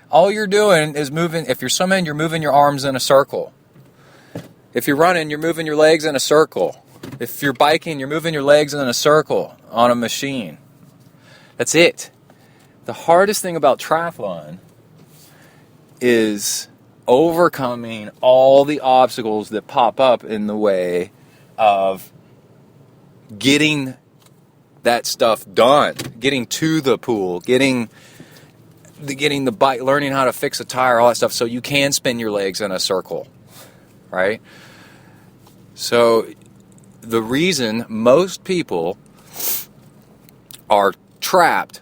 All you're doing is moving. If you're swimming, you're moving your arms in a circle. If you're running, you're moving your legs in a circle. If you're biking, you're moving your legs in a circle on a machine. That's it. The hardest thing about triathlon is overcoming all the obstacles that pop up in the way of getting that stuff done, getting to the pool, getting the bike, learning how to fix a tire, all that stuff, so you can spin your legs in a circle, right? So the reason most people are trapped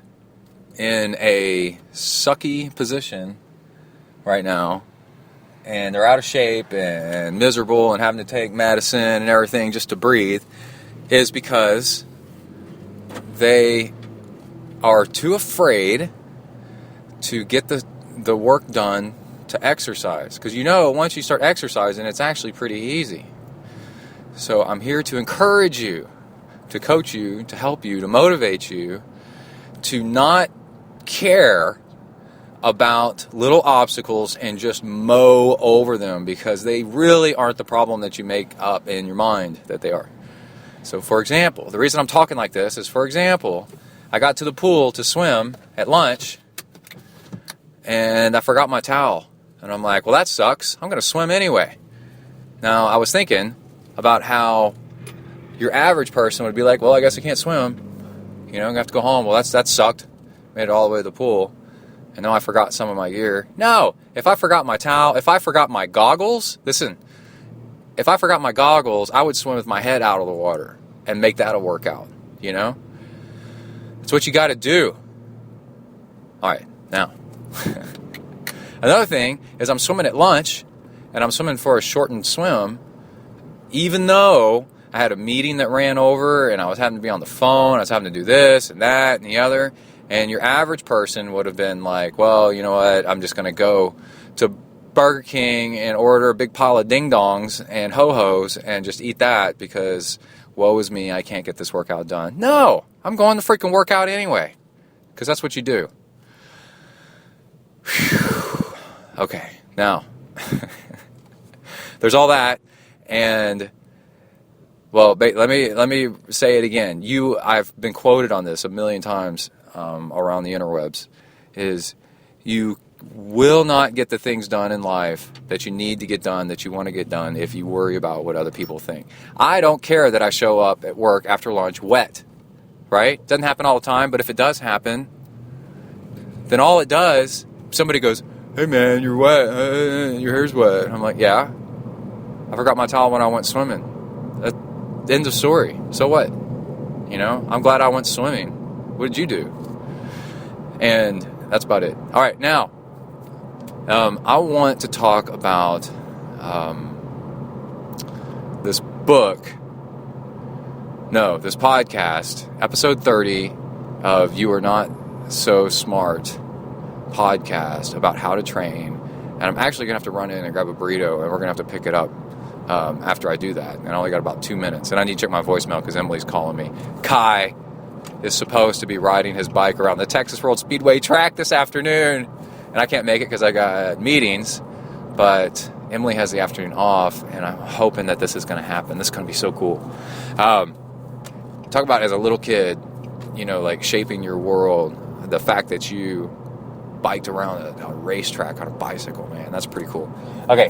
in a sucky position right now, and they're out of shape and miserable and having to take medicine and everything just to breathe, is because they are too afraid to get the work done to exercise. Because once you start exercising, it's actually pretty easy. So I'm here to encourage you, to coach you, to help you, to motivate you, to not care about little obstacles and just mow over them, because they really aren't the problem that you make up in your mind that they are. So, for example, the reason I'm talking like this is, for example, I got to the pool to swim at lunch, and I forgot my towel. And I'm like, well, that sucks. I'm going to swim anyway. Now, I was thinking about how your average person would be like, well, I guess I can't swim. I'm going to have to go home. Well, that sucked. Made it all the way to the pool. And now I forgot some of my gear. No, if I forgot my towel, if I forgot my goggles, listen, if I forgot my goggles, I would swim with my head out of the water and make that a workout, It's what you got to do. All right, now. Another thing is I'm swimming at lunch, and I'm swimming for a shortened swim, even though I had a meeting that ran over, and I was having to be on the phone, I was having to do this and that and the other, and your average person would have been like, well, you know what, I'm just going to go to Burger King and order a big pile of ding-dongs and ho-hos and just eat that because woe is me, I can't get this workout done. No, I'm going to freaking work out anyway, because that's what you do. Whew. Okay, now, there's all that, and, well, let me say it again. I've been quoted on this a million times around the interwebs, is you will not get the things done in life that you need to get done, that you want to get done, if you worry about what other people think. I don't care that I show up at work after lunch wet, right? Doesn't happen all the time, but if it does happen, then all it does, somebody goes, hey man, you're wet, your hair's wet. And I'm like, yeah, I forgot my towel when I went swimming. End of story. So what? I'm glad I went swimming. What did you do? And that's about it. All right, now, I want to talk about this podcast, episode 30 of You Are Not So Smart podcast, about how to train. And I'm actually going to have to run in and grab a burrito, and we're going to have to pick it up after I do that. And I only got about 2 minutes. And I need to check my voicemail because Emily's calling me. Kai is supposed to be riding his bike around the Texas World Speedway track this afternoon, and I can't make it because I got meetings, but Emily has the afternoon off, and I'm hoping that this is going to happen. This is going to be so cool. Talk about as a little kid, like shaping your world, the fact that you biked around a racetrack on a bicycle, man, that's pretty cool. Okay.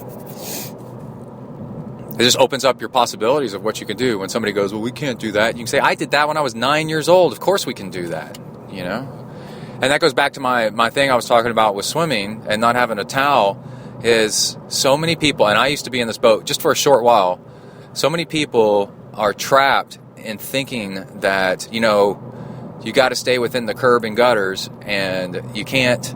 It just opens up your possibilities of what you can do. When somebody goes, well, we can't do that, you can say, I did that when I was 9 years old. Of course we can do that, And that goes back to my thing I was talking about with swimming and not having a towel, is so many people, and I used to be in this boat just for a short while, so many people are trapped in thinking that, you got to stay within the curb and gutters and you can't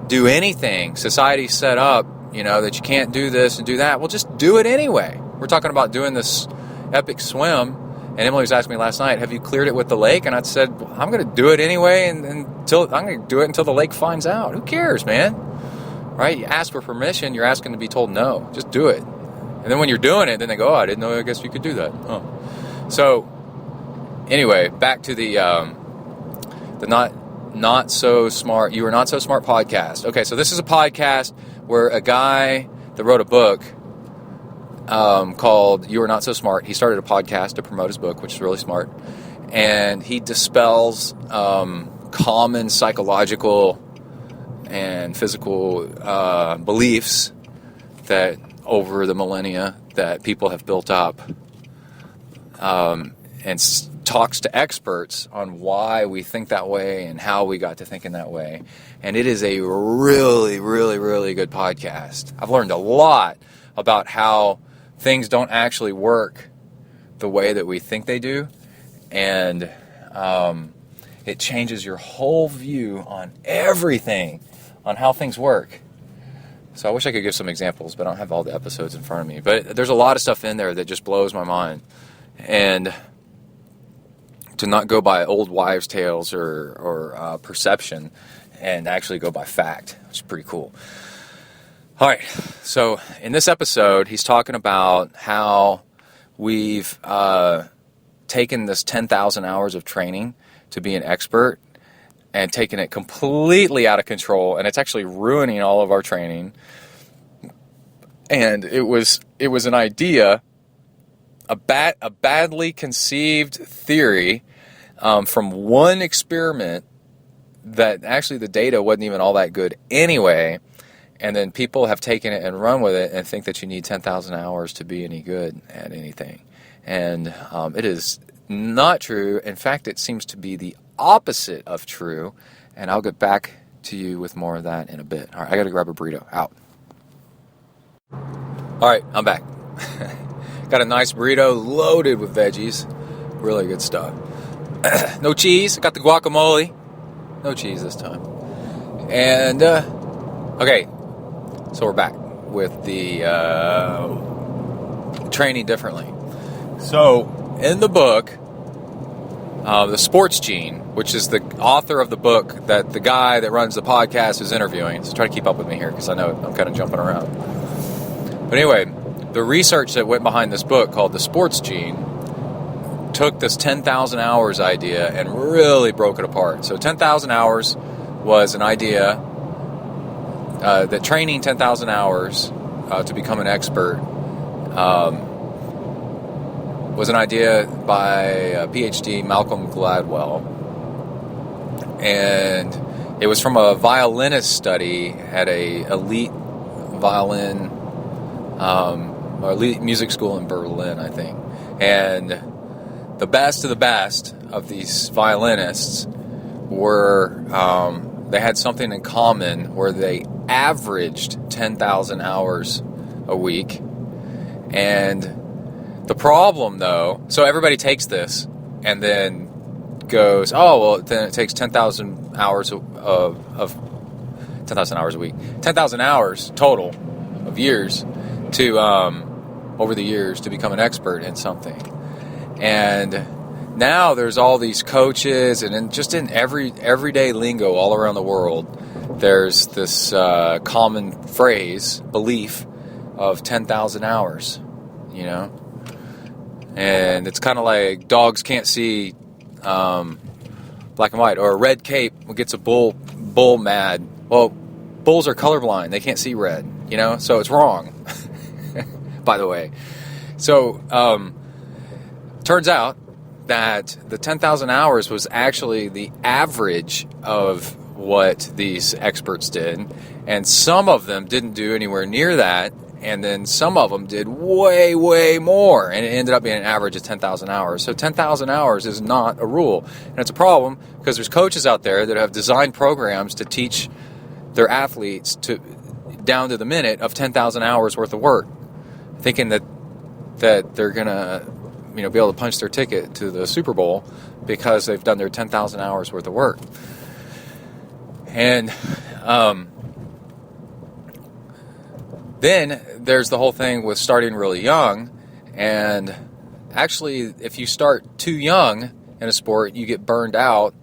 do anything. Society's set up, that you can't do this and do that. Well, just do it anyway. We're talking about doing this epic swim, and Emily was asking me last night, have you cleared it with the lake? And I said, well, I'm going to do it anyway, until the lake finds out. Who cares, man? Right? You ask for permission, you're asking to be told no. Just do it. And then when you're doing it, then they go, oh, I didn't know, I guess you could do that. Oh. So, anyway, back to the not so smart, You Are Not So Smart podcast. Okay, so this is a podcast where a guy that wrote a book called You Are Not So Smart, he started a podcast to promote his book, which is really smart. And he dispels common psychological and physical beliefs that over the millennia that people have built up, and talks to experts on why we think that way and how we got to thinking that way. And it is a really, really, really good podcast. I've learned a lot about how things don't actually work the way that we think they do, and it changes your whole view on everything, on how things work. So I wish I could give some examples, but I don't have all the episodes in front of me. But there's a lot of stuff in there that just blows my mind. And to not go by old wives' tales or perception and actually go by fact, which is pretty cool. All right, so in this episode, he's talking about how we've taken this 10,000 hours of training to be an expert and taken it completely out of control, and it's actually ruining all of our training. And it was an idea, a badly conceived theory from one experiment that actually the data wasn't even all that good anyway, and then people have taken it and run with it and think that you need 10,000 hours to be any good at anything. And it is not true. In fact, it seems to be the opposite of true, and I'll get back to you with more of that in a bit. All right, I got to grab a burrito. Out. All right, I'm back. Got a nice burrito loaded with veggies. Really good stuff. No cheese. Got the guacamole. No cheese this time. And, okay, so we're back with the training differently. So, in the book, The Sports Gene, which is the author of the book that the guy that runs the podcast is interviewing. So try to keep up with me here because I know I'm kind of jumping around. But anyway, the research that went behind this book called The Sports Gene took this 10,000 hours idea and really broke it apart. So 10,000 hours was an idea that training 10,000 hours to become an expert was an idea by PhD Malcolm Gladwell. And it was from a violinist study at a elite violin or elite music school in Berlin, I think. And the best of these violinists were, they had something in common where they averaged 10,000 hours a week. And the problem, though, so everybody takes this and then goes, oh, well, then it takes 10,000 hours of 10,000 hours a week, 10,000 hours total of years to, over the years, to become an expert in something. And now there's all these coaches, and just in everyday lingo all around the world, there's this common phrase, belief of 10,000 hours, you know? And it's kind of like dogs can't see black and white, or a red cape gets a bull mad. Well, bulls are colorblind. They can't see red, you know? So it's wrong, by the way. So, turns out that the 10,000 hours was actually the average of what these experts did, and some of them didn't do anywhere near that, and then some of them did way, way more, and it ended up being an average of 10,000 hours. So 10,000 hours is not a rule, and it's a problem because there's coaches out there that have designed programs to teach their athletes to down to the minute of 10,000 hours worth of work, thinking that they're going to be able to punch their ticket to the Super Bowl because they've done their 10,000 hours worth of work. And then there's the whole thing with starting really young. And actually, if you start too young in a sport, you get burned out.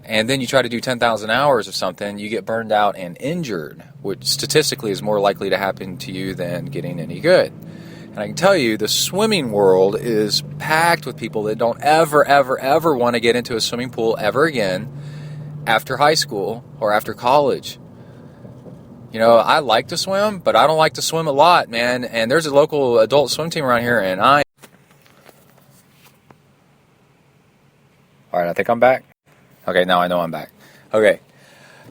And then you try to do 10,000 hours of something, you get burned out and injured, which statistically is more likely to happen to you than getting any good. And I can tell you, the swimming world is packed with people that don't ever, ever, ever want to get into a swimming pool ever again after high school or after college. You know, I like to swim, but I don't like to swim a lot, man. And there's a local adult swim team around here, and all right, I think I'm back. Okay, now I know I'm back. Okay,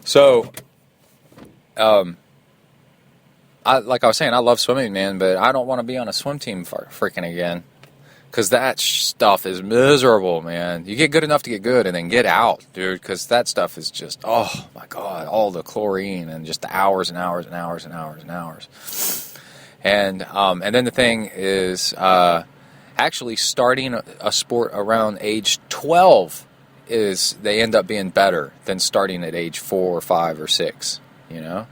so, like I was saying, I love swimming, man, but I don't want to be on a swim team for freaking again. Because that stuff is miserable, man. You get good enough to get good and then get out, dude. Because that stuff is just, oh my God, all the chlorine and just the hours and hours and hours and hours and hours. And then the thing is, actually starting a sport around age 12 they end up being better than starting at age 4 or 5 or 6, you know?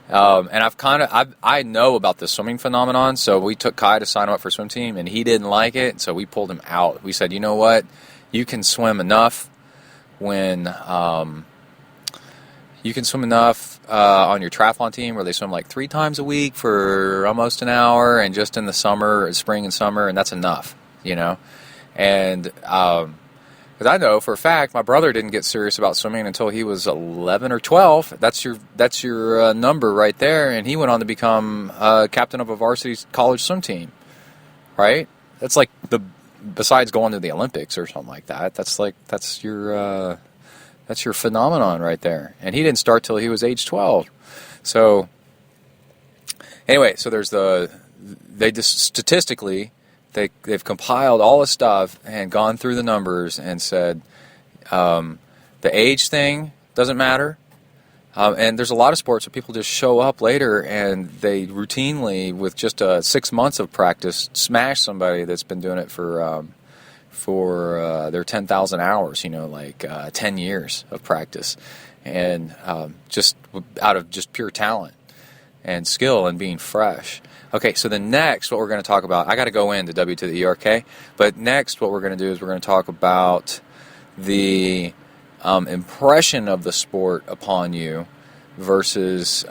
And I know about the swimming phenomenon, so we took Kai to sign him up for a swim team, and he didn't like it, so we pulled him out. We said, you know what, you can swim enough on your triathlon team where they swim like 3 times a week for almost an hour, and just in the summer, spring and summer, and that's enough, you know? And because I know for a fact my brother didn't get serious about swimming until he was 11 or 12. That's your number right there. And he went on to become captain of a varsity college swim team, right? That's like besides going to the Olympics or something like that. That's your phenomenon right there. And he didn't start till he was age 12. So anyway, so they just statistically. They've compiled all this stuff and gone through the numbers and said the age thing doesn't matter. And there's a lot of sports where people just show up later and they routinely, with just 6 months of practice, smash somebody that's been doing it for their 10,000 hours, you know, like 10 years of practice. And just out of just pure talent and skill and being fresh. Okay, so the next, what we're going to talk about, I got to go into W to the ERK, but next what we're going to do is we're going to talk about the impression of the sport upon you versus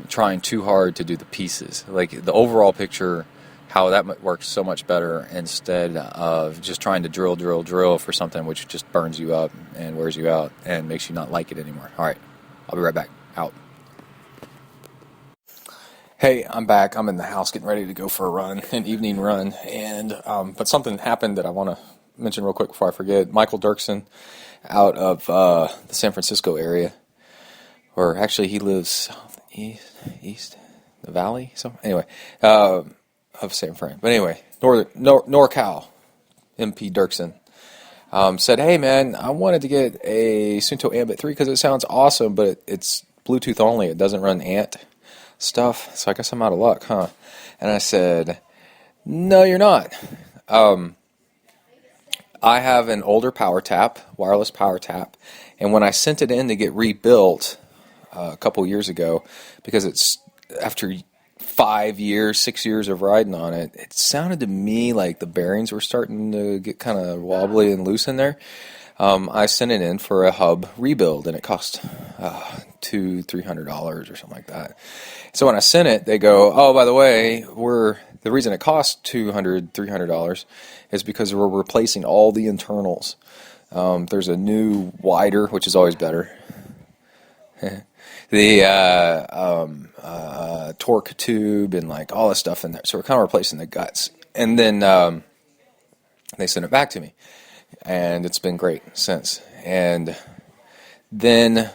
trying too hard to do the pieces. Like the overall picture, how that works so much better instead of just trying to drill for something which just burns you up and wears you out and makes you not like it anymore. All right, I'll be right back. Out. Hey, I'm back. I'm in the house getting ready to go for a run, an evening run, and but something happened that I want to mention real quick before I forget. Michael Dirksen, out of the San Francisco area, or actually he lives east, the valley. So anyway, of San Fran. But anyway, NorCal, MP Dirksen, said, "Hey man, I wanted to get a Suunto Ambit3 because it sounds awesome, but it's Bluetooth only. It doesn't run ANT stuff, so I guess I'm out of luck, huh?" And I said, "No, you're not. I have an older wireless power tap, and when I sent it in to get rebuilt a couple years ago, because it's after 6 years of riding on it, it sounded to me like the bearings were starting to get kind of wobbly and loose in there. I sent it in for a hub rebuild, and it cost $200-$300 or something like that. So when I sent it, they go, "Oh, by the way, the reason it costs $200-$300 is because we're replacing all the internals. There's a new wider, which is always better. The torque tube and like all this stuff in there. So we're kind of replacing the guts." And then they sent it back to me, and it's been great since. And then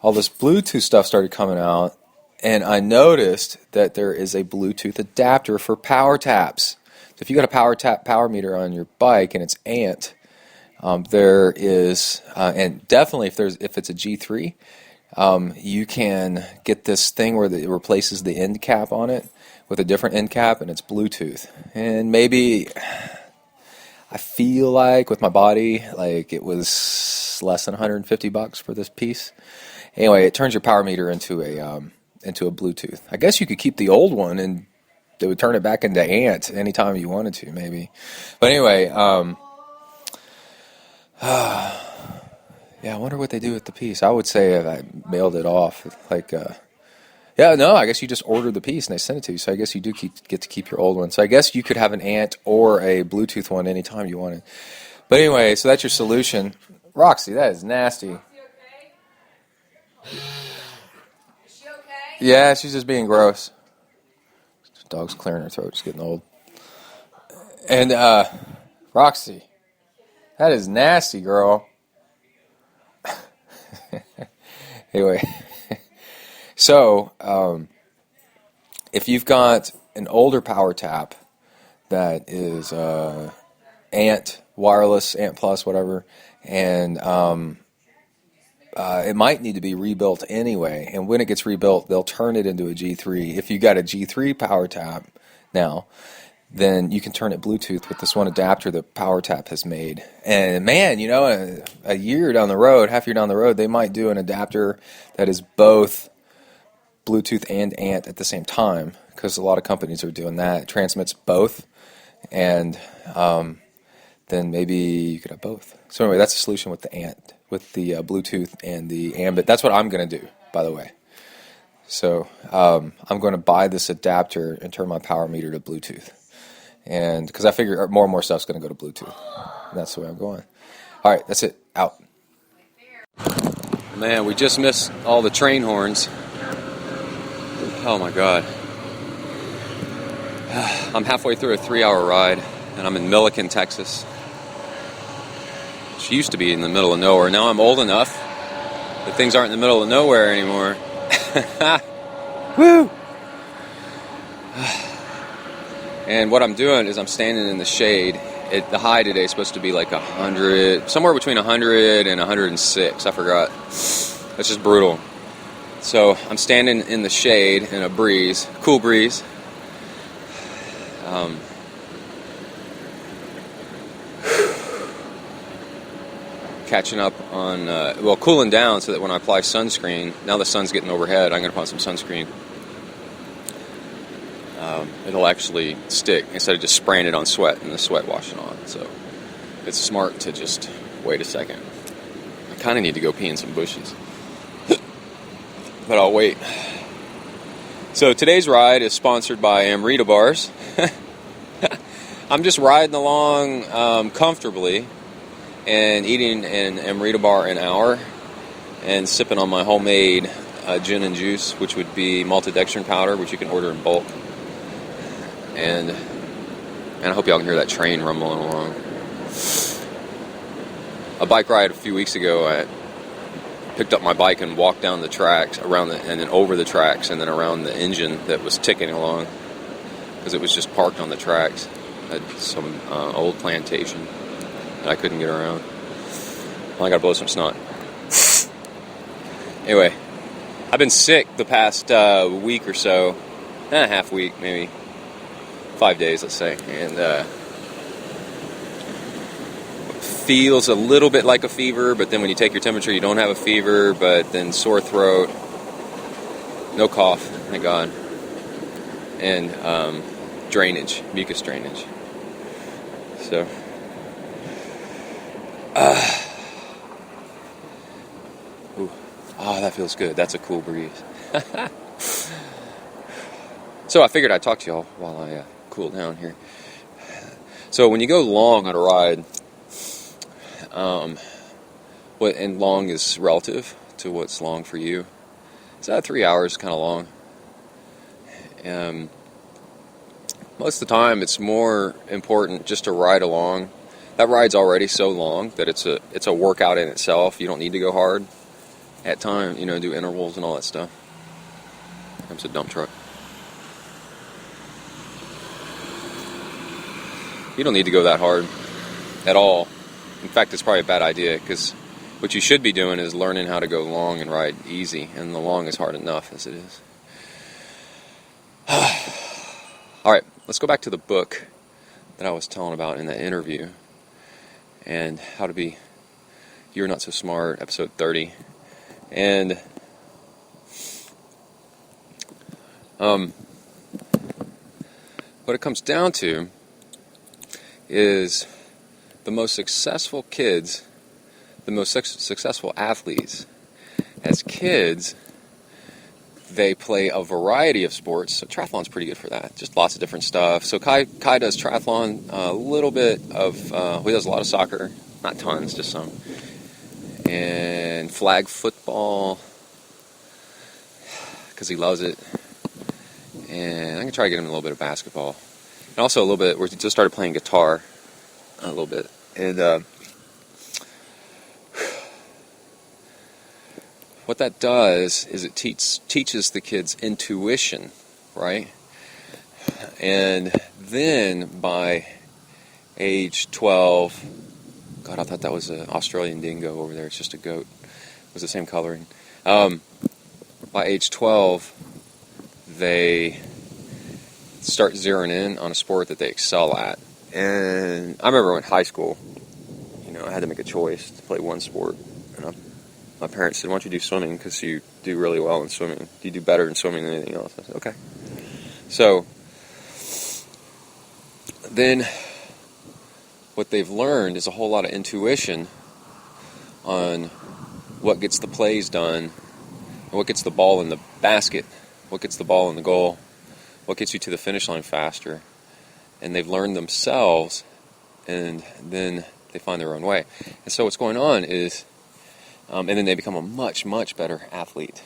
all this Bluetooth stuff started coming out, and I noticed that there is a Bluetooth adapter for power taps. So if you got a power meter on your bike and it's ANT, there is, and definitely if it's a G3, you can get this thing where it replaces the end cap on it with a different end cap, and it's Bluetooth. And maybe I feel like with my body, like it was less than $150 for this piece. Anyway, it turns your power meter into a Bluetooth. I guess you could keep the old one and they would turn it back into ANT anytime you wanted to, maybe. But anyway, yeah, I wonder what they do with the piece. I would say if I mailed it off, like, Yeah, no, I guess you just ordered the piece and they sent it to you. So I guess you do get to keep your old one. So I guess you could have an Ant or a Bluetooth one anytime you wanted. But anyway, so that's your solution. Roxy, that is nasty. Is she okay? Yeah, she's just being gross. Dog's clearing her throat. She's getting old. And, Roxy, that is nasty, girl. Anyway, so, if you've got an older power tap that is Ant, wireless, Ant Plus, whatever, and it might need to be rebuilt anyway, and when it gets rebuilt, they'll turn it into a G3. If you got a G3 power tap now, then you can turn it Bluetooth with this one adapter that Power Tap has made. And man, a year down the road, half year down the road, they might do an adapter that is both Bluetooth and Ant at the same time, because a lot of companies are doing that. It transmits both, and then maybe you could have both. So anyway, that's a solution with the Ant, with the Bluetooth and the Ambit. That's what I'm going to do, by the way. So I'm going to buy this adapter and turn my power meter to Bluetooth. And because I figure more and more stuff's going to go to Bluetooth. And that's the way I'm going. All right, that's it. Out. Man, we just missed all the train horns. Oh my God. I'm halfway through a 3-hour ride, and I'm in Milliken, Texas. Which used to be in the middle of nowhere. Now I'm old enough that things aren't in the middle of nowhere anymore. Woo! And what I'm doing is I'm standing in the shade. The high today is supposed to be like 100, somewhere between 100 and 106. I forgot. That's just brutal. So I'm standing in the shade in a breeze, cool breeze. Catching up on, cooling down so that when I apply sunscreen, now the sun's getting overhead, I'm going to put on some sunscreen. It'll actually stick instead of just spraying it on sweat and the sweat washing on. So it's smart to just wait a second. I kind of need to go pee in some bushes, but I'll wait. So today's ride is sponsored by Ambit3 bars. I'm just riding along comfortably and eating an Ambit3 bar an hour and sipping on my homemade gin and juice, which would be maltodextrin powder, which you can order in bulk. And I hope y'all can hear that train rumbling along. A bike ride a few weeks ago, I picked up my bike and walked down the tracks, and then over the tracks, and then around the engine that was ticking along, because it was just parked on the tracks at some old plantation that I couldn't get around. Well, I gotta blow some snot. Anyway, I've been sick the past week or so, half week maybe. 5 days, let's say, and feels a little bit like a fever, but then when you take your temperature, you don't have a fever, but then sore throat, no cough, thank God, and drainage, mucus drainage. So, that feels good. That's a cool breeze. So I figured I'd talk to y'all while I cool down here. So when you go long on a ride, and long is relative to what's long for you. So 3 hours is kind of long. Most of the time, it's more important just to ride along. That ride's already so long that it's a workout in itself. You don't need to go hard at time, do intervals and all that stuff. Here comes a dump truck. You don't need to go that hard at all. In fact, it's probably a bad idea, because what you should be doing is learning how to go long and ride easy, and the long is hard enough as it is. All right, let's go back to the book that I was telling about in that interview, and how to be You're Not So Smart, episode 30. And what it comes down to is the most successful kids, the most successful athletes, as kids, they play a variety of sports. So triathlon's pretty good for that. Just lots of different stuff. So Kai does triathlon, a little bit of, he does a lot of soccer, not tons, just some. And flag football, because he loves it. And I'm going to try to get him a little bit of basketball. And also a little bit, we just started playing guitar a little bit. And what that does is it teaches the kids intuition, right? And then by age 12, God, I thought that was an Australian dingo over there. It's just a goat. It was the same coloring. By age 12, they start zeroing in on a sport that they excel at. And I remember in high school, I had to make a choice to play one sport. And my parents said, why don't you do swimming, because you do really well in swimming. You do better in swimming than anything else. I said, okay. So then what they've learned is a whole lot of intuition on what gets the plays done, and what gets the ball in the basket, what gets the ball in the goal, what gets you to the finish line faster. And they've learned themselves, and then they find their own way. And so what's going on is, and then they become a much, much better athlete,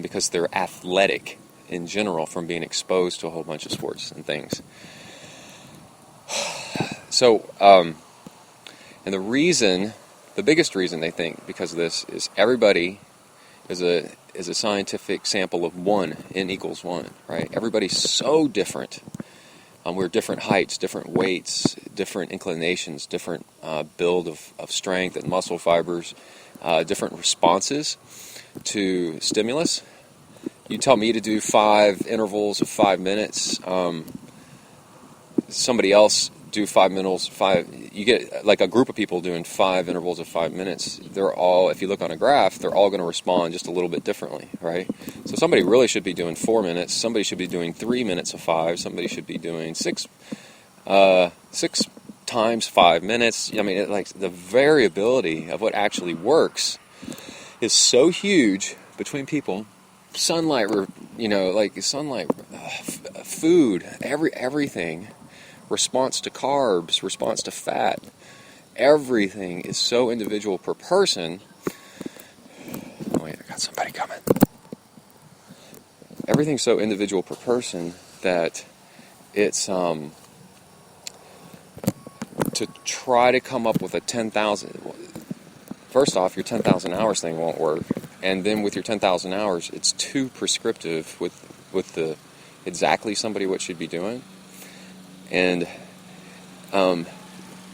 because they're athletic in general from being exposed to a whole bunch of sports and things. So, and the biggest reason they think because of this is everybody is a scientific sample of 1, n equals 1, right? Everybody's so different. We're different heights, different weights, different inclinations, different build of strength and muscle fibers, different responses to stimulus. You tell me to do 5 intervals of 5 minutes. Somebody else do 5 intervals. You get like a group of people doing 5 intervals of 5 minutes. They're all, if you look on a graph, they're all going to respond just a little bit differently, right? So somebody really should be doing 4 minutes. Somebody should be doing 3 minutes of 5. Somebody should be doing 6 times 5 minutes. I mean, the variability of what actually works is so huge between people. Sunlight, food, everything. Response to carbs, response to fat. Everything is so individual per person. Oh wait, I got somebody coming. Everything's so individual per person that it's to try to come up with a 10,000. First off, your 10,000 hours thing won't work, and then with your 10,000 hours, it's too prescriptive with the exactly somebody what should be doing. And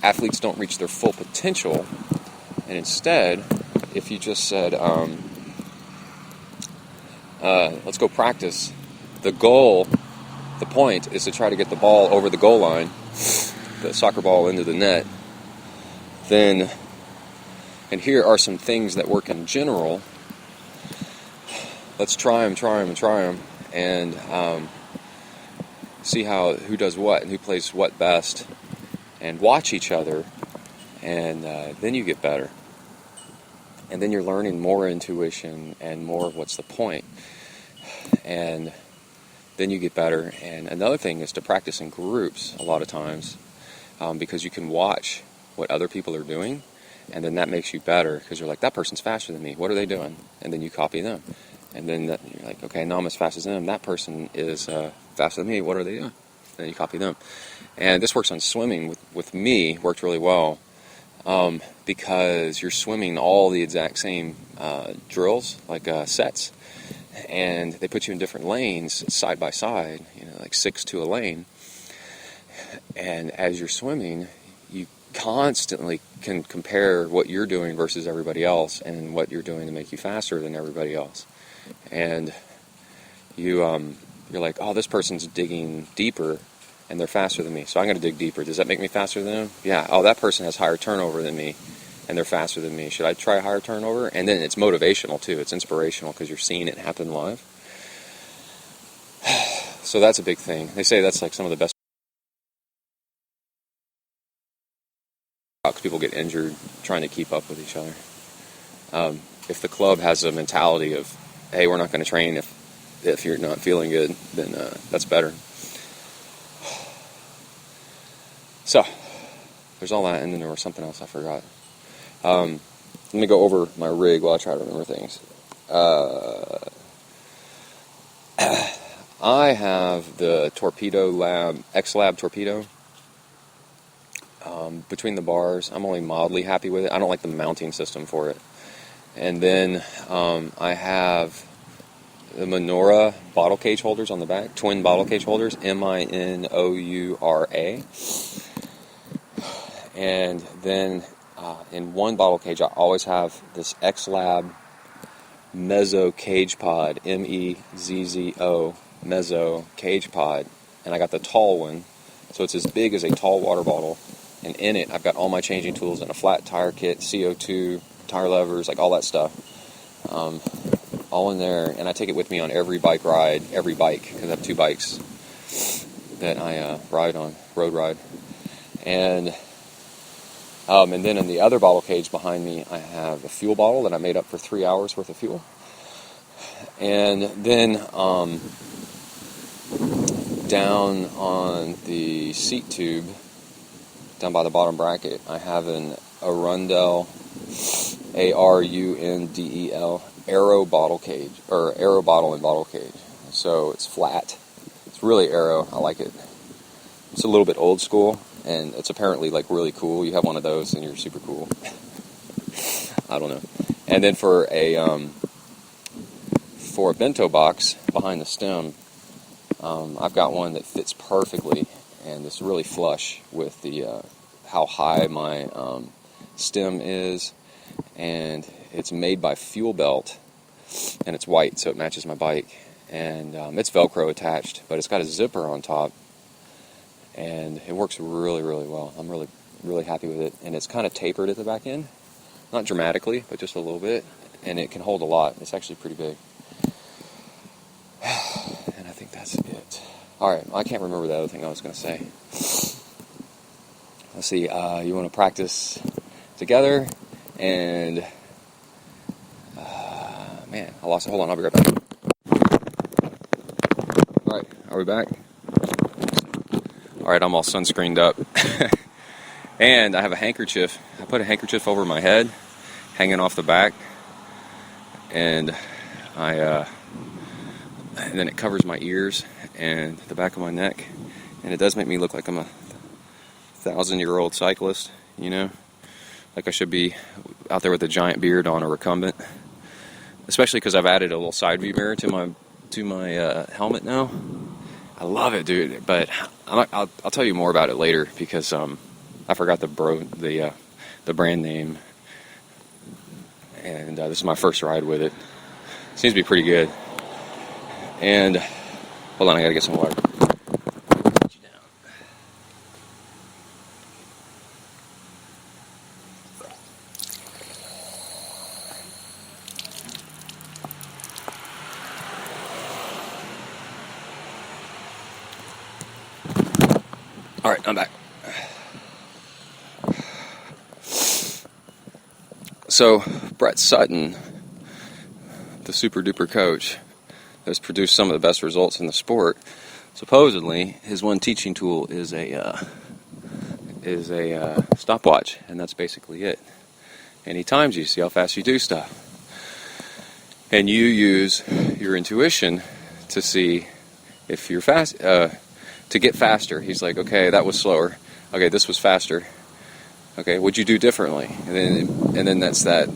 athletes don't reach their full potential. And instead, if you just said, let's go practice, the point is to try to get the ball over the goal line, the soccer ball into the net, then, and here are some things that work in general. Let's try them, and see who does what and who plays what best, and watch each other, and then you get better. And then you're learning more intuition and more of what's the point. And then you get better. And another thing is to practice in groups a lot of times, because you can watch what other people are doing, and then that makes you better, because you're like, that person's faster than me. What are they doing? And then you copy them. And then you're like, okay, now I'm as fast as them. That person is faster than me. What are they doing? And then you copy them. And this works on swimming. With me, worked really well, because you're swimming all the exact same drills, like sets. And they put you in different lanes, side by side, like 6 to a lane. And as you're swimming, you constantly can compare what you're doing versus everybody else, and what you're doing to make you faster than everybody else. And you're like, oh, this person's digging deeper, and they're faster than me, so I'm going to dig deeper. Does that make me faster than them? Yeah. Oh, that person has higher turnover than me, and they're faster than me. Should I try higher turnover? And then it's motivational, too. It's inspirational, because you're seeing it happen live. So that's a big thing. They say that's like some of the best. Because people get injured trying to keep up with each other. If the club has a mentality of, hey, we're not going to train if if you're not feeling good, then that's better. So, there's all that, and then there was something else I forgot. Let me go over my rig while I try to remember things. I have the Torpedo Lab, X-Lab Torpedo. Between the bars, I'm only mildly happy with it. I don't like the mounting system for it. And then I have the Minora bottle cage holders on the back, twin bottle cage holders, Minoura. And then in one bottle cage, I always have this X-Lab Mezzo cage pod, Mezzo, Mezzo cage pod. And I got the tall one, so it's as big as a tall water bottle. And in it, I've got all my changing tools and a flat tire kit, CO2, tire levers, like all that stuff. All in there, and I take it with me on every bike ride, every bike, because I have 2 bikes that I ride on, road ride. And then in the other bottle cage behind me, I have a fuel bottle that I made up for 3 hours worth of fuel. And then down on the seat tube, down by the bottom bracket, I have an Arundel, Arundel, Aero bottle cage, or Aero bottle and bottle cage. So it's flat. It's really Aero. I like it. It's a little bit old school, and it's apparently like really cool. You have one of those, and you're super cool. I don't know. And then for a bento box behind the stem, I've got one that fits perfectly, and it's really flush with the how high my stem is, and it's made by Fuel Belt, and it's white, so it matches my bike, and it's Velcro attached, but it's got a zipper on top, and it works really, really well. I'm really, really happy with it, and it's kind of tapered at the back end, not dramatically, but just a little bit, and it can hold a lot. It's actually pretty big, and I think that's it. All right, I can't remember the other thing I was going to say. Let's see, you want to practice together, and man, I lost it. Hold on, I'll be right back. All right, are we back? All right, I'm all sunscreened up. And I have a handkerchief. I put a handkerchief over my head, hanging off the back, and and then it covers my ears and the back of my neck, and it does make me look like I'm a 1,000-year-old cyclist, you know, like I should be out there with a giant beard on a recumbent. Especially because I've added a little side view mirror to my helmet now. I love it, dude. But I'll tell you more about it later, because I forgot the brand name, and this is my first ride with it. Seems to be pretty good. And hold on, I gotta get some water. All right, I'm back. So, Brett Sutton, the super duper coach, has produced some of the best results in the sport. Supposedly, his one teaching tool is a stopwatch, and that's basically it. And he times you, see how fast you do stuff. And you use your intuition to see if you're fast. To get faster. He's like, okay, that was slower. Okay, this was faster. Okay, what'd you do differently? And then that's that,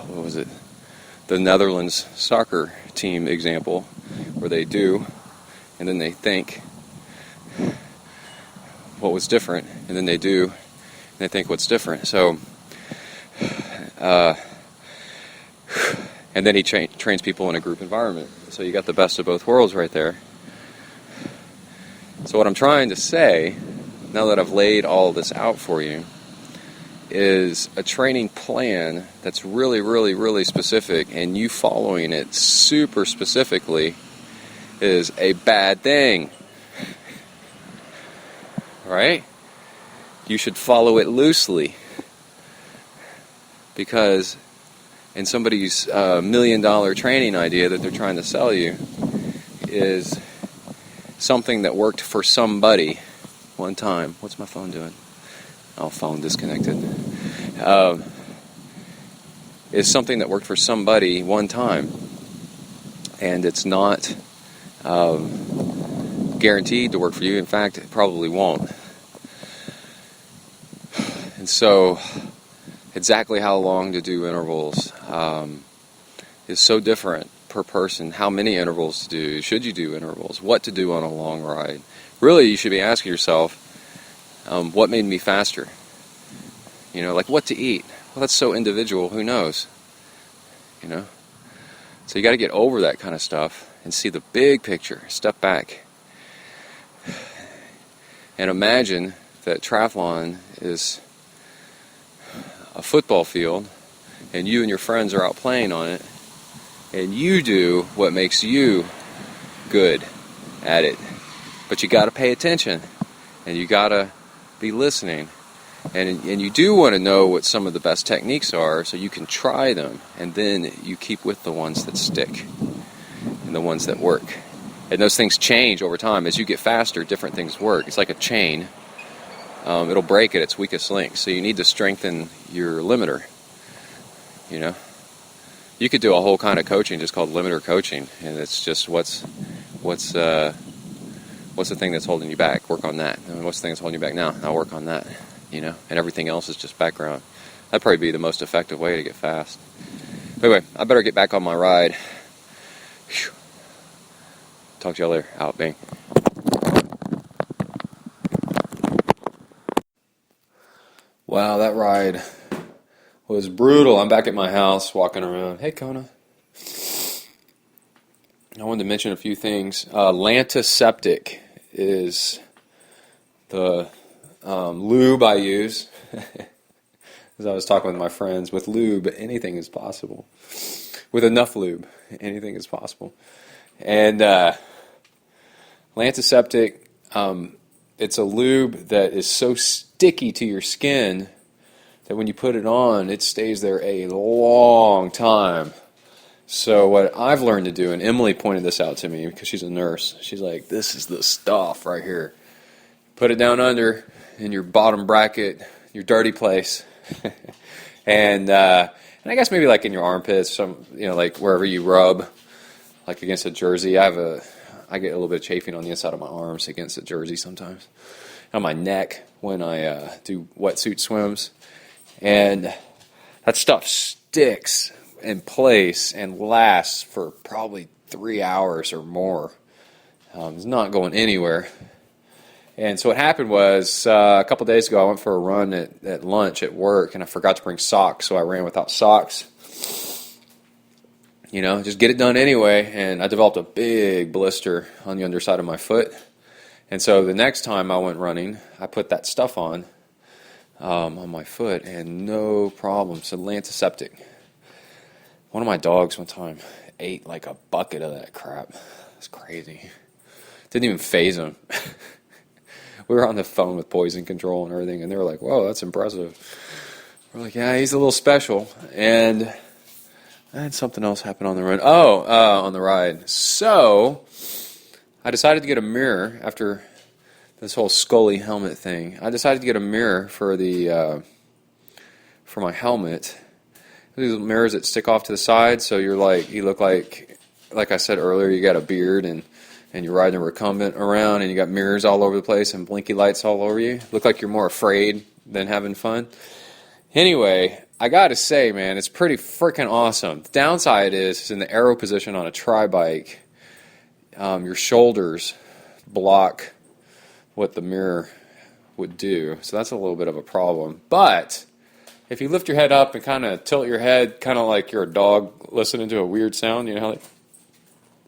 what was it? The Netherlands soccer team example, where they do, and then they think what was different, and then they do, and they think what's different. So, and then he trains people in a group environment. So you got the best of both worlds right there. So what I'm trying to say, now that I've laid all this out for you, is a training plan that's really, really, really specific, and you following it super specifically is a bad thing. Right? You should follow it loosely, because And somebody's $1 million training idea that they're trying to sell you is something that worked for somebody one time. What's my phone doing? Oh, phone disconnected. Is something that worked for somebody one time, and it's not guaranteed to work for you. In fact, it probably won't. And so, exactly how long to do intervals is so different per person. How many intervals to do? Should you do intervals? What to do on a long ride? Really, you should be asking yourself, what made me faster? You know, like what to eat. Well, that's so individual. Who knows? You know? So you got to get over that kind of stuff and see the big picture. Step back. And imagine that triathlon is a football field and you and your friends are out playing on it and you do what makes you good at it. But you got to pay attention and you got to be listening. And you do want to know what some of the best techniques are so you can try them, and then you keep with the ones that stick and the ones that work. And those things change over time. As you get faster, different things work. It's like a chain. It'll break at its weakest link, so you need to strengthen your limiter. You know, you could do a whole kind of coaching just called limiter coaching, and it's just what's the thing that's holding you back? Work on that. And what's the thing that's holding you back now? I'll work on that. You know, and everything else is just background. That'd probably be the most effective way to get fast. Anyway, I better get back on my ride. Whew. Talk to y'all later. Out, bang. Wow, that ride was brutal. I'm back at my house walking around. Hey, Kona. I wanted to mention a few things. Lantiseptic is the lube I use. As I was talking with my friends, with lube, anything is possible. With enough lube, anything is possible. And Lantiseptic, it's a lube that is so sticky to your skin that when you put it on, it stays there a long time. So what I've learned to do, and Emily pointed this out to me because she's a nurse, she's like, this is the stuff right here. Put it down under in your bottom bracket, your dirty place, and I guess maybe like in your armpits, some, you know, like wherever you rub, like against a jersey. I get a little bit of chafing on the inside of my arms against a jersey sometimes, on my neck when I do wetsuit swims, and that stuff sticks in place and lasts for probably 3 hours or more. It's not going anywhere. And so what happened was, a couple days ago, I went for a run at lunch at work, and I forgot to bring socks, so I ran without socks. You know, just get it done anyway, and I developed a big blister on the underside of my foot. And so the next time I went running, I put that stuff on my foot, and no problem. So Lantiseptic. One of my dogs one time ate like a bucket of that crap. It's crazy. Didn't even faze him. We were on the phone with poison control and everything, and they were like, whoa, that's impressive. We're like, yeah, he's a little special. And I had something else happen on the run. On the ride. So I decided to get a mirror after this whole Scully helmet thing. I decided to get a mirror for my helmet. These mirrors that stick off to the side, so you look like I said earlier, you got a beard and you're riding a recumbent around and you got mirrors all over the place and blinky lights all over you. Look like you're more afraid than having fun. Anyway, I gotta say, man, it's pretty freaking awesome. The downside is in the aero position on a tri-bike, your shoulders block what the mirror would do. So that's a little bit of a problem. But if you lift your head up and kind of tilt your head, kind of like you're a dog listening to a weird sound, you know how they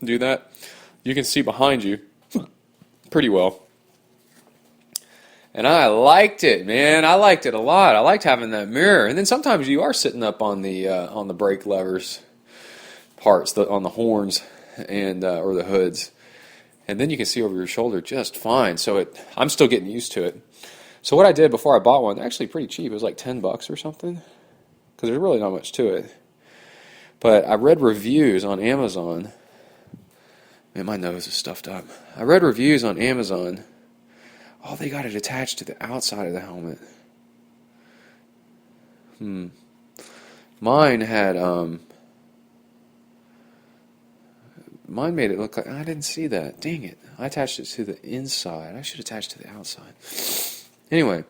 do that? You can see behind you pretty well. And I liked it, man. I liked it a lot. I liked having that mirror. And then sometimes you are sitting up on the brake levers parts, on the horns and or the hoods, and then you can see over your shoulder just fine. So I'm still getting used to it. So what I did before I bought one, actually pretty cheap. It was like $10 or something, because there's really not much to it. But I read reviews on Amazon. Man, my nose is stuffed up. I read reviews on Amazon. Oh, they got it attached to the outside of the helmet. Mine had, mine made it look like, I didn't see that. Dang it. I attached it to the inside. I should attach to the outside. Anyway.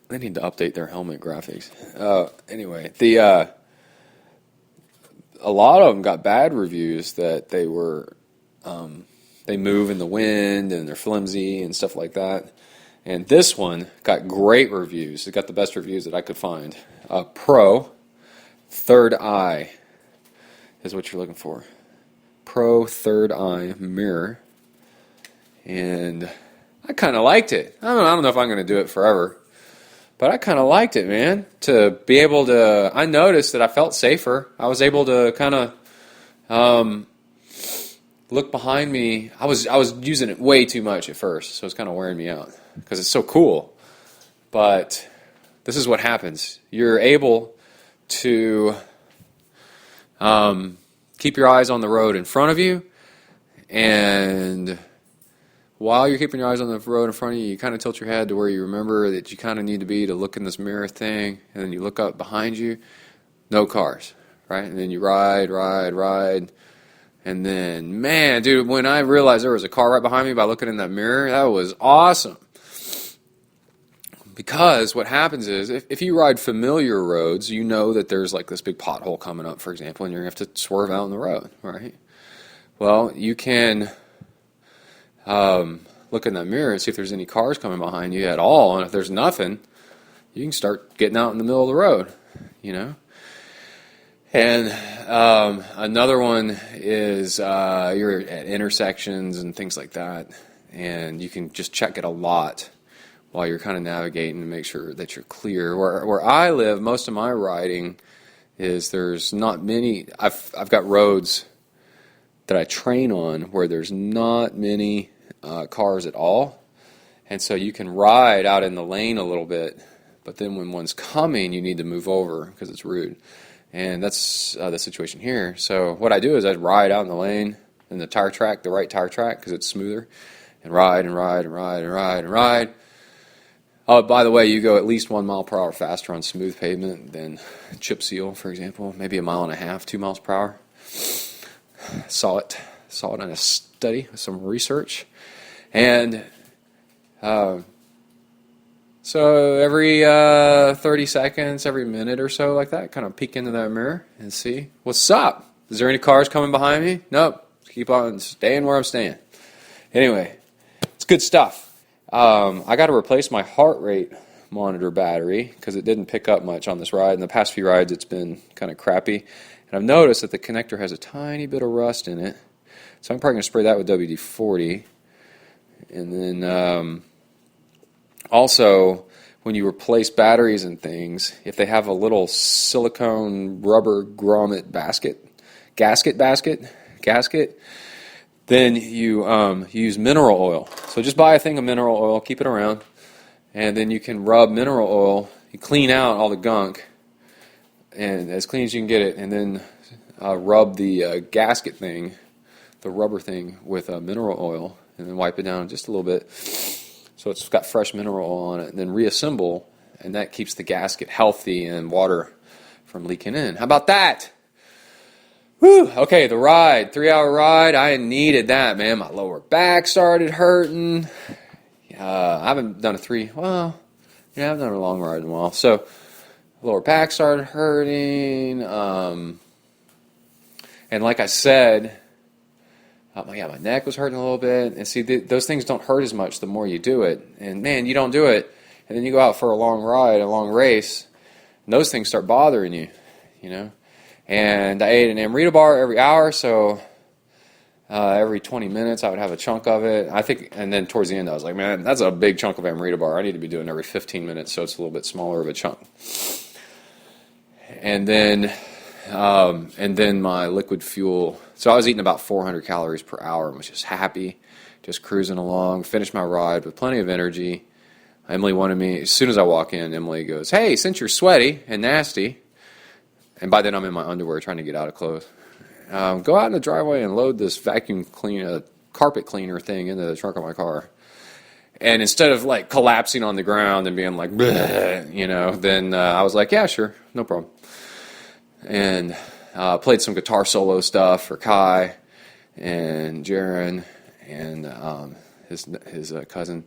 They need to update their helmet graphics. Anyway, a lot of them got bad reviews that they were, they move in the wind and they're flimsy and stuff like that. And this one got great reviews. It got the best reviews that I could find. Pro Third Eye is what you're looking for. Pro Third Eye mirror. And I kind of liked it. I don't know if I'm going to do it forever. But I kind of liked it, man, to be able to, I noticed that I felt safer. I was able to kind of look behind me. I was using it way too much at first, so it's kind of wearing me out because it's so cool. But this is what happens. You're able to keep your eyes on the road in front of you, and while you're keeping your eyes on the road in front of you, you kind of tilt your head to where you remember that you kind of need to be to look in this mirror thing, and then you look up behind you, no cars, right? And then you ride, and then, man, dude, when I realized there was a car right behind me by looking in that mirror, that was awesome. Because what happens is, if you ride familiar roads, you know that there's like this big pothole coming up, for example, and you're going to have to swerve out on the road, right? Well, you can look in that mirror and see if there's any cars coming behind you at all, and if there's nothing, you can start getting out in the middle of the road, you know. And another one is you're at intersections and things like that, and you can just check it a lot while you're kind of navigating to make sure that you're clear. Where I live, most of my riding is there's not many. I've got roads that I train on where there's not many cars at all, and so you can ride out in the lane a little bit, but then when one's coming, you need to move over because it's rude, and that's the situation here. So what I do is I ride out in the lane in the tire track, the right tire track, because it's smoother, and ride. Oh, by the way, you go at least 1 mile per hour faster on smooth pavement than chip seal, for example, maybe 1.5 miles, 2 miles per hour. Saw it in a study with some research. And so every 30 seconds, every minute or so like that, kind of peek into that mirror and see, what's up? Is there any cars coming behind me? Nope. Keep on staying where I'm staying. Anyway, it's good stuff. I got to replace my heart rate monitor battery because it didn't pick up much on this ride. In the past few rides, it's been kind of crappy. And I've noticed that the connector has a tiny bit of rust in it. So I'm probably going to spray that with WD-40. And then also, when you replace batteries and things, if they have a little silicone rubber grommet gasket, then you use mineral oil. So just buy a thing of mineral oil, keep it around, and then you can rub mineral oil. You clean out all the gunk, and as clean as you can get it, and then rub the gasket thing, the rubber thing, with mineral oil, and then wipe it down just a little bit so it's got fresh mineral oil on it, and then reassemble, and that keeps the gasket healthy and water from leaking in. How about that? Whew. Okay, the ride, 3-hour ride, I needed that, man. My lower back started hurting. I haven't done I've done a long ride in a while. So, lower back started hurting. And like I said, my neck was hurting a little bit. And see, those things don't hurt as much the more you do it. And man, you don't do it, and then you go out for a long ride, a long race, and those things start bothering you, you know. And I ate an Amrita bar every hour, so every 20 minutes I would have a chunk of it. And then towards the end I was like, man, that's a big chunk of Amrita bar. I need to be doing every 15 minutes, so it's a little bit smaller of a chunk. And then my liquid fuel. So I was eating about 400 calories per hour and was just happy, just cruising along. Finished my ride with plenty of energy. Emily wanted me, as soon as I walk in, Emily goes, hey, since you're sweaty and nasty, and by then I'm in my underwear trying to get out of clothes. Go out in the driveway and load this carpet cleaner thing into the trunk of my car. And instead of like collapsing on the ground and being like, then I was like, yeah, sure, no problem. And played some guitar solo stuff for Kai and Jaron and his cousin.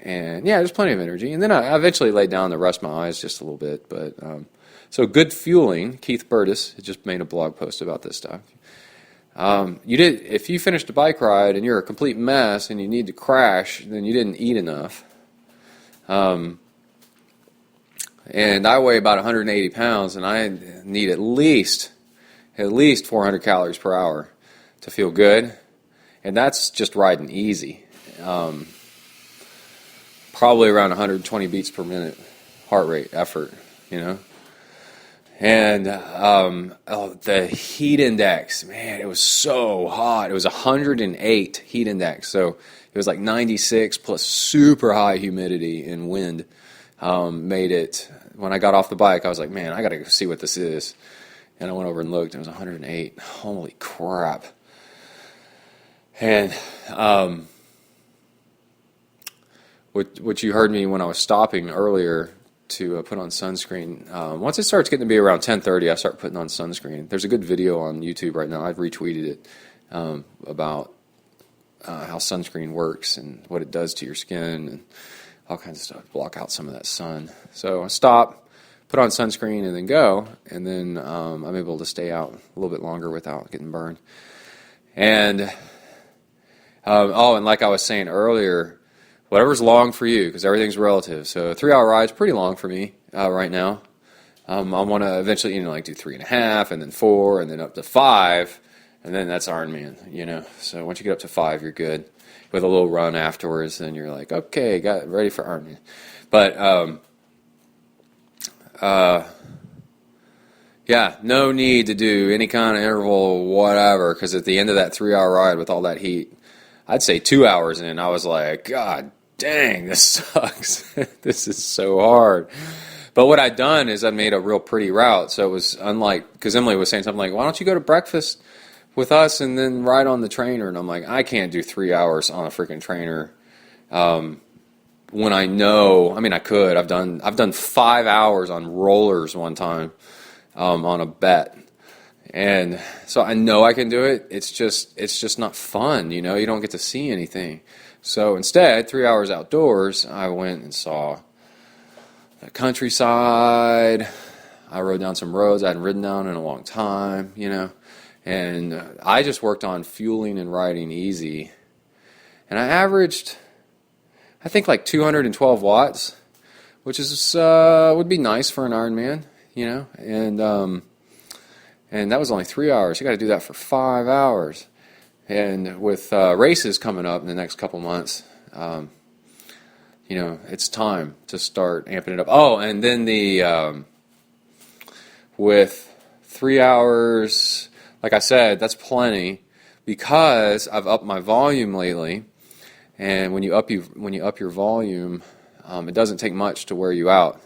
And yeah, there's plenty of energy. And then I eventually laid down to rest my eyes just a little bit. But so good fueling. Keith Burtis had just made a blog post about this stuff. If you finished a bike ride and you're a complete mess and you need to crash, then you didn't eat enough. And I weigh about 180 pounds, and I need at least 400 calories per hour to feel good, and that's just riding easy. Probably around 120 beats per minute heart rate effort, And the heat index, man, it was so hot. It was 108 heat index, so it was like 96 plus super high humidity and wind. Made it, when I got off the bike, I was like, man, I got to go see what this is. And I went over and looked, and it was 108. Holy crap. And what you heard me when I was stopping earlier to put on sunscreen. Once it starts getting to be around 10:30, I start putting on sunscreen. There's a good video on YouTube right now. I've retweeted it about how sunscreen works and what it does to your skin and all kinds of stuff. Block out some of that sun. So I stop, put on sunscreen, and then go. And then I'm able to stay out a little bit longer without getting burned. And and like I was saying earlier, whatever's long for you, because everything's relative. So a 3-hour ride is pretty long for me right now. I want to eventually, do 3.5, and then 4, and then up to 5, and then that's Ironman, So once you get up to 5, you're good. With a little run afterwards, then you're like, okay, got ready for Ironman. But no need to do any kind of interval, whatever, because at the end of that 3-hour ride with all that heat, I'd say 2 hours in, I was like, God dang, this sucks. This is so hard. But what I'd done is I made a real pretty route. So it was unlike, because Emily was saying something like, why don't you go to breakfast with us and then ride on the trainer? And I'm like, I can't do 3 hours on a freaking trainer. When I know, I could. I've done 5 hours on rollers one time on a bet. And so I know I can do it. It's just not fun, you don't get to see anything. So instead, 3 hours outdoors, I went and saw the countryside. I rode down some roads I hadn't ridden down in a long time, And I just worked on fueling and riding easy. And I averaged, I think, like 212 watts, which is would be nice for an Ironman, And that was only 3 hours. You got to do that for 5 hours. And with races coming up in the next couple months, it's time to start amping it up. Oh, and then with 3 hours, like I said, that's plenty because I've upped my volume lately. And when you up your volume, it doesn't take much to wear you out.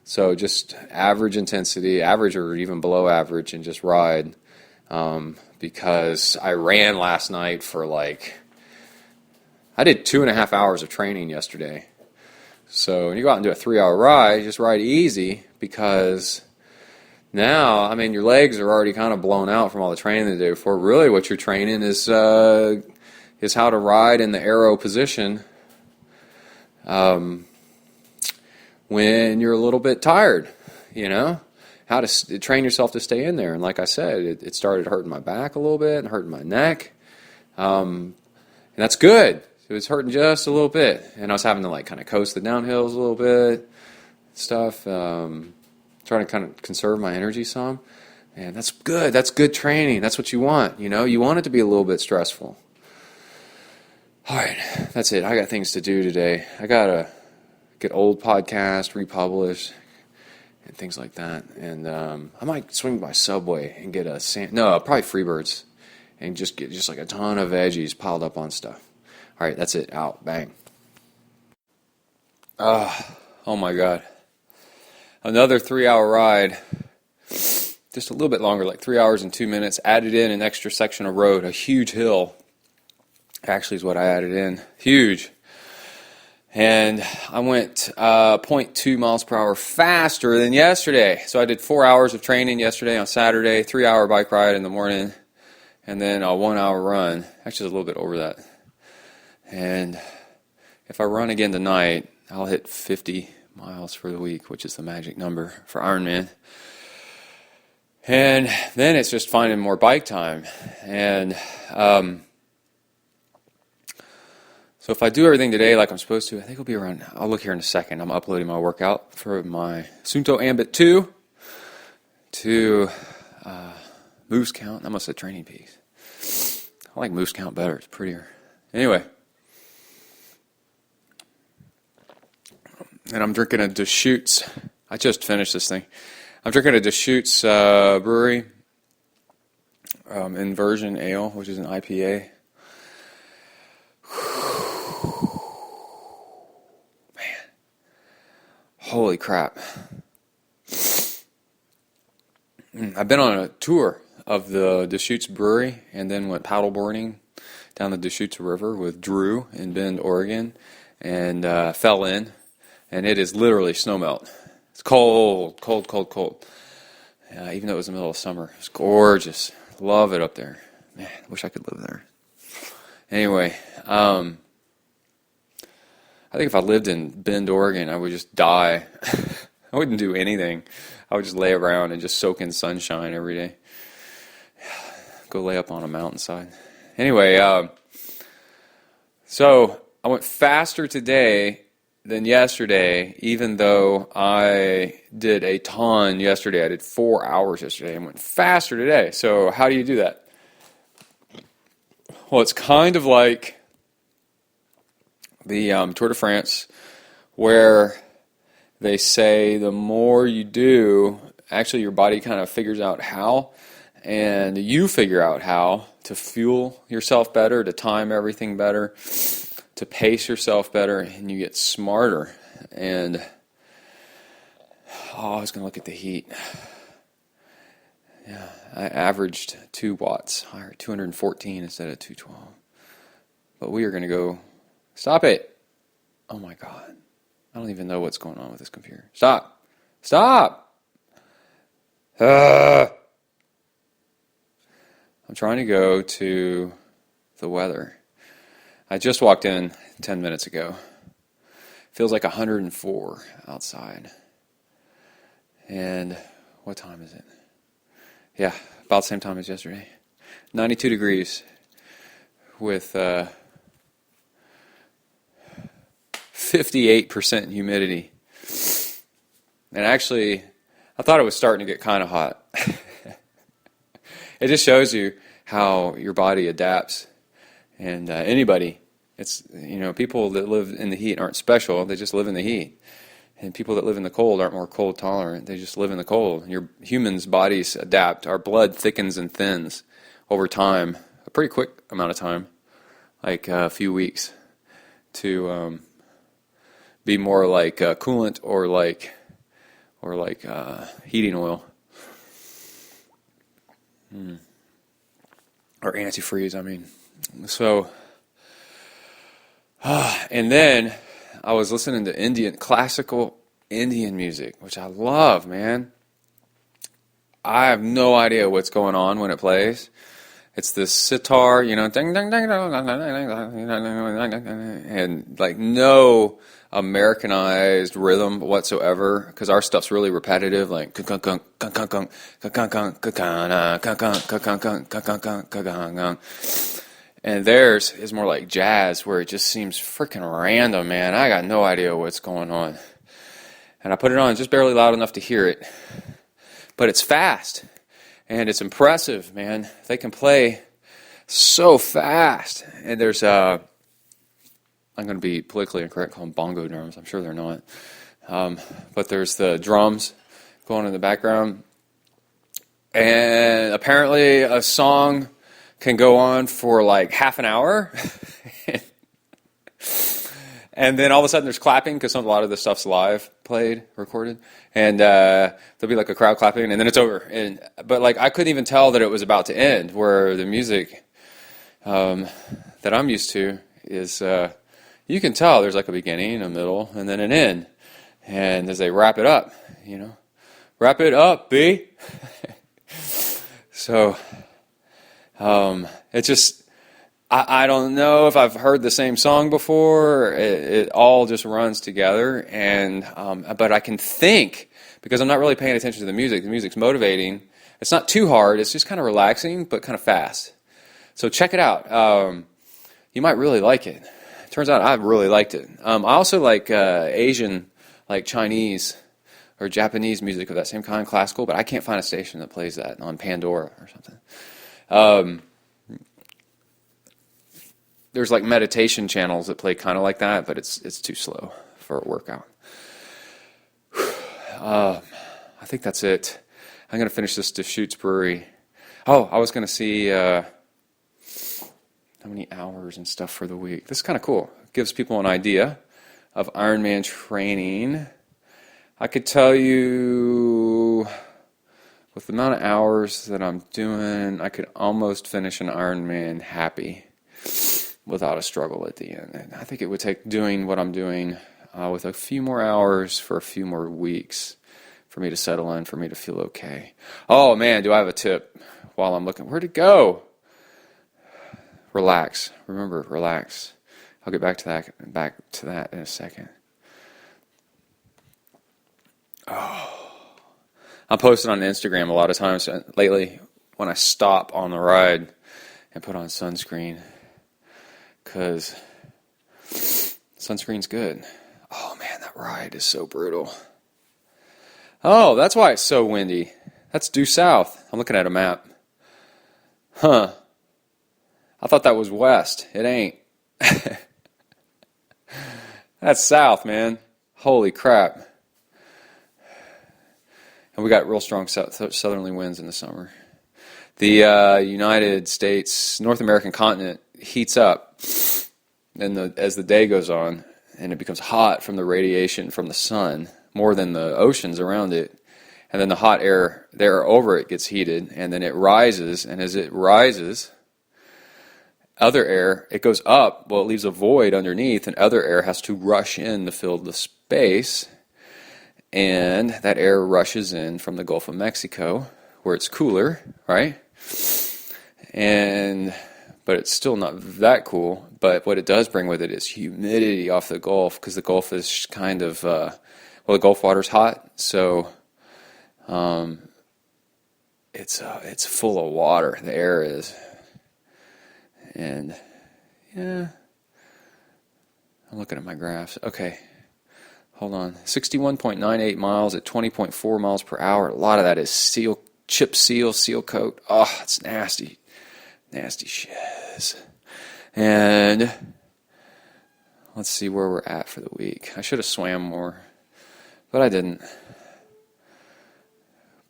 So just average intensity, average or even below average, and just ride. Because I ran last night for I did 2.5 hours of training yesterday. So when you go out and do a 3-hour ride, just ride easy because now, your legs are already kind of blown out from all the training the day before. Really what you're training is how to ride in the aero position when you're a little bit tired, how to train yourself to stay in there. And like I said, it started hurting my back a little bit and hurting my neck. And that's good. It was hurting just a little bit. And I was having to kind of coast the downhills a little bit, stuff, trying to kind of conserve my energy some. And that's good. That's good training. That's what you want. You want it to be a little bit stressful. All right, that's it. I got things to do today. I got to get old podcasts republished and things like that. And I might swing by Subway and get probably Freebirds, and just get like a ton of veggies piled up on stuff. All right, that's it. Out. Bang. Oh my God. Another 3-hour ride. just a little bit longer, like 3 hours and 2 minutes. Added in an extra section of road, a huge hill. Actually is what I added in. Huge. And I went 0.2 miles per hour faster than yesterday. So I did 4 hours of training yesterday on Saturday, 3-hour bike ride in the morning, and then a 1 hour run. Actually, a little bit over that. And if I run again tonight, I'll hit 50 miles for the week, which is the magic number for Ironman. And then it's just finding more bike time. And so if I do everything today like I'm supposed to, I think it'll be around, I'll look here in a second. I'm uploading my workout for my Suunto Ambit3 to Moose Count. I must have Training Peaks. I like Moose Count better. It's prettier. Anyway. And I'm drinking a Deschutes. I just finished this thing. I'm drinking a Deschutes brewery Inversion Ale, which is an IPA. Man. Holy crap. I've been on a tour of the Deschutes brewery and then went paddleboarding down the Deschutes River with Drew in Bend, Oregon, and fell in. And it is literally snowmelt. It's cold, cold, cold, cold. Even though it was the middle of summer. It's gorgeous. Love it up there. Man, I wish I could live there. Anyway, I think if I lived in Bend, Oregon, I would just die. I wouldn't do anything. I would just lay around and just soak in sunshine every day. Go lay up on a mountainside. Anyway, so I went faster today than yesterday, even though I did a ton yesterday. I did 4 hours yesterday and went faster today. So how do you do that? Well, it's kind of like the Tour de France, where they say the more you do, actually your body kind of figures out how, and you figure out how to fuel yourself better, to time everything better, to pace yourself better, and you get smarter. And I was going to look at the heat. Yeah, I averaged 2 watts higher, 214 instead of 212. But we are going to go. Stop it! Oh my God, I don't even know what's going on with this computer. Stop! Stop! I'm trying to go to the weather. I just walked in 10 minutes ago. Feels like 104 outside. And what time is it? Yeah, about the same time as yesterday. 92 degrees with 58% humidity. And actually, I thought it was starting to get kind of hot. It just shows you how your body adapts. And anybody, it's, people that live in the heat aren't special. They just live in the heat. And people that live in the cold aren't more cold tolerant. They just live in the cold. Your humans' bodies adapt. Our blood thickens and thins over time, a pretty quick amount of time, like a few weeks, to be more like coolant or like heating oil. Or antifreeze, I mean. So, and then I was listening to classical Indian music, which I love, man. I have no idea what's going on when it plays. It's this sitar, ding, ding, ding, ding, and like no Americanized rhythm whatsoever, because our stuff's really repetitive, like and theirs is more like jazz, where it just seems freaking random, man. I got no idea what's going on. And I put it on just barely loud enough to hear it. But it's fast. And it's impressive, man. They can play so fast. And there's, I'm going to be politically incorrect, call them bongo drums. I'm sure they're not. But there's the drums going in the background. And apparently a song can go on for like half an hour. And then all of a sudden there's clapping because a lot of the stuff's live, recorded. And there'll be like a crowd clapping and then it's over. But like I couldn't even tell that it was about to end, where the music that I'm used to is you can tell there's like a beginning, a middle, and then an end. And as they wrap it up, wrap it up, B. So it's just, I don't know if I've heard the same song before. It all just runs together, but I can think, because I'm not really paying attention to the music. The music's motivating. It's not too hard. It's just kind of relaxing, but kind of fast. So check it out. You might really like it. Turns out I really liked it. I also like Asian, like Chinese or Japanese music of that same kind, classical, but I can't find a station that plays that on Pandora or something. There's like meditation channels that play kind of like that, but it's too slow for a workout. I think that's it. I'm going to finish this Deschutes Brewery. Oh, I was going to see how many hours and stuff for the week. This is kind of cool. It gives people an idea of Ironman training. I could tell you, with the amount of hours that I'm doing, I could almost finish an Ironman happy without a struggle at the end. And I think it would take doing what I'm doing with a few more hours for a few more weeks for me to settle in, for me to feel okay. Oh man, do I have a tip while I'm looking. Where'd it go? Relax. Remember, relax. I'll get back to that in a second. Oh, I'm posting on Instagram a lot of times lately when I stop on the ride and put on sunscreen, because sunscreen's good. Oh man, that ride is so brutal. Oh, that's why it's so windy. That's due south. I'm looking at a map. Huh. I thought that was west. It ain't. That's south, man. Holy crap. And we got real strong southerly winds in the summer. The United States, North American continent heats up as the day goes on, and it becomes hot from the radiation from the sun, more than the oceans around it. And then the hot air there over it gets heated, and then it rises, and as it rises, other air, it goes up, well, it leaves a void underneath, and other air has to rush in to fill the space, and that air rushes in from the Gulf of Mexico, where it's cooler, right? But it's still not that cool, but what it does bring with it is humidity off the Gulf, because the Gulf is kind of, the Gulf water's hot, so it's full of water, the air is. And, yeah, I'm looking at my graphs. Okay, hold on. 61.98 miles at 20.4 miles per hour. A lot of that is chip seal coat. Oh, it's nasty. Nasty shiz. And let's see where we're at for the week. I should have swam more, but I didn't.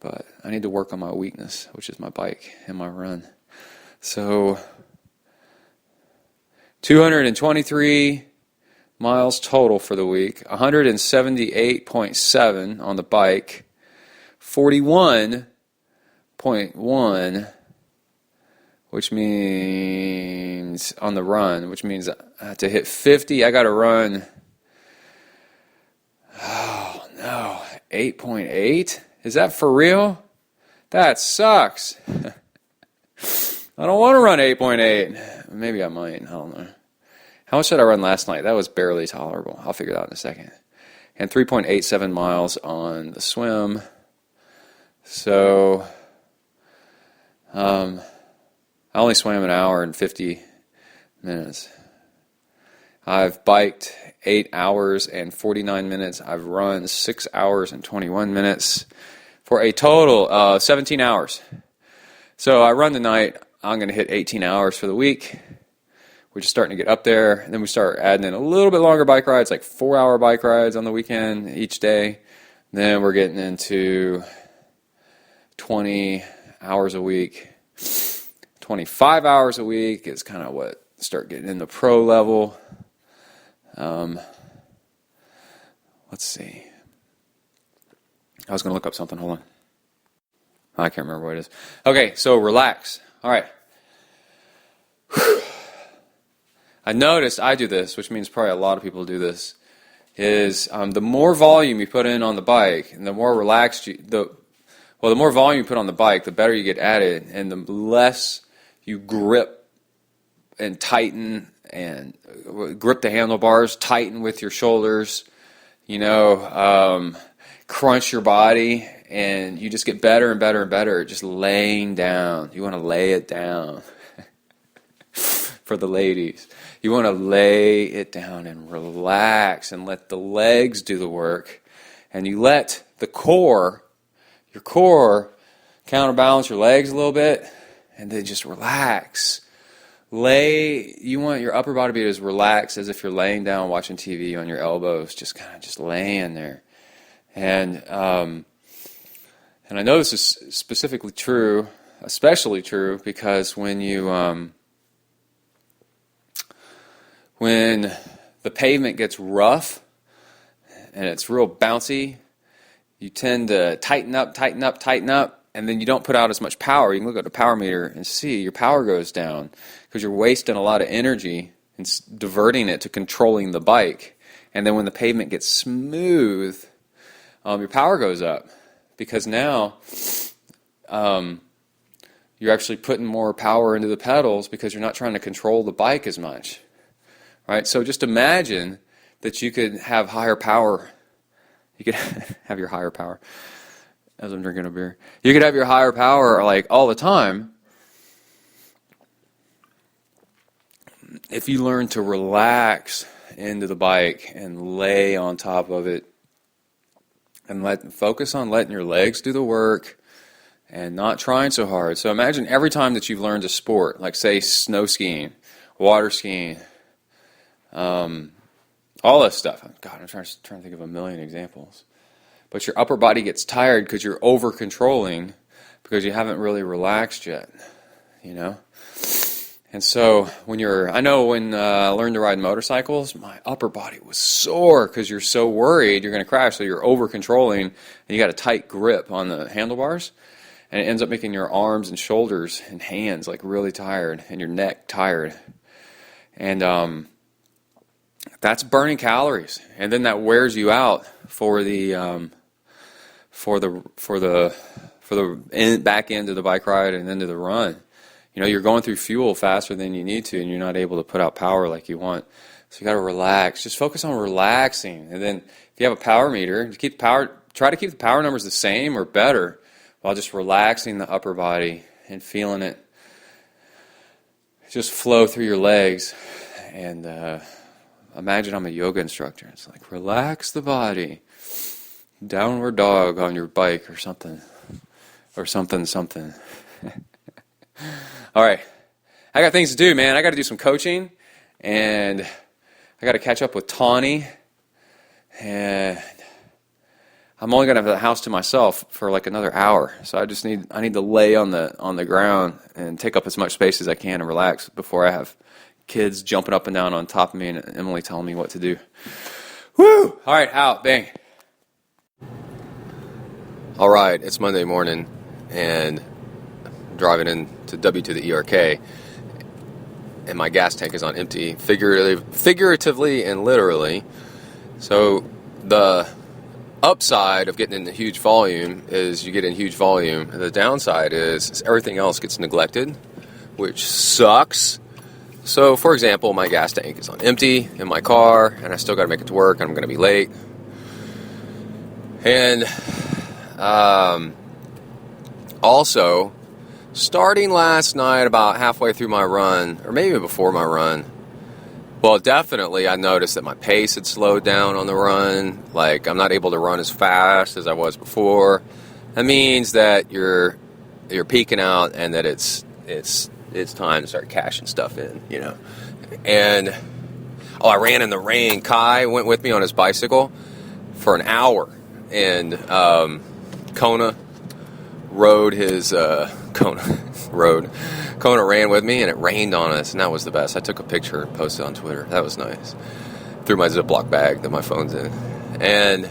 But I need to work on my weakness, which is my bike and my run. So 223 miles total for the week, 178.7 on the bike, 41.1, which means on the run, which means to hit 50, I got to run, 8.8? Is that for real? That sucks. I don't want to run 8.8. Maybe I might. I don't know. How much did I run last night? That was barely tolerable. I'll figure that out in a second. And 3.87 miles on the swim. So, I only swam an hour and 50 minutes. I've biked 8 hours and 49 minutes. I've run 6 hours and 21 minutes for a total of 17 hours. So I run tonight. I'm going to hit 18 hours for the week. We're just starting to get up there. And then we start adding in a little bit longer bike rides, like 4-hour bike rides on the weekend each day. Then we're getting into 20 hours a week. 25 hours a week is kind of what start getting in the pro level. let's see. I was going to look up something. Hold on. I can't remember what it is. Okay, so relax. All right. I noticed I do this, which means probably a lot of people do this, is the more volume you put in on the bike and the more relaxed the more volume you put on the bike, the better you get at it, and the less you grip and tighten and grip the handlebars, tighten with your shoulders, crunch your body, and you just get better and better and better at just laying down. You want to lay it down. For the ladies, you want to lay it down and relax and let the legs do the work, and you let the your core counterbalance your legs a little bit, and then just relax. You want your upper body to be as relaxed as if you're laying down watching TV on your elbows, just kind of just laying there. And I know this is specifically true, especially true, because when the pavement gets rough and it's real bouncy, you tend to tighten up, and then you don't put out as much power. You can look at the power meter and see your power goes down because you're wasting a lot of energy and diverting it to controlling the bike. And then when the pavement gets smooth, your power goes up because now you're actually putting more power into the pedals because you're not trying to control the bike as much. Right? So just imagine that you could have higher power. You could have your higher power as I'm drinking a beer. You could have your higher power like all the time if you learn to relax into the bike and lay on top of it and focus on letting your legs do the work and not trying so hard. So imagine every time that you've learned a sport, like say snow skiing, water skiing, all this stuff. God, I'm trying to think of a million examples. But your upper body gets tired because you're over-controlling because you haven't really relaxed yet, And so when I learned to ride motorcycles, my upper body was sore because you're so worried you're going to crash, so you're over-controlling, and you got a tight grip on the handlebars, and it ends up making your arms and shoulders and hands like really tired, and your neck tired. And that's burning calories, and then that wears you out for the back end of the bike ride and into the run. You're going through fuel faster than you need to, and you're not able to put out power like you want. So you got to relax. Just focus on relaxing, and then if you have a power meter, try to keep the power numbers the same or better, while just relaxing the upper body and feeling it just flow through your legs. And imagine I'm a yoga instructor. It's like, relax the body. Downward dog on your bike or something. All right. I got things to do, man. I got to do some coaching. And I got to catch up with Tawny. And I'm only going to have the house to myself for like another hour. So I need to lay on the ground and take up as much space as I can and relax before I have kids jumping up and down on top of me and Emily telling me what to do. Woo! All right, out, bang. All right, it's Monday morning, and I'm driving into W to the ERK, and my gas tank is on empty, figuratively and literally. So the upside of getting into huge volume is you get in huge volume, and the downside is everything else gets neglected, which sucks. So, for example, my gas tank is on empty in my car, and I still got to make it to work, and I'm going to be late. And also, starting last night about halfway through my run, or maybe before my run, well, definitely I noticed that my pace had slowed down on the run. Like, I'm not able to run as fast as I was before. That means that you're peaking out and that it's time to start cashing stuff in, And, I ran in the rain. Kai went with me on his bicycle for an hour. And Kona rode his Kona ran with me, and it rained on us, and that was the best. I took a picture and posted on Twitter. That was nice. Threw my Ziploc bag that my phone's in. And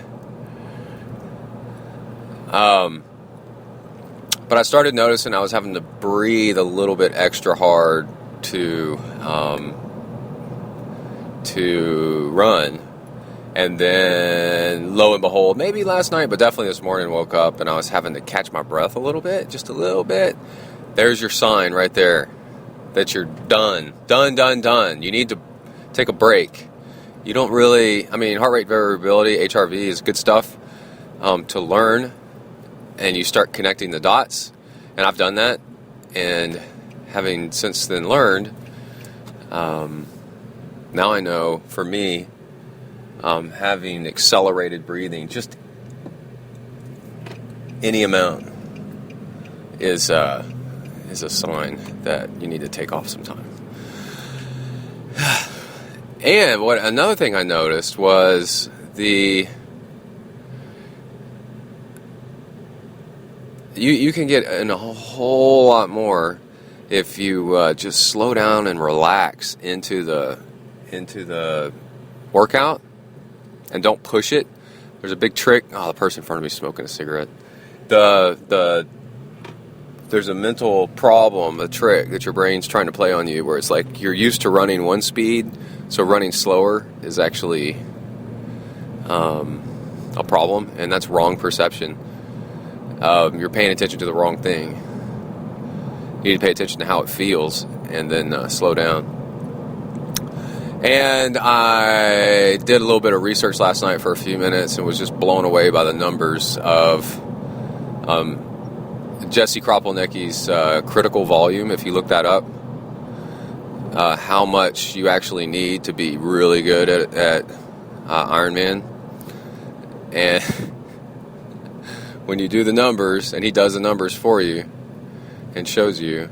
but I started noticing I was having to breathe a little bit extra hard to run. And then, lo and behold, maybe last night, but definitely this morning, woke up and I was having to catch my breath a little bit, just a little bit. There's your sign right there that you're done. You need to take a break. You don't really, heart rate variability, HRV, is good stuff to learn, and you start connecting the dots. And I've done that, and having since then learned, now I know, for me, having accelerated breathing, just any amount, is a sign that you need to take off some time. And another thing I noticed was you can get in a whole lot more if you just slow down and relax into the workout and don't push it. There's a big trick. Oh, the person in front of me is smoking a cigarette. There's a mental problem, a trick that your brain's trying to play on you, where it's like you're used to running one speed, so running slower is actually a problem, and that's wrong perception. You're paying attention to the wrong thing. You need to pay attention to how it feels, and then slow down. And I did a little bit of research last night for a few minutes and was just blown away by the numbers of Jesse Kropelnicki's critical volume. If you look that up, how much you actually need to be really good at Ironman. And when you do the numbers, and he does the numbers for you and shows you,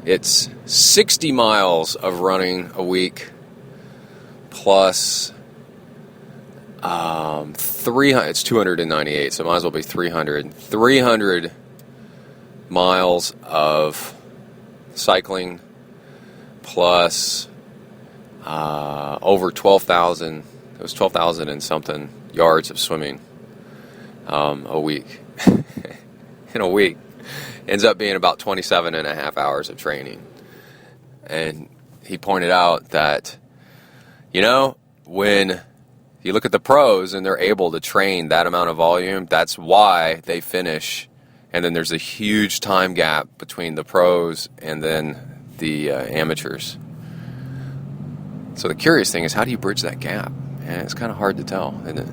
it's 60 miles of running a week plus 300. It's 298, so it might as well be 300. 300 miles of cycling plus over 12,000. It was 12,000 and something yards of swimming a week. In a week. Ends up being about 27 and a half hours of training. And he pointed out that, when you look at the pros and they're able to train that amount of volume, that's why they finish. And then there's a huge time gap between the pros and then the amateurs. So the curious thing is, how do you bridge that gap? And it's kind of hard to tell, isn't it?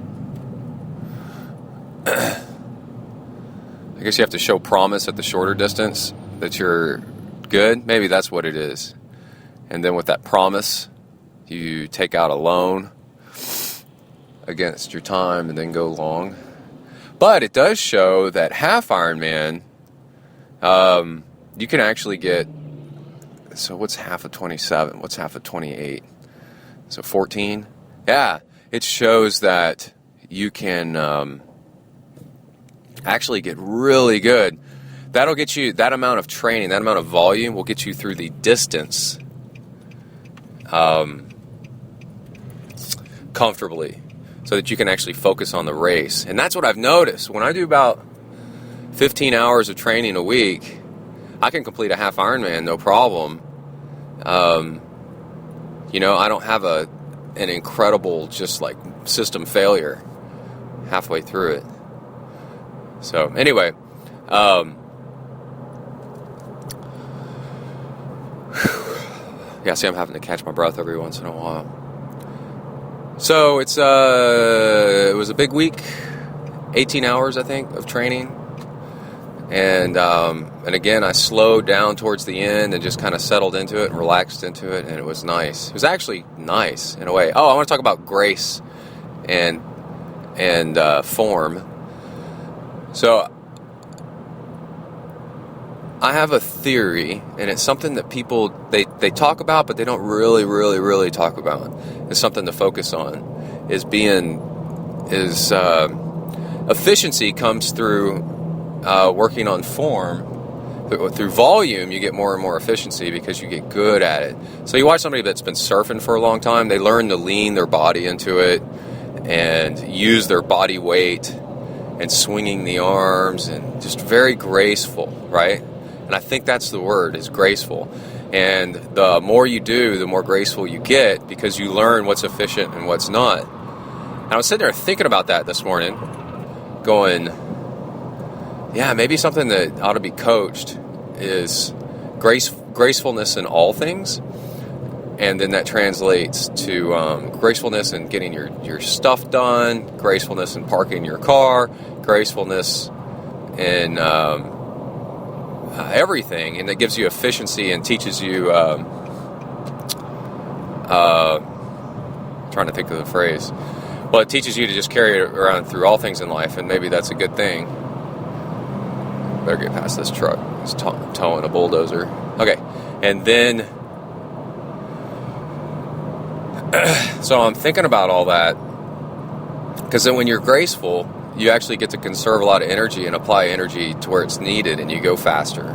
I guess you have to show promise at the shorter distance that you're good. Maybe that's what it is. And then with that promise, you take out a loan against your time and then go long. But it does show that half Ironman, you can actually get, so what's half of 27? What's half of 28? So 14? Yeah, it shows that you can actually get really good. That'll get you, that amount of training, that amount of volume will get you through the distance comfortably, so that you can actually focus on the race. And that's what I've noticed. When I do about 15 hours of training a week, I can complete a half Ironman, no problem. I don't have an incredible just like system failure halfway through it. So anyway, see, I'm having to catch my breath every once in a while. So it was a big week, 18 hours I think of training, and again I slowed down towards the end and just kind of settled into it and relaxed into it, and it was nice. It was actually nice in a way. Oh, I want to talk about grace and form. So I have a theory, and it's something that people, they talk about, but they don't really talk about. It's something to focus on. Efficiency comes through working on form. Through volume, you get more and more efficiency because you get good at it. So you watch somebody that's been surfing for a long time, they learn to lean their body into it, and use their body weight and swinging the arms and just very graceful, right? And I think that's the word, is graceful. And the more you do, the more graceful you get, because you learn what's efficient and what's not. And I was sitting there thinking about that this morning, going, yeah, maybe something that ought to be coached is gracefulness in all things. And then that translates to gracefulness in getting your stuff done, gracefulness in parking your car, gracefulness in everything. And it gives you efficiency and teaches you, trying to think of the phrase. Well, it teaches you to just carry it around through all things in life, and maybe that's a good thing. Better get past this truck. It's towing a bulldozer. Okay, and then... So I'm thinking about all that, because then when you're graceful, you actually get to conserve a lot of energy and apply energy to where it's needed, and you go faster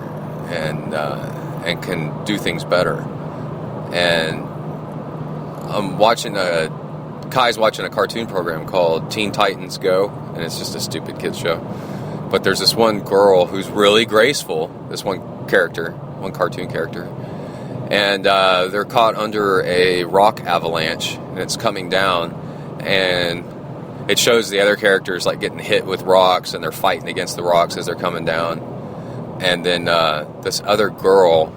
and can do things better. And I'm watching Kai's watching a cartoon program called Teen Titans Go, and it's just a stupid kids show. But there's this one girl who's really graceful, this one cartoon character. And they're caught under a rock avalanche, and it's coming down, and it shows the other characters like getting hit with rocks, and they're fighting against the rocks as they're coming down. And then this other girl,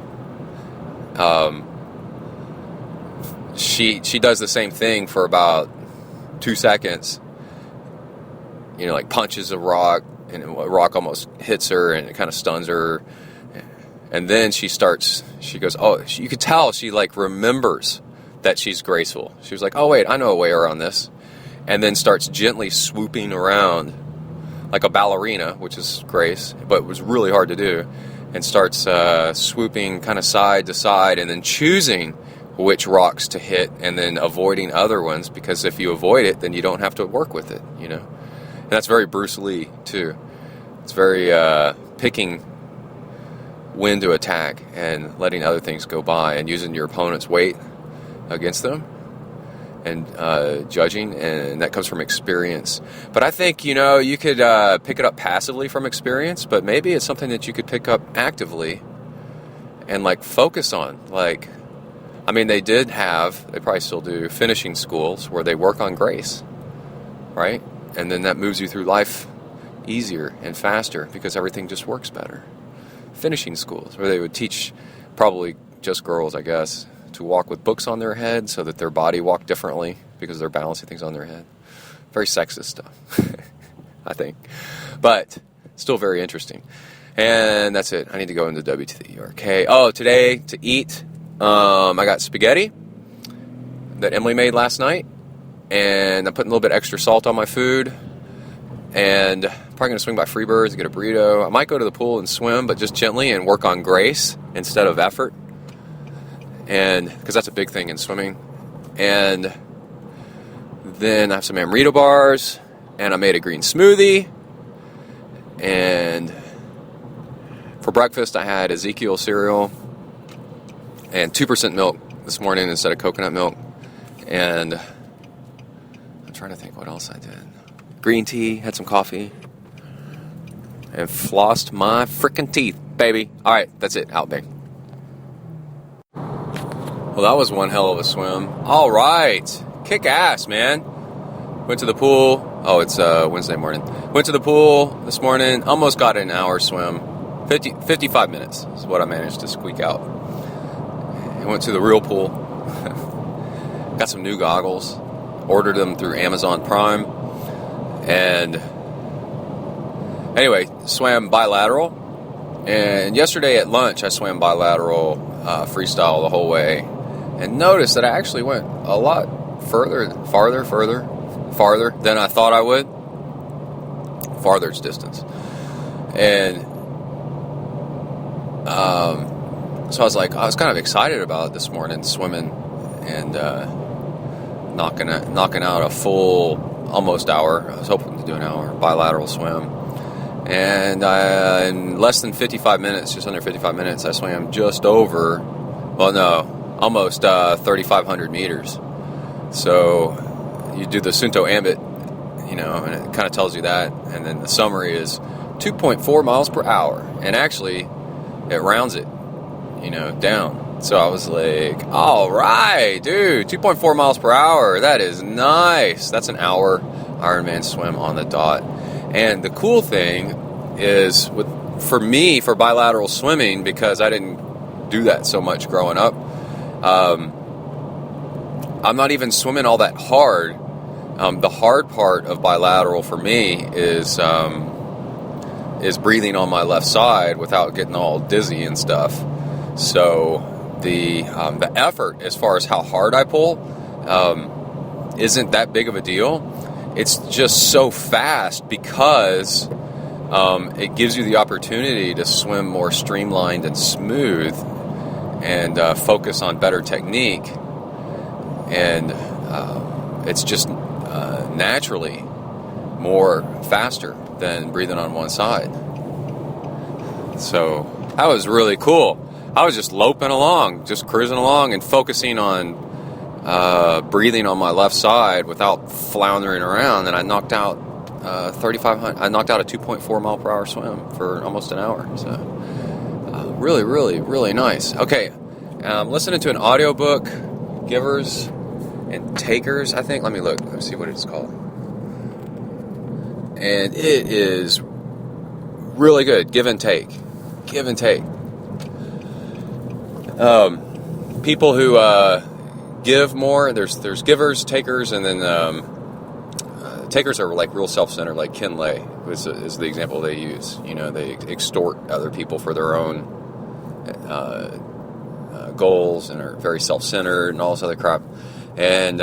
she does the same thing for about 2 seconds. You know, like punches a rock, and a rock almost hits her, and it kind of stuns her. And then she goes, oh, you could tell she like remembers that she's graceful. She was like, oh wait, I know a way around this. And then starts gently swooping around like a ballerina, which is grace, but was really hard to do. And starts swooping kind of side to side, and then choosing which rocks to hit, and then avoiding other ones, because if you avoid it, then you don't have to work with it, you know. And that's very Bruce Lee too. It's very picking when to attack and letting other things go by, and using your opponent's weight against them, and judging, and that comes from experience. But I think, you know, you could pick it up passively from experience, but maybe it's something that you could pick up actively and like focus on. Like, I mean, they probably still do, finishing schools where they work on grace, right? And then that moves you through life easier and faster, because everything just works better. Finishing schools where they would teach, probably just girls, I guess, to walk with books on their head so that their body walked differently because they're balancing things on their head. Very sexist stuff, I think. But still very interesting. And that's it. I need to go into WTRK. Oh, today to eat, I got spaghetti that Emily made last night. And I'm putting a little bit extra salt on my food. And probably going to swing by Freebirds and get a burrito. I might go to the pool and swim, but just gently, and work on grace instead of effort. And because that's a big thing in swimming. And then I have some Amaretto bars, and I made a green smoothie. And for breakfast, I had Ezekiel cereal and 2% milk this morning instead of coconut milk. And I'm trying to think what else I did. Green tea, had some coffee, and flossed my frickin' teeth, baby. All right, that's it. Out, big. Well, that was one hell of a swim. All right. Kick ass, man. Went to the pool. Oh, it's Wednesday morning. Went to the pool this morning. Almost got an hour swim. 55 minutes is what I managed to squeak out. I went to the real pool. Got some new goggles. Ordered them through Amazon Prime. And anyway, swam bilateral. And yesterday at lunch, I swam bilateral freestyle the whole way. And noticed that I actually went a lot farther than I thought I would. Farther's distance. And so I was kind of excited about it this morning, swimming and knocking out a full almost hour. I was hoping to do an hour bilateral swim, and in less than 55 minutes, just under 55 minutes, I swam just over, almost 3,500 meters. So you do the Suunto Ambit and it kind of tells you that. And then the summary is 2.4 miles per hour. And actually, it rounds it, down. So I was like, all right, dude, 2.4 miles per hour. That is nice. That's an hour Ironman swim on the dot. And the cool thing is, for me, for bilateral swimming, because I didn't do that so much growing up, I'm not even swimming all that hard. The hard part of bilateral for me is breathing on my left side without getting all dizzy and stuff. So the effort, as far as how hard I pull, isn't that big of a deal. It's just so fast because it gives you the opportunity to swim more streamlined and smooth and focus on better technique. And it's just naturally more faster than breathing on one side. So that was really cool. I was just loping along, just cruising along and focusing on breathing on my left side without floundering around, and I knocked out 3,500. I knocked out a 2.4 mile per hour swim for almost an hour. So really, really, really nice. Okay, listening to an audiobook, Givers and Takers, I think. Let me look. Let me see what it's called. And it is really good. Give and take. Give and take. People who give more. There's givers, takers, and then takers are like real self-centered, like Ken Lay is the example they use. They extort other people for their own goals and are very self-centered and all this other crap. And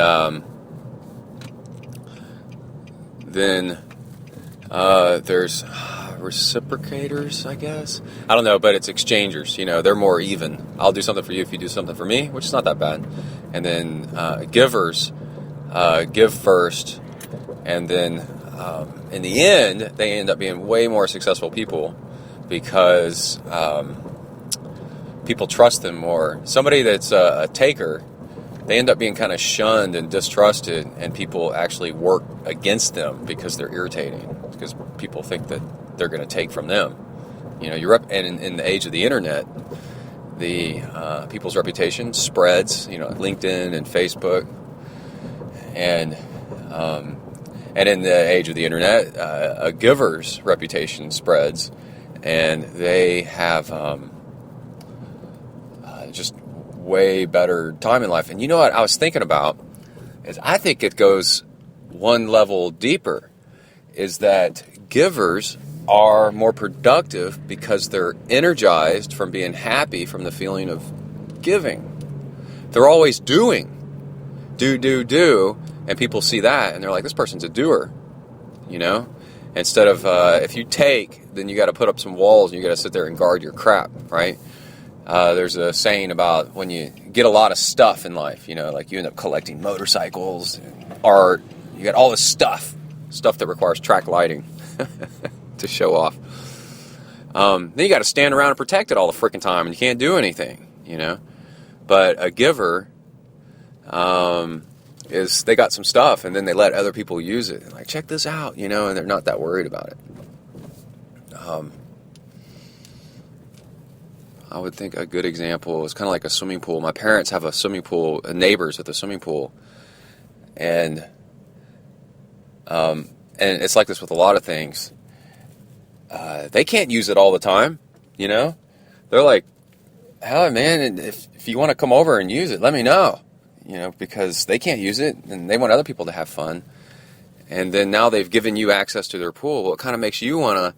then there's reciprocators, I guess. I don't know, but it's exchangers. They're more even. I'll do something for you if you do something for me, which is not that bad. And then givers give first, and then in the end, they end up being way more successful people because people trust them more. Somebody that's a taker, they end up being kind of shunned and distrusted, and people actually work against them because they're irritating, because people think that they're going to take from them. And in the age of the internet, the people's reputation spreads. LinkedIn and Facebook, and in the age of the internet, a giver's reputation spreads, and they have just way better time in life. And you know what I was thinking about is, I think it goes one level deeper, is that givers are more productive because they're energized from being happy from the feeling of giving. They're always doing. Do, and people see that and they're like, this person's a doer, instead of if you take, then you got to put up some walls and you got to sit there and guard your crap, right? There's a saying about when you get a lot of stuff in life, like you end up collecting motorcycles, art, you got all this stuff that requires track lighting to show off. Then you got to stand around and protect it all the freaking time, and you can't do anything, But a giver is, they got some stuff, and then they let other people use it. Like, check this out, and they're not that worried about it. I would think a good example is kind of like a swimming pool. My parents have a swimming pool, neighbors at the swimming pool, and it's like this with a lot of things. They can't use it all the time, They're like, hell, man, if you want to come over and use it, let me know, because they can't use it, and they want other people to have fun. And then now they've given you access to their pool. Well, it kind of makes you want to,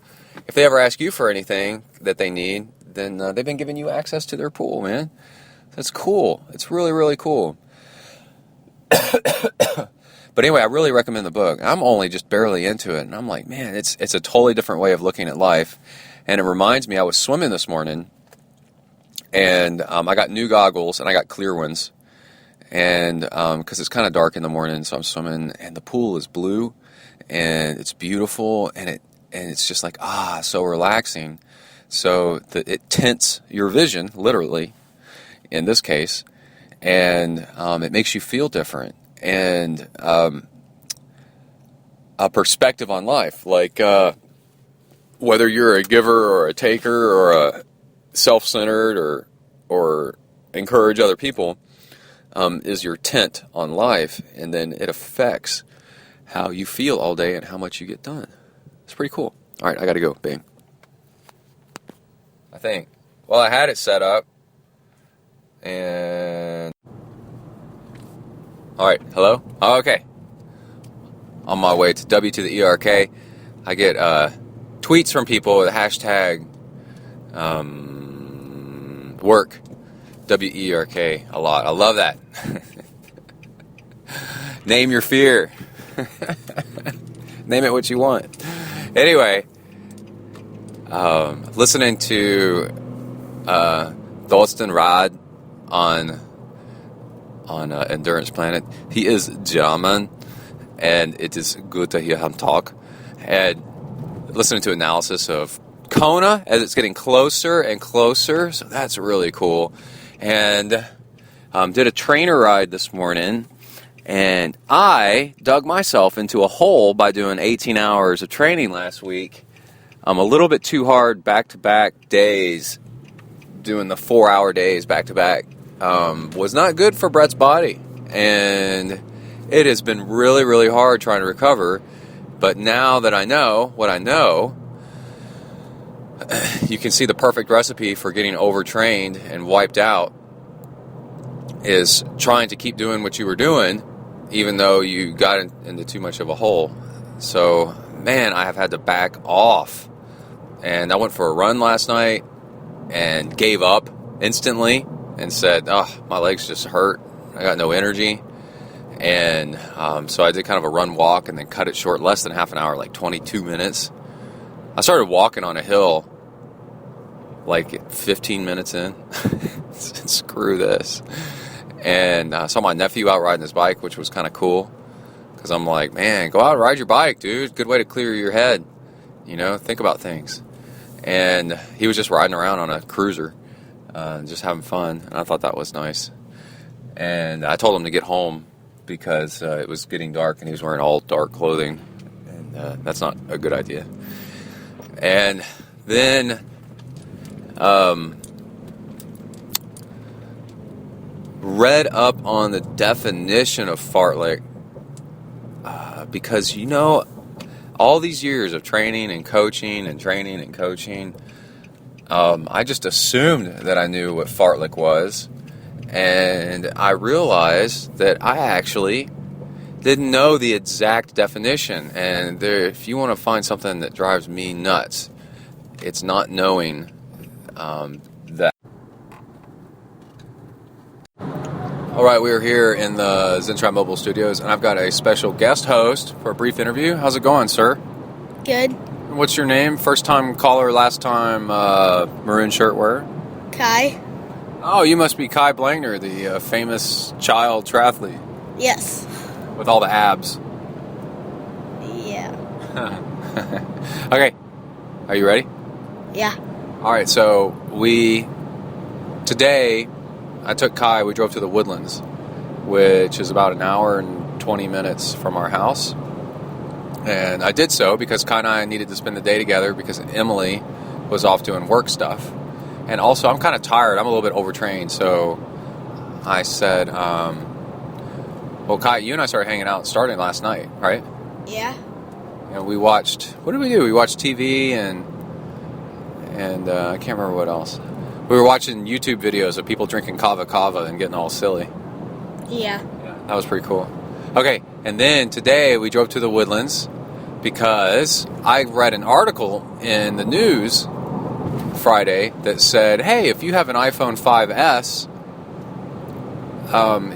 if they ever ask you for anything that they need, then they've been giving you access to their pool, man. That's cool. It's really, really cool. But anyway, I really recommend the book. I'm only just barely into it, and I'm like, man, it's a totally different way of looking at life. And it reminds me, I was swimming this morning, and I got new goggles, and I got clear ones. And because it's kind of dark in the morning, so I'm swimming, and the pool is blue, and it's beautiful, and it's just like, so relaxing. So it tints your vision, literally, in this case, and it makes you feel different. And a perspective on life. Like, whether you're a giver or a taker or a self-centered or encourage other people, is your tent on life, and then it affects how you feel all day and how much you get done. It's pretty cool. All right, I got to go. Bang. I think. Well, I had it set up, and... All right, hello? Oh, okay. On my way to W to the ERK, I get tweets from people with the hashtag work, WERK, a lot. I love that. Name your fear. Name it what you want. Anyway, listening to Thorsten Rad on Endurance Planet. He is German, and it is good to hear him talk. And listening to analysis of Kona as it's getting closer and closer, so that's really cool. And did a trainer ride this morning, and I dug myself into a hole by doing 18 hours of training last week. A little bit too hard back-to-back days, doing the 4-hour days back-to-back. Was not good for Brett's body, and it has been really, really hard trying to recover. But now that I know what I know, you can see the perfect recipe for getting overtrained and wiped out is trying to keep doing what you were doing, even though you got into too much of a hole. So, man, I have had to back off. And I went for a run last night and gave up instantly and said, oh, my legs just hurt. I got no energy. And so I did kind of a run walk and then cut it short, less than half an hour, like 22 minutes. I started walking on a hill like 15 minutes in. Screw this. And I saw my nephew out riding his bike, which was kind of cool. Because I'm like, man, go out and ride your bike, dude. Good way to clear your head. You know, think about things. And he was just riding around on a cruiser, just having fun. And I thought that was nice. And I told him to get home because it was getting dark and he was wearing all dark clothing. And that's not a good idea. And then read up on the definition of fartlek because, you know, all these years of training and coaching and training and coaching, I just assumed that I knew what fartlek was, and I realized that I actually didn't know the exact definition. And if you want to find something that drives me nuts, it's not knowing that. All right, we are here in the ZenTri Mobile Studios, and I've got a special guest host for a brief interview. How's it going, sir? Good. What's your name? First time caller, last time maroon shirt wearer? Kai. Oh, you must be Kai Blangner, the famous child triathlete. Yes. With all the abs. Yeah. Okay. Are you ready? Yeah. All right, so today, I took Kai, we drove to the Woodlands, which is about an hour and 20 minutes from our house. And I did so because Kai and I needed to spend the day together because Emily was off doing work stuff. And also, I'm kind of tired. I'm a little bit overtrained. So I said, well, Kai, you and I started hanging out starting last night, right? Yeah. And we watched, what did we do? We watched TV and I can't remember what else. We were watching YouTube videos of people drinking kava and getting all silly. Yeah. That was pretty cool. Okay, and then today we drove to the Woodlands because I read an article in the news Friday that said, hey, if you have an iPhone 5S,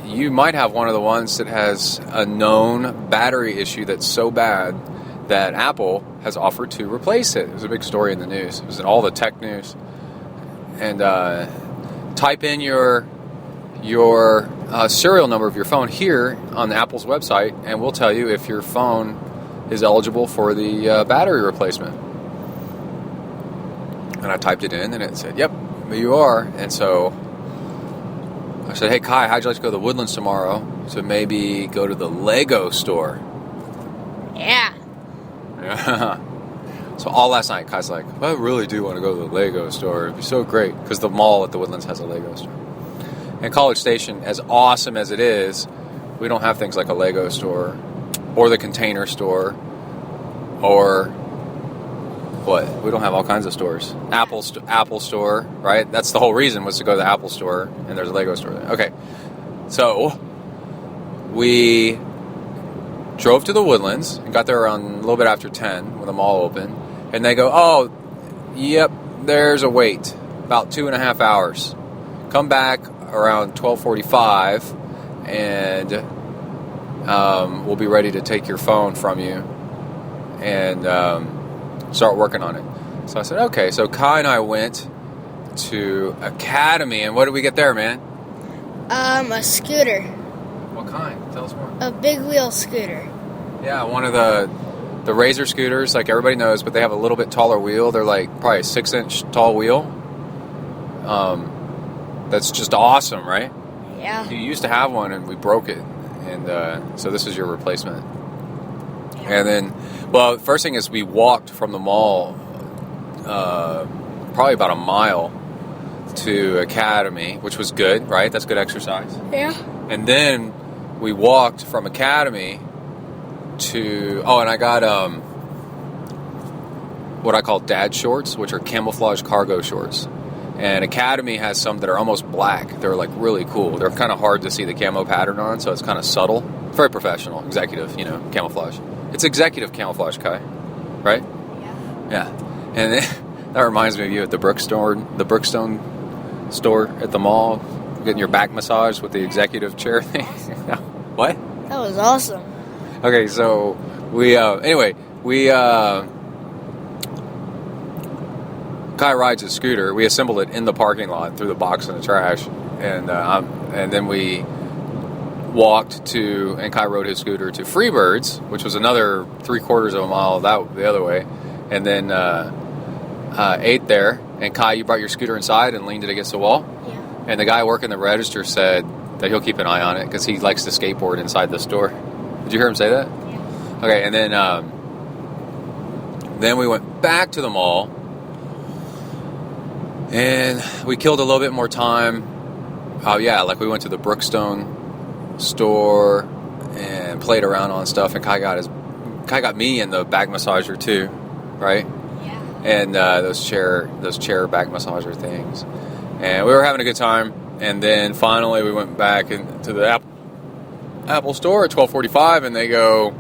you might have one of the ones that has a known battery issue that's so bad that Apple has offered to replace it. It was a big story in the news. It was in all the tech news. And type in your serial number of your phone here on Apple's website, and we'll tell you if your phone is eligible for the battery replacement. And I typed it in, and it said, yep, you are. And so I said, hey, Kai, how'd you like to go to the Woodlands tomorrow to maybe go to the Lego store? Yeah. So all last night, Kai's like, I really do want to go to the Lego store. It'd be so great. Because the mall at the Woodlands has a Lego store. And College Station, as awesome as it is, we don't have things like a Lego store or the Container Store or what? We don't have all kinds of stores. Apple Store, right? That's the whole reason was to go to the Apple Store, and there's a Lego store there. Okay, so we drove to the Woodlands and got there around a little bit after 10 when the mall opened, and they go, oh, yep, there's a wait, about 2.5 hours. Come back around 12:45, and we'll be ready to take your phone from you and start working on it. So I said, okay. So Kai and I went to Academy, and what did we get there, man? A scooter. What kind? Tell us more. A big wheel scooter. Yeah, one of the Razor scooters, like everybody knows, but they have a little bit taller wheel. They're like probably a 6-inch tall wheel. That's just awesome, right? Yeah. You used to have one, and we broke it, and so this is your replacement. Yeah. And then, well, the first thing is we walked from the mall probably about a mile to Academy, which was good, right? That's good exercise. Yeah. And then we walked from Academy to, and I got what I call dad shorts, which are camouflage cargo shorts. And Academy has some that are almost black. They're like really cool. They're kind of hard to see the camo pattern on, so it's kind of subtle. Very professional, executive, camouflage. It's executive camouflage, Kai, right? Yeah. And then, that reminds me of you at the Brookstone store at the mall, getting your back massage with the executive chair thing. What? That was awesome. Okay, so we Kai rides a scooter. We assembled it in the parking lot, threw the box in the trash, and then we walked to, and Kai rode his scooter to Freebirds, which was another 3/4 of a mile the other way, and then ate there. And Kai, you brought your scooter inside and leaned it against the wall. Yeah. And the guy working the register said that he'll keep an eye on it because he likes to skateboard inside the store. Did you hear him say that? Yeah. Okay, and then we went back to the mall. And we killed a little bit more time. We went to the Brookstone store and played around on stuff. And Kai got me in the back massager too, right? Yeah. And those chair back massager things. And we were having a good time. And then finally we went back into the Apple store at 12:45, and they go,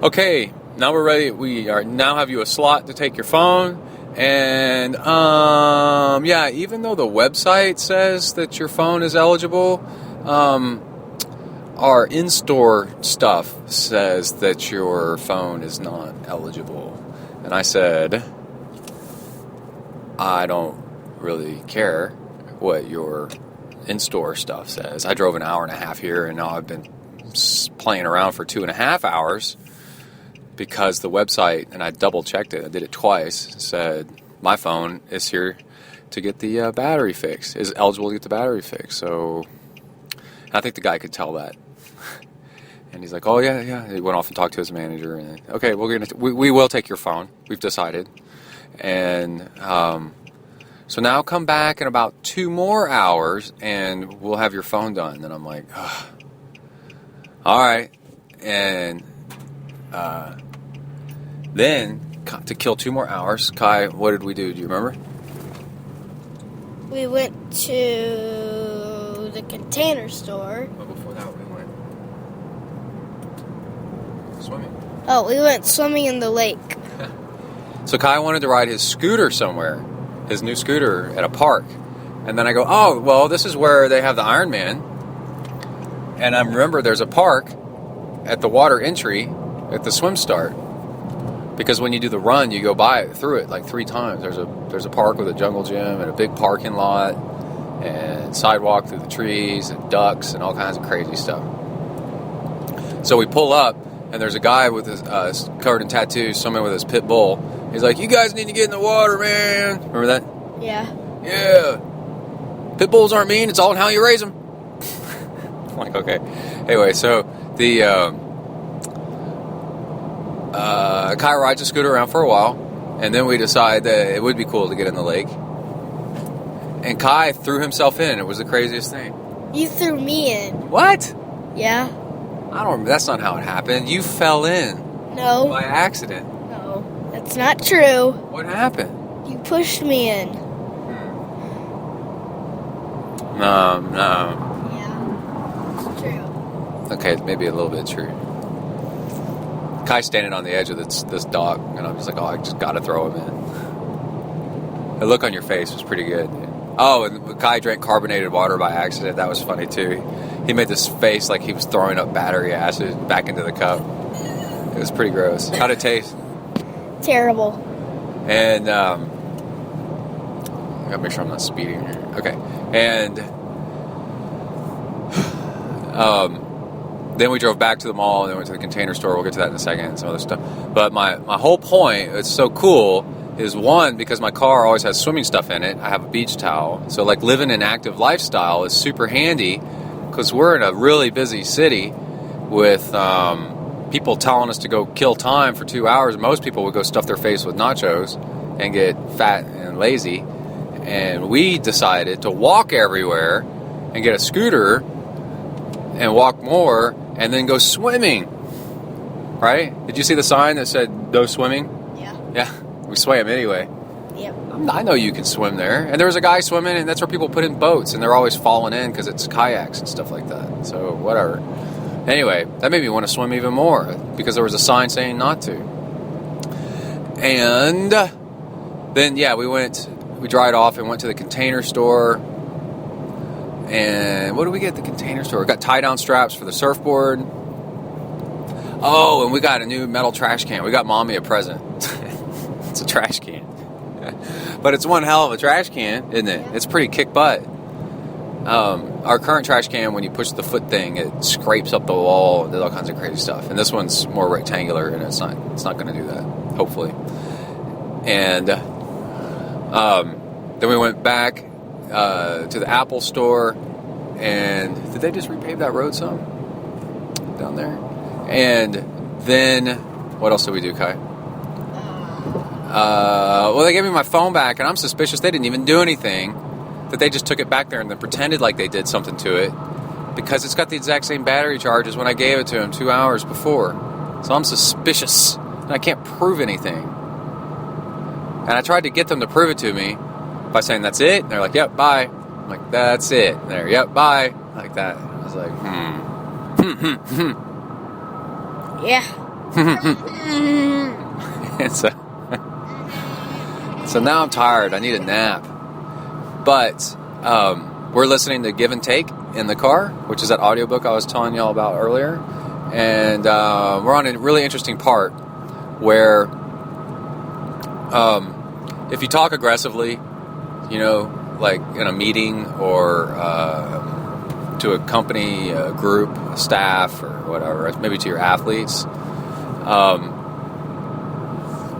"Okay, now we're ready. We are now have you a slot to take your phone." And, even though the website says that your phone is eligible, our in-store stuff says that your phone is not eligible. And I said, I don't really care what your in-store stuff says. I drove an hour and a half here, and now I've been playing around for 2.5 hours. Because the website, and I double-checked it, I did it twice, said, my phone is here to get the battery fixed, is eligible to get the battery fixed. So I think the guy could tell that. And he's like, oh, yeah. He went off and talked to his manager. And okay, we will take your phone. We've decided. And so now come back in about 2 more hours, and we'll have your phone done. And I'm like, ugh. All right. And then, to kill 2 more hours, Kai, what did we do? Do you remember? We went to the Container Store. But before that, we went swimming. Oh, we went swimming in the lake. So Kai wanted to ride his scooter somewhere, his new scooter, at a park. And then I go, oh, well, this is where they have the Ironman. And I remember there's a park at the water entry at the swim start. Because when you do the run, you go through it like 3 times. There's a park with a jungle gym and a big parking lot and sidewalk through the trees and ducks and all kinds of crazy stuff. So we pull up, and there's a guy with his covered in tattoos, swimming with his pit bull. He's like, "You guys need to get in the water, man." Remember that? Yeah. Yeah. Pit bulls aren't mean. It's all in how you raise them. I'm like, okay. Anyway, so Kai rides a scooter around for a while, and then we decide that it would be cool to get in the lake. And Kai threw himself in. It was the craziest thing. You threw me in. What? Yeah. I don't. That's not how it happened. You fell in No. by accident. No. That's not true. What happened? You pushed me in. No. Yeah. It's true. Okay, maybe a little bit true. Kai's standing on the edge of this dock, and I'm just like, oh, I just got to throw him in. The look on your face was pretty good. Oh, and Kai drank carbonated water by accident. That was funny, too. He made this face like he was throwing up battery acid back into the cup. It was pretty gross. How'd it taste? Terrible. And, I gotta make sure I'm not speeding here. Okay. And, then we drove back to the mall and then went to the Container Store. We'll get to that in a second and some other stuff. But my whole point, it's so cool, is one, because my car always has swimming stuff in it. I have a beach towel. So, like, living an active lifestyle is super handy because we're in a really busy city with people telling us to go kill time for 2 hours. Most people would go stuff their face with nachos and get fat and lazy. And we decided to walk everywhere and get a scooter and walk more and then go swimming. Right? Did you see the sign that said no swimming? Yeah. Yeah. We swam anyway. Yep. I know you can swim there. And there was a guy swimming, and that's where people put in boats, and they're always falling in because it's kayaks and stuff like that. So, whatever. Anyway, that made me want to swim even more because there was a sign saying not to. And then, yeah, we dried off and went to the Container Store. And what did we get at the Container Store? We got tie-down straps for the surfboard. Oh, and we got a new metal trash can. We got Mommy a present. It's a trash can. But it's one hell of a trash can, isn't it? It's pretty kick butt. Our current trash can, when you push the foot thing, it scrapes up the wall and does all kinds of crazy stuff. And this one's more rectangular, and it's not going to do that, hopefully. And then we went back to the Apple Store, and did they just repave that road some down there? And then what else did we do, Kai? Well, they gave me my phone back, and I'm suspicious they didn't even do anything, that they just took it back there and then pretended like they did something to it, because it's got the exact same battery charge as when I gave it to them 2 hours before. So I'm suspicious, and I can't prove anything. And I tried to get them to prove it to me by saying, that's it? And they're like, yep, bye. I'm like, that's it. And they're, yep, bye. Like that. I was like, Yeah. And so now I'm tired. I need a nap. But we're listening to Give and Take in the car, which is that audiobook I was telling y'all about earlier. And we're on a really interesting part where if you talk aggressively, you know, like in a meeting or to a company, a group, a staff, or whatever, maybe to your athletes,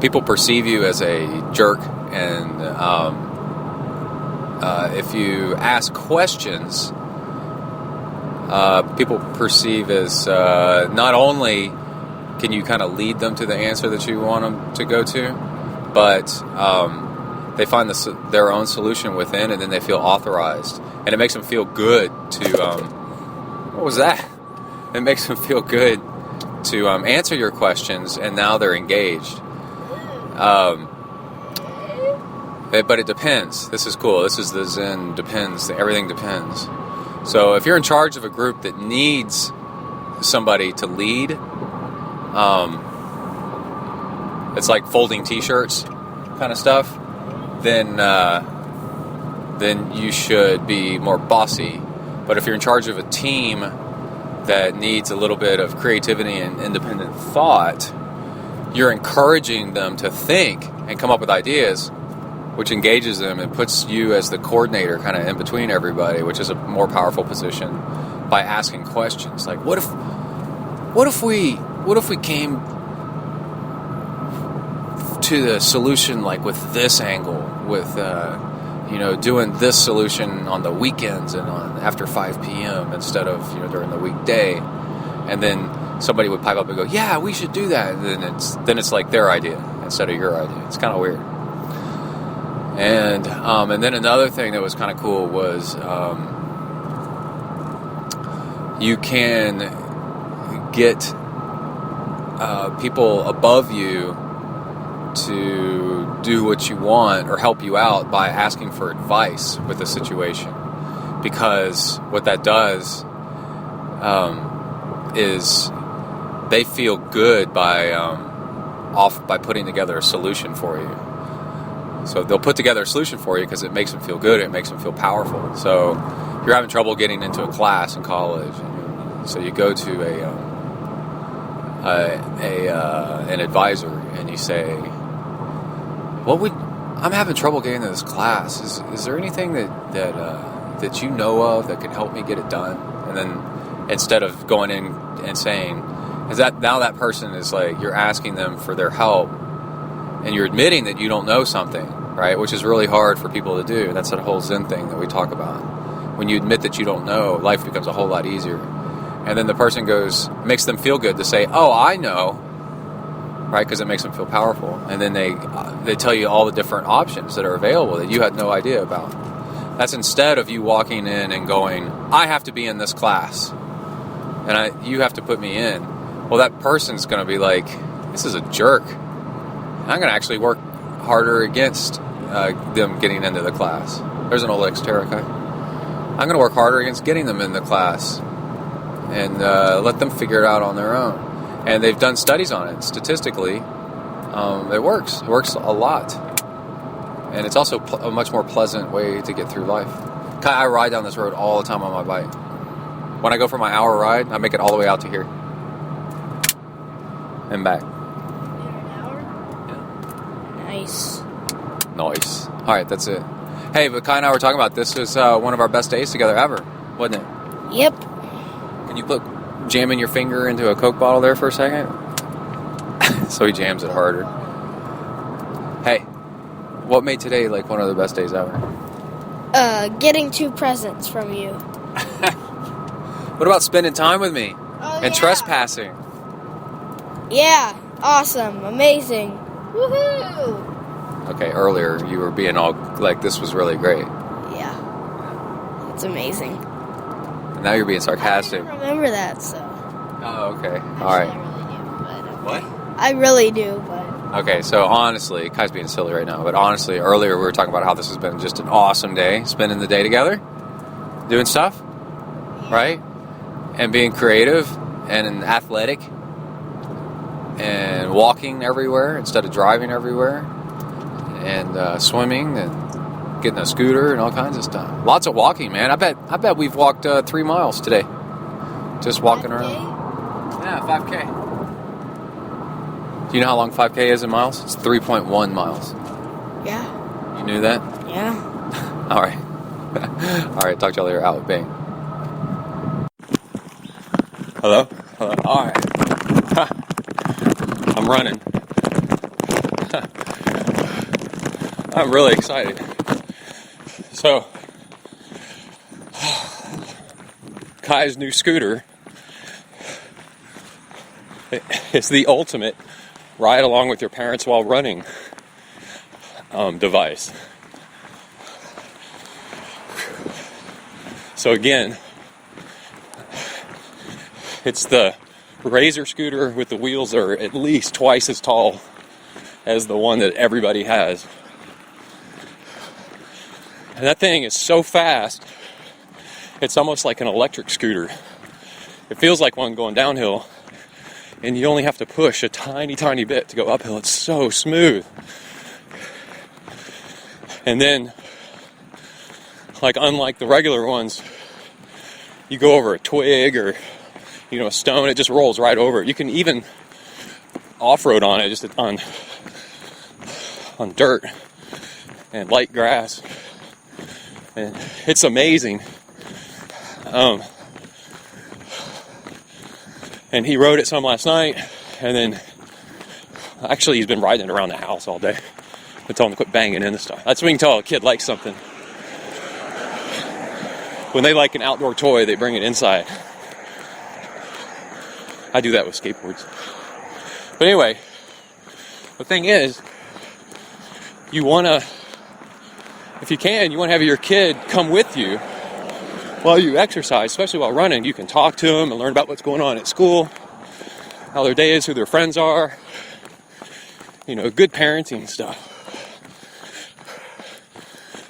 people perceive you as a jerk. And if you ask questions, people perceive as not only can you kind of lead them to the answer that you want them to go to, but they find their own solution within, and then they feel authorized. And it makes them feel good to... what was that? It makes them feel good to answer your questions, and now they're engaged. But it depends. This is cool. This is the Zen depends. Everything depends. So if you're in charge of a group that needs somebody to lead, it's like folding T-shirts kind of stuff, then you should be more bossy. But if you're in charge of a team that needs a little bit of creativity and independent thought, you're encouraging them to think and come up with ideas, which engages them and puts you as the coordinator kind of in between everybody, which is a more powerful position, by asking questions like, what if we came to the solution like with this angle, with doing this solution on the weekends and on after 5 p.m. instead of during the weekday, and then somebody would pipe up and go, yeah, we should do that. And then it's like their idea instead of your idea. It's kind of weird. And then another thing that was kind of cool was you can get people above you to do what you want or help you out by asking for advice with a situation. Because what that does is they feel good by putting together a solution for you. So they'll put together a solution for you because it makes them feel good. It makes them feel powerful. So if you're having trouble getting into a class in college, so you go to an advisor and you say, I'm having trouble getting into this class. Is there anything that you know of that could help me get it done? And then instead of going in and saying, now that person is like, you're asking them for their help and you're admitting that you don't know something, right? Which is really hard for people to do. That's that whole Zen thing that we talk about. When you admit that you don't know, life becomes a whole lot easier. And then the person makes them feel good to say, oh, I know, right? Because it makes them feel powerful. And then they tell you all the different options that are available that you had no idea about. That's instead of you walking in and going, I have to be in this class, and you have to put me in. Well, that person's going to be like, this is a jerk. I'm going to actually work harder against them getting into the class. There's an old ex-Terrakai. I'm going to work harder against getting them in the class and let them figure it out on their own. And they've done studies on it. Statistically, it works. It works a lot. And it's also a much more pleasant way to get through life. I ride down this road all the time on my bike. When I go for my hour ride, I make it all the way out to here. And back. Nice. Nice. All right, that's it. Hey, but Kai and I were talking about this was one of our best days together ever, wasn't it? Yep. Can you put jamming your finger into a Coke bottle there for a second? So he jams it harder. Hey, what made today like one of the best days ever? Getting 2 presents from you. What about spending time with me and trespassing? Yeah, awesome, amazing. Woohoo! Okay, earlier you were being all like, this was really great. Yeah, it's amazing. And now you're being sarcastic. I didn't remember that, so. Oh, okay. Actually, All right. I really do, but okay. What? I really do, but. Okay, so honestly, Kai's being silly right now, but honestly, earlier we were talking about how this has been just an awesome day, spending the day together, doing stuff, right? And being creative and athletic and walking everywhere instead of driving everywhere and swimming and getting a scooter and all kinds of stuff. Lots of walking, man. I bet we've walked 3 miles today. Just walking 5K? around. Yeah, 5K. Do you know how long 5K is in miles? It's 3.1 miles. Yeah. You knew that? Yeah. All right. All right, talk to y'all later. Out. Bang. Hello? Hello? All right. I'm running. I'm really excited. So, Kai's new scooter is the ultimate ride along with your parents while running device. So again, it's the Razor scooter with the wheels that are at least twice as tall as the one that everybody has. And that thing is so fast, it's almost like an electric scooter. It feels like one going downhill, and you only have to push a tiny, tiny bit to go uphill. It's so smooth. And then, like unlike the regular ones, you go over a twig or a stone, it just rolls right over it. You can even off-road on it, just on dirt and light grass. And it's amazing. And he rode it some last night, and then actually he's been riding it around the house all day. I told him to quit banging into stuff. That's when you can tell a kid likes something. When they like an outdoor toy, they bring it inside. I do that with skateboards. But anyway, the thing is, you want to, if you can, you want to have your kid come with you while you exercise, especially while running. You can talk to them and learn about what's going on at school, how their day is, who their friends are, good parenting stuff.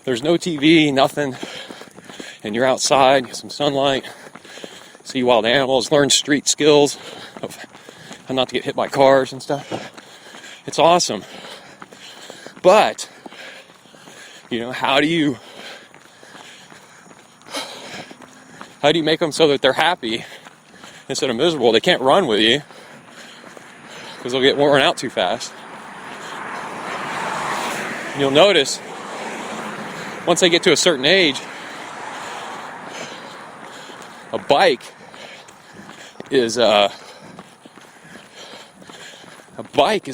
There's no TV, nothing, and you're outside, get some sunlight, see wild animals, learn street skills of how not to get hit by cars and stuff. It's awesome. But, how do you make them so that they're happy instead of miserable? They can't run with you because they'll get worn out too fast. And you'll notice once they get to a certain age, a bike is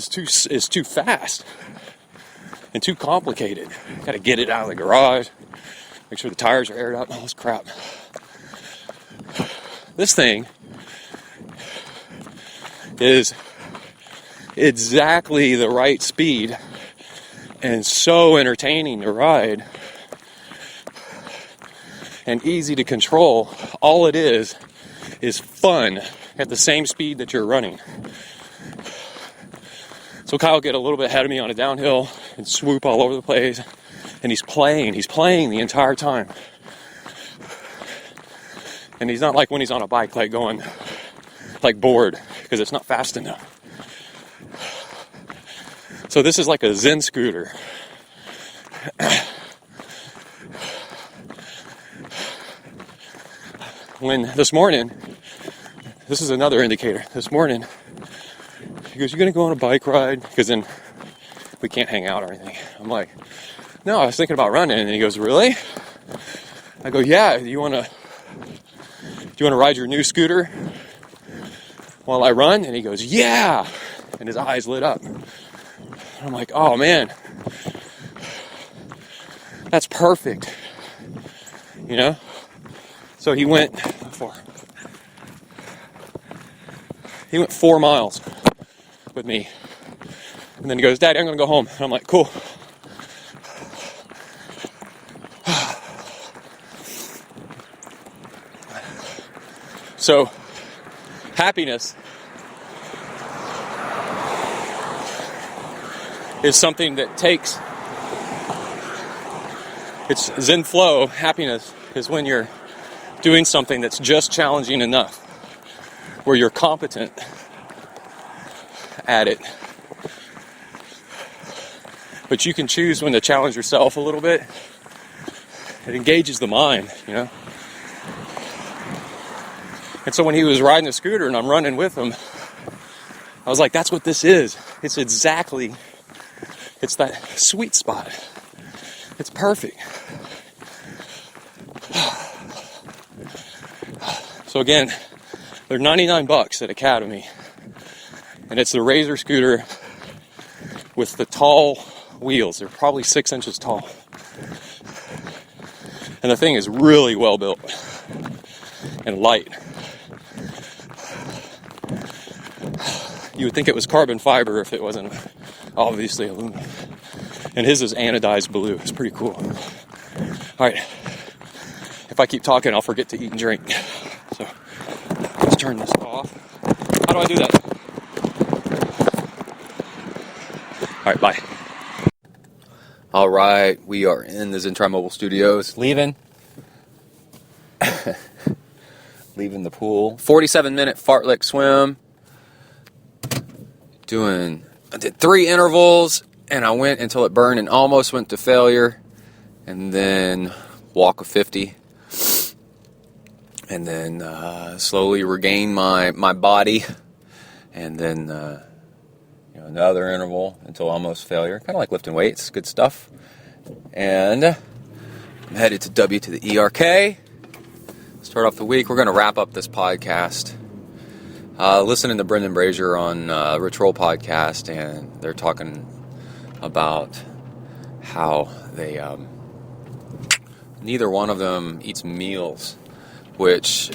too fast and too complicated. Got to get it out of the garage, make sure the tires are aired out, and all this crap. This thing is exactly the right speed and so entertaining to ride and easy to control. All it is fun at the same speed that you're running. So Kyle get a little bit ahead of me on a downhill and swoop all over the place, and he's playing the entire time. And he's not like when he's on a bike, like going, like bored, because it's not fast enough. So this is like a Zen scooter. This morning, this is another indicator. This morning, he goes, "You gonna go on a bike ride?" Because then we can't hang out or anything. I'm like, "No, I was thinking about running." And he goes, "Really?" I go, "Yeah, do you want to ride your new scooter while I run?" And he goes, "Yeah." And his eyes lit up. And I'm like, "Oh man, that's perfect." So he went 4 miles with me. And then he goes, "Daddy, I'm going to go home." And I'm like, "Cool." So, happiness is something that takes, it's Zen flow. Happiness is when you're doing something that's just challenging enough, where you're competent at it. But you can choose when to challenge yourself a little bit. It engages the mind, And so when he was riding the scooter and I'm running with him, I was like, that's what this is. It's that sweet spot. It's perfect. So again, they're $99 at Academy. And it's the Razor scooter with the tall wheels. They're probably 6 inches tall. And the thing is really well built and light. You would think it was carbon fiber if it wasn't obviously aluminum. And his is anodized blue. It's pretty cool. All right. If I keep talking, I'll forget to eat and drink. So let's turn this off. How do I do that? All right, bye. All right, we are in the ZenTri mobile studios. Leaving the pool. 47-minute fartlek swim. I did 3 intervals, and I went until it burned and almost went to failure. And then walk of 50. And then slowly regain my body. And then another interval until almost failure. Kind of like lifting weights. Good stuff. And I'm headed to W to the ERK. Start off the week. We're going to wrap up this podcast. Listening to Brendan Brazier on Rich Roll podcast, and they're talking about how they neither one of them eats meals, which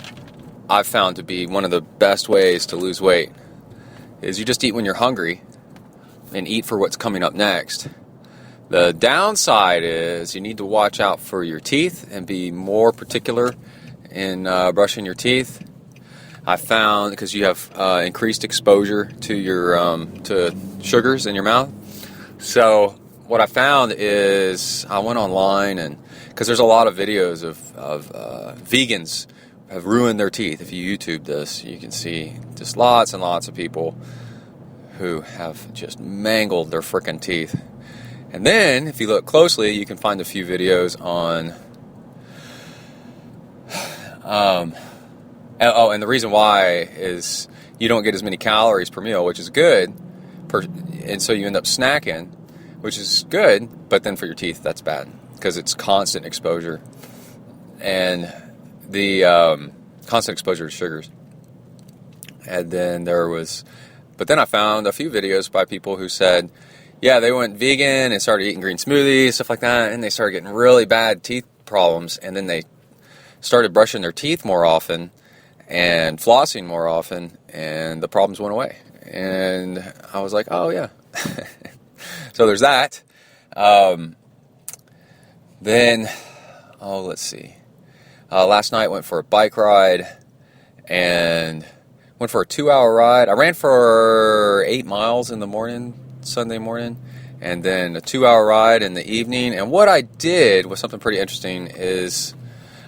I've found to be one of the best ways to lose weight is you just eat when you're hungry and eat for what's coming up next. The downside is you need to watch out for your teeth and be more particular in brushing your teeth. I found, because you have increased exposure to your to sugars in your mouth. So what I found is I went online, and because there's a lot of videos of vegans have ruined their teeth. If you YouTube this, you can see just lots and lots of people who have just mangled their frickin' teeth. And then, if you look closely, you can find a few videos on... and the reason why is you don't get as many calories per meal, which is good, and so you end up snacking, which is good, but then for your teeth, that's bad, because it's constant exposure. And the constant exposure to sugars. And then but then I found a few videos by people who said, yeah, they went vegan and started eating green smoothies, stuff like that, and they started getting really bad teeth problems, and then they started brushing their teeth more often and flossing more often, and the problems went away. And I was like, oh, yeah. So there's that. Then, let's see. Last night went for a bike ride and went for a 2-hour ride. I ran for 8 miles in the morning, Sunday morning, and then a 2-hour ride in the evening. And what I did was something pretty interesting is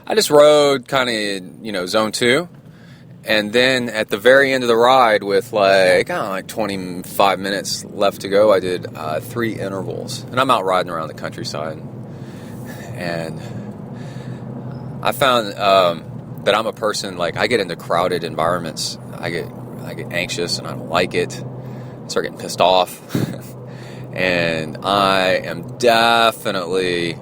I just rode kind of, zone 2. And then at the very end of the ride with like 25 minutes left to go, I did 3 intervals. And I'm out riding around the countryside. And I found that I'm a person, like, I get into crowded environments. I get anxious and I don't like it. I start getting pissed off. And I am definitely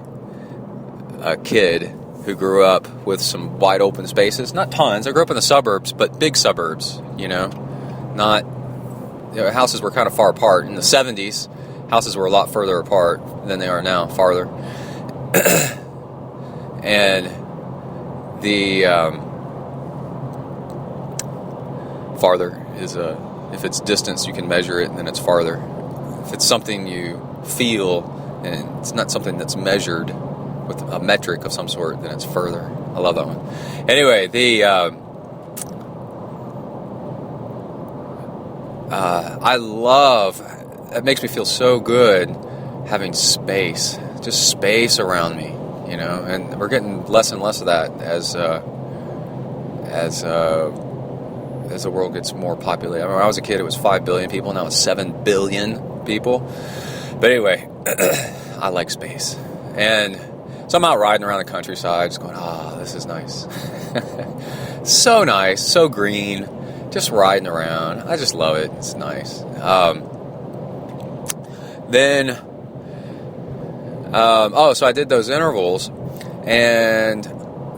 a kid who grew up with some wide open spaces. Not tons. I grew up in the suburbs, but big suburbs, Not, houses were kind of far apart. In the 70s, houses were a lot further apart than they are now, farther. And the farther is if it's distance, you can measure it, and then it's farther. If it's something you feel, and it's not something that's measured with a metric of some sort, then it's further. I love that one. Anyway, it makes me feel so good having space, just space around me, and we're getting less and less of that as the world gets more populated. I mean, when I was a kid, it was 5 billion people. Now it's 7 billion people. But anyway, I like space. And so I'm out riding around the countryside, just going, this is nice. So nice, so green, just riding around. I just love it. It's nice. So I did those intervals, and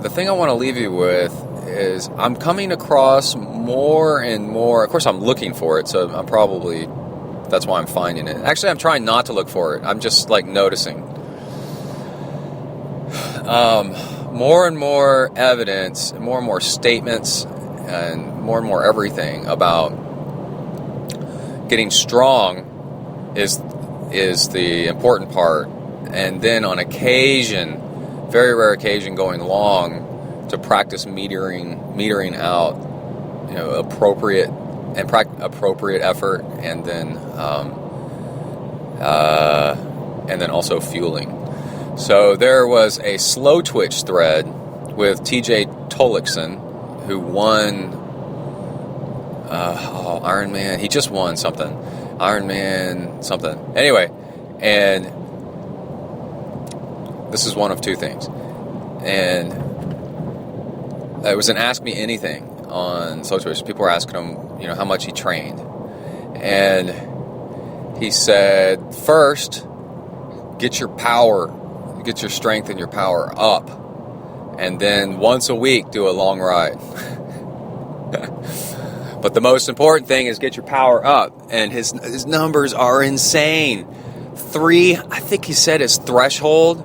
the thing I want to leave you with is I'm coming across more and more. Of course, I'm looking for it, so that's why I'm finding it. Actually, I'm trying not to look for it. I'm just noticing. More and more evidence, more and more statements, and more everything about getting strong is the important part. And then on occasion, very rare occasion, going long to practice metering out, appropriate effort, and then also fueling. So there was a slow twitch thread with TJ Tollekson, who won Ironman. He just won something. Ironman something. Anyway, and this is one of two things. And it was an Ask Me Anything on Slow Twitch. People were asking him, how much he trained. And he said, first, get your strength and your power up. And then once a week, do a long ride. But the most important thing is get your power up. And his numbers are insane. 3, I think he said his threshold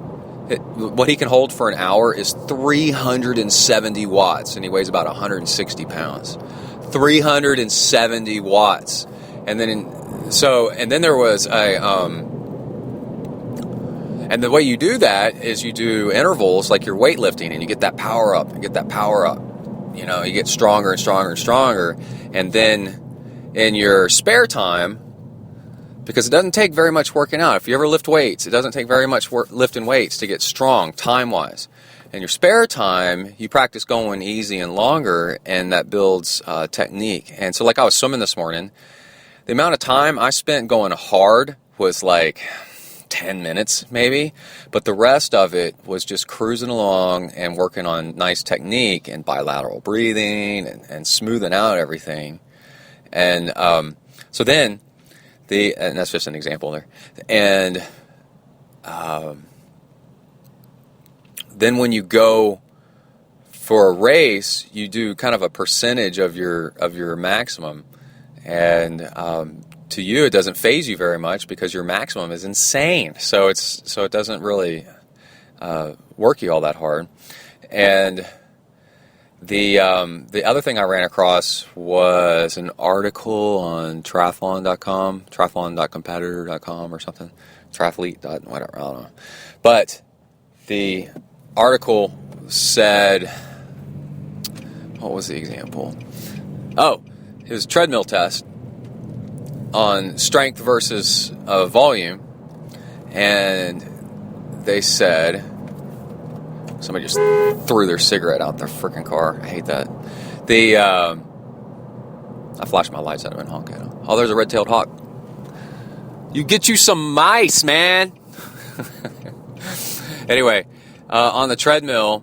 what he can hold for an hour is 370 watts, and he weighs about 160 pounds. 370 watts. And then there was and the way you do that is you do intervals like you're weightlifting, and you get that power up, you get stronger and stronger and stronger. And then in your spare time, because it doesn't take very much working out. If you ever lift weights, it doesn't take very much lifting weights to get strong time-wise. In your spare time, you practice going easy and longer, and that builds technique. And so like I was swimming this morning, the amount of time I spent going hard was like 10 minutes maybe, but the rest of it was just cruising along and working on nice technique and bilateral breathing and smoothing out everything. And so then, and that's just an example there. And then when you go for a race, you do kind of a percentage of your maximum. And to you, it doesn't faze you very much because your maximum is insane. So it doesn't really work you all that hard. And the other thing I ran across was an article on triathlon.com, triathlon.competitor.com or something, triathlete. Whatever, I don't know. But the article said, what was the example? Oh, it was a treadmill test on strength versus volume, and they said, somebody just threw their cigarette out their freaking car. I hate that. I flashed my lights at him and honked at him. Oh, there's a red-tailed hawk. You get you some mice, man. Anyway, on the treadmill,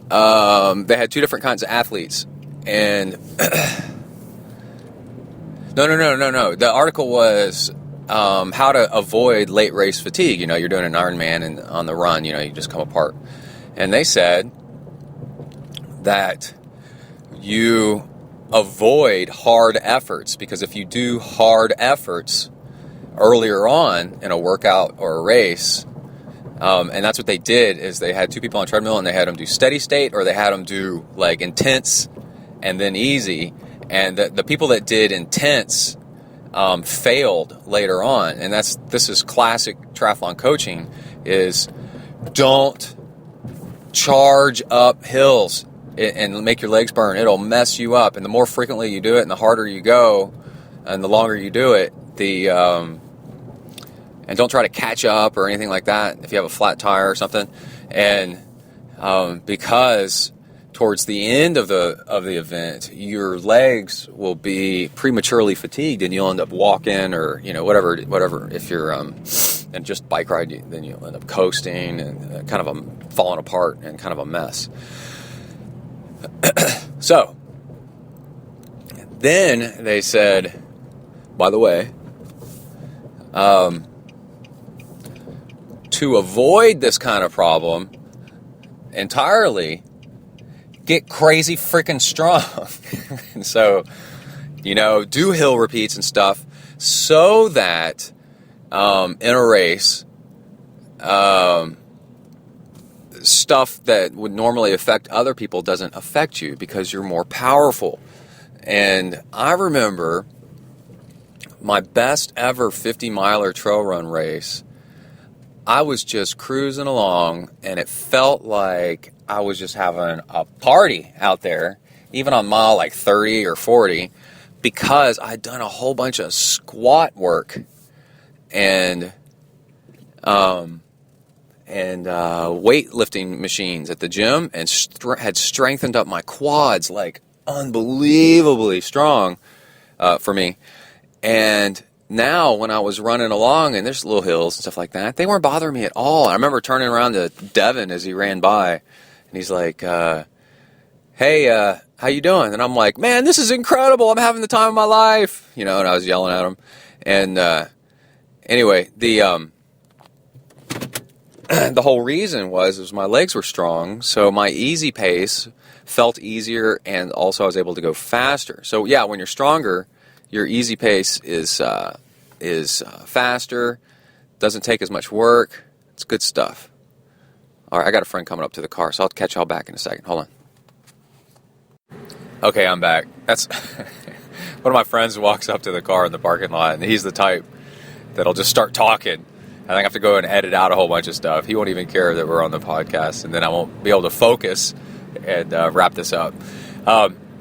they had two different kinds of athletes. And no. The article was how to avoid late race fatigue. You're doing an Ironman and on the run, you just come apart. And they said that you avoid hard efforts, because if you do hard efforts earlier on in a workout or a race, and that's what they did, is they had two people on a treadmill and they had them do steady state, or they had them do like intense and then easy. And the people that did intense failed later on. And this is classic triathlon coaching, is don't charge up hills and make your legs burn. It'll mess you up. And the more frequently you do it and the harder you go and the longer you do it, and don't try to catch up or anything like that if you have a flat tire or something. And because towards the end of the event, your legs will be prematurely fatigued, and you'll end up walking or whatever. If you're and just bike ride, then you'll end up coasting and kind of falling apart and kind of a mess. So then they said, by the way, to avoid this kind of problem entirely, get crazy freaking strong. And so, do hill repeats and stuff so that in a race, stuff that would normally affect other people doesn't affect you because you're more powerful. And I remember my best ever 50-miler trail run race. I was just cruising along, and it felt like I was just having a party out there, even on mile like 30 or 40, because I'd done a whole bunch of squat work and weightlifting machines at the gym, and had strengthened up my quads like unbelievably strong for me. And now when I was running along, and there's little hills and stuff like that, they weren't bothering me at all. I remember turning around to Devin as he ran by, and he's like, hey, how you doing? And I'm like, man, this is incredible. I'm having the time of my life. And I was yelling at him. And anyway, the whole reason was my legs were strong, so my easy pace felt easier, and also I was able to go faster. So yeah, when you're stronger, your easy pace is faster, doesn't take as much work, It's good stuff. All right, I got a friend coming up to the car, so I'll catch y'all back in a second. Hold on. Okay, I'm back. That's one of my friends walks up to the car in the parking lot, and he's the type that'll just start talking. And I have to go and edit out a whole bunch of stuff. He won't even care that we're on the podcast, and then I won't be able to focus and wrap this up.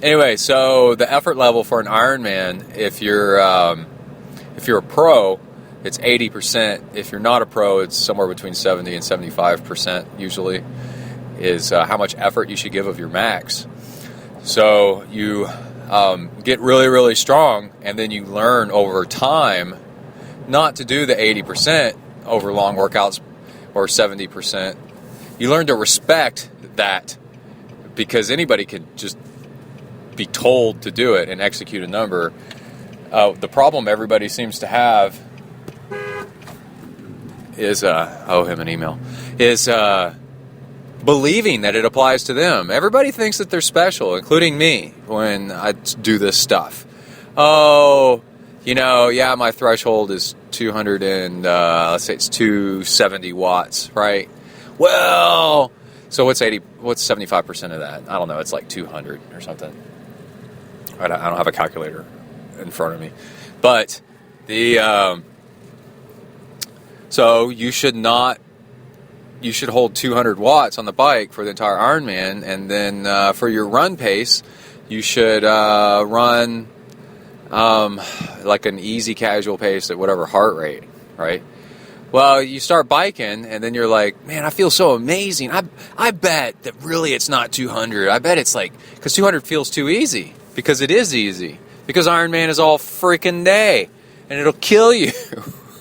Anyway, so the effort level for an Ironman, if you're a pro, it's 80%. If you're not a pro, it's somewhere between 70 and 75% usually is how much effort you should give of your max. So you get really, really strong, and then you learn over time not to do the 80% over long workouts or 70%. You learn to respect that because anybody can just be told to do it and execute a number. The problem everybody seems to have is, owe him an email, is believing that it applies to them. Everybody thinks that they're special, including me, when I do this stuff. Oh, yeah, my threshold is 200 and, let's say it's 270 watts, right? Well, so what's 75% of that? I don't know, it's like 200 or something. I don't have a calculator in front of me. But so you should hold 200 watts on the bike for the entire Ironman, and then for your run pace, you should run like an easy casual pace at whatever heart rate, right? Well, you start biking, and then you're like, man, I feel so amazing. I bet that really it's not 200. I bet it's like, because 200 feels too easy, because it is easy. Because Ironman is all freaking day, and it'll kill you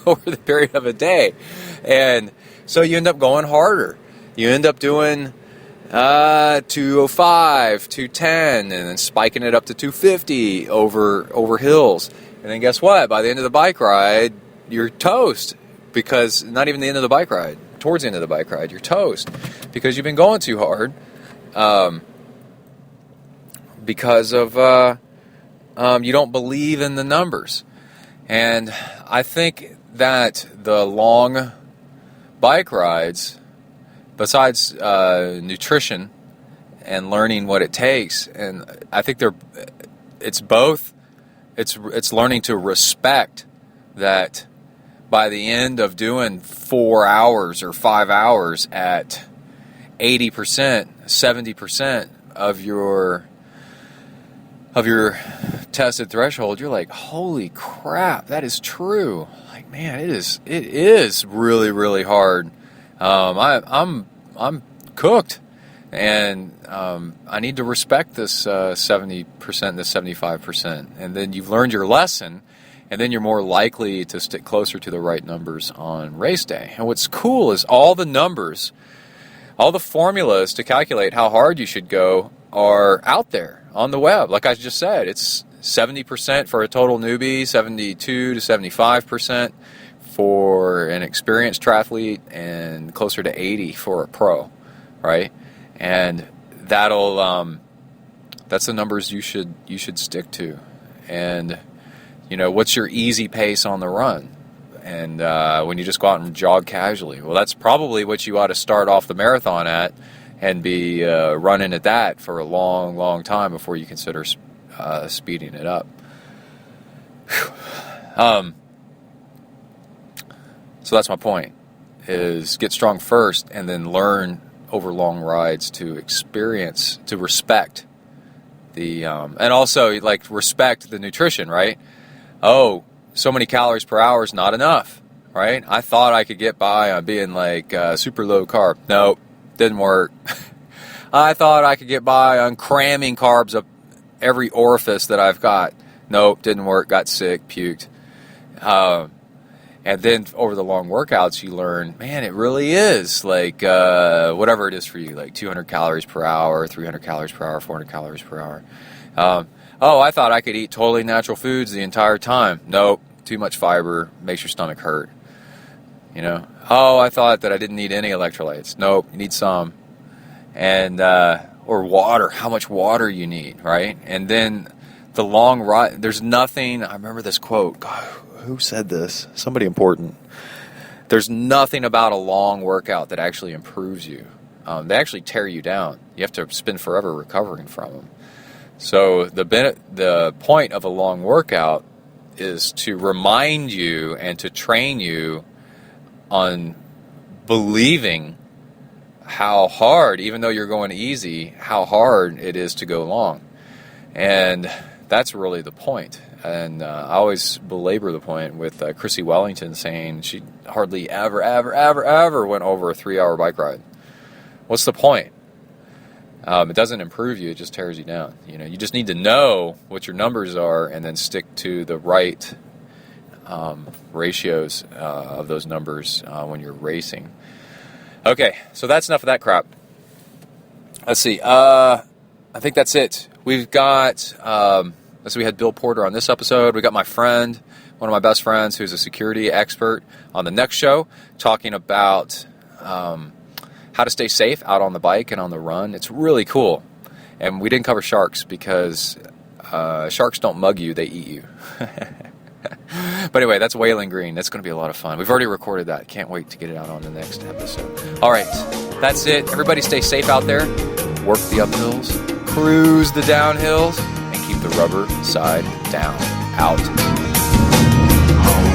over the period of a day. And so you end up going harder. You end up doing 205, 210, and then spiking it up to 250 over hills. And then guess what? By the end of the bike ride, you're toast. Because not even the end of the bike ride, towards the end of the bike ride, you're toast. Because you've been going too hard. Because of you don't believe in the numbers. And I think that the long bike rides, besides nutrition and learning what it takes, and I think it's both. It's learning to respect that by the end of doing 4 hours or 5 hours at 80%, 70% of your tested threshold, you're like, holy crap, that is true. Like, man, it is really, really hard. I'm cooked, and I need to respect this 70%, this 75%, and then you've learned your lesson, and then you're more likely to stick closer to the right numbers on race day. And what's cool is all the numbers, all the formulas to calculate how hard you should go are out there on the web. Like I just said, it's 70% for a total newbie, 72 to 75% for an experienced triathlete, and closer to 80 for a pro, right? And that's the numbers you should stick to. And what's your easy pace on the run? And when you just go out and jog casually, well, that's probably what you ought to start off the marathon at, and be running at that for a long, long time before you consider speeding it up. So that's my point, is get strong first and then learn over long rides to experience, to respect the, and also like respect the nutrition, right? Oh, so many calories per hour is not enough, right? I thought I could get by on being like super low carb. Nope, didn't work. I thought I could get by on cramming carbs up every orifice that I've got. Nope, didn't work. Got sick, puked. And then over the long workouts, you learn, man, it really is like whatever it is for you, like 200 calories per hour, 300 calories per hour, 400 calories per hour. Oh, I thought I could eat totally natural foods the entire time. Nope, too much fiber, makes your stomach hurt. Oh, I thought that I didn't need any electrolytes. Nope, you need some. And or water, how much water you need, right? And then the long ride, there's nothing, I remember this quote, God, who said this? Somebody important. There's nothing about a long workout that actually improves you. They actually tear you down. You have to spend forever recovering from them. So the point of a long workout is to remind you and to train you on believing how hard, even though you're going easy, how hard it is to go long. And that's really the point. And I always belabor the point with Chrissy Wellington saying she hardly ever went over a 3-hour bike ride. What's the point? It doesn't improve you, it just tears you down. You just need to know what your numbers are and then stick to the right ratios of those numbers when you're racing. Okay, so that's enough of that crap. Let's see. I think that's it. We've got, we had Bill Porter on this episode. We got my friend, one of my best friends, who's a security expert, on the next show, talking about how to stay safe out on the bike and on the run. It's really cool. And we didn't cover sharks because sharks don't mug you, they eat you. But anyway, that's Wailing Green. That's going to be a lot of fun. We've already recorded that. Can't wait to get it out on the next episode. All right, that's it. Everybody stay safe out there. Work the uphills, cruise the downhills, and keep the rubber side down. Out. Oh.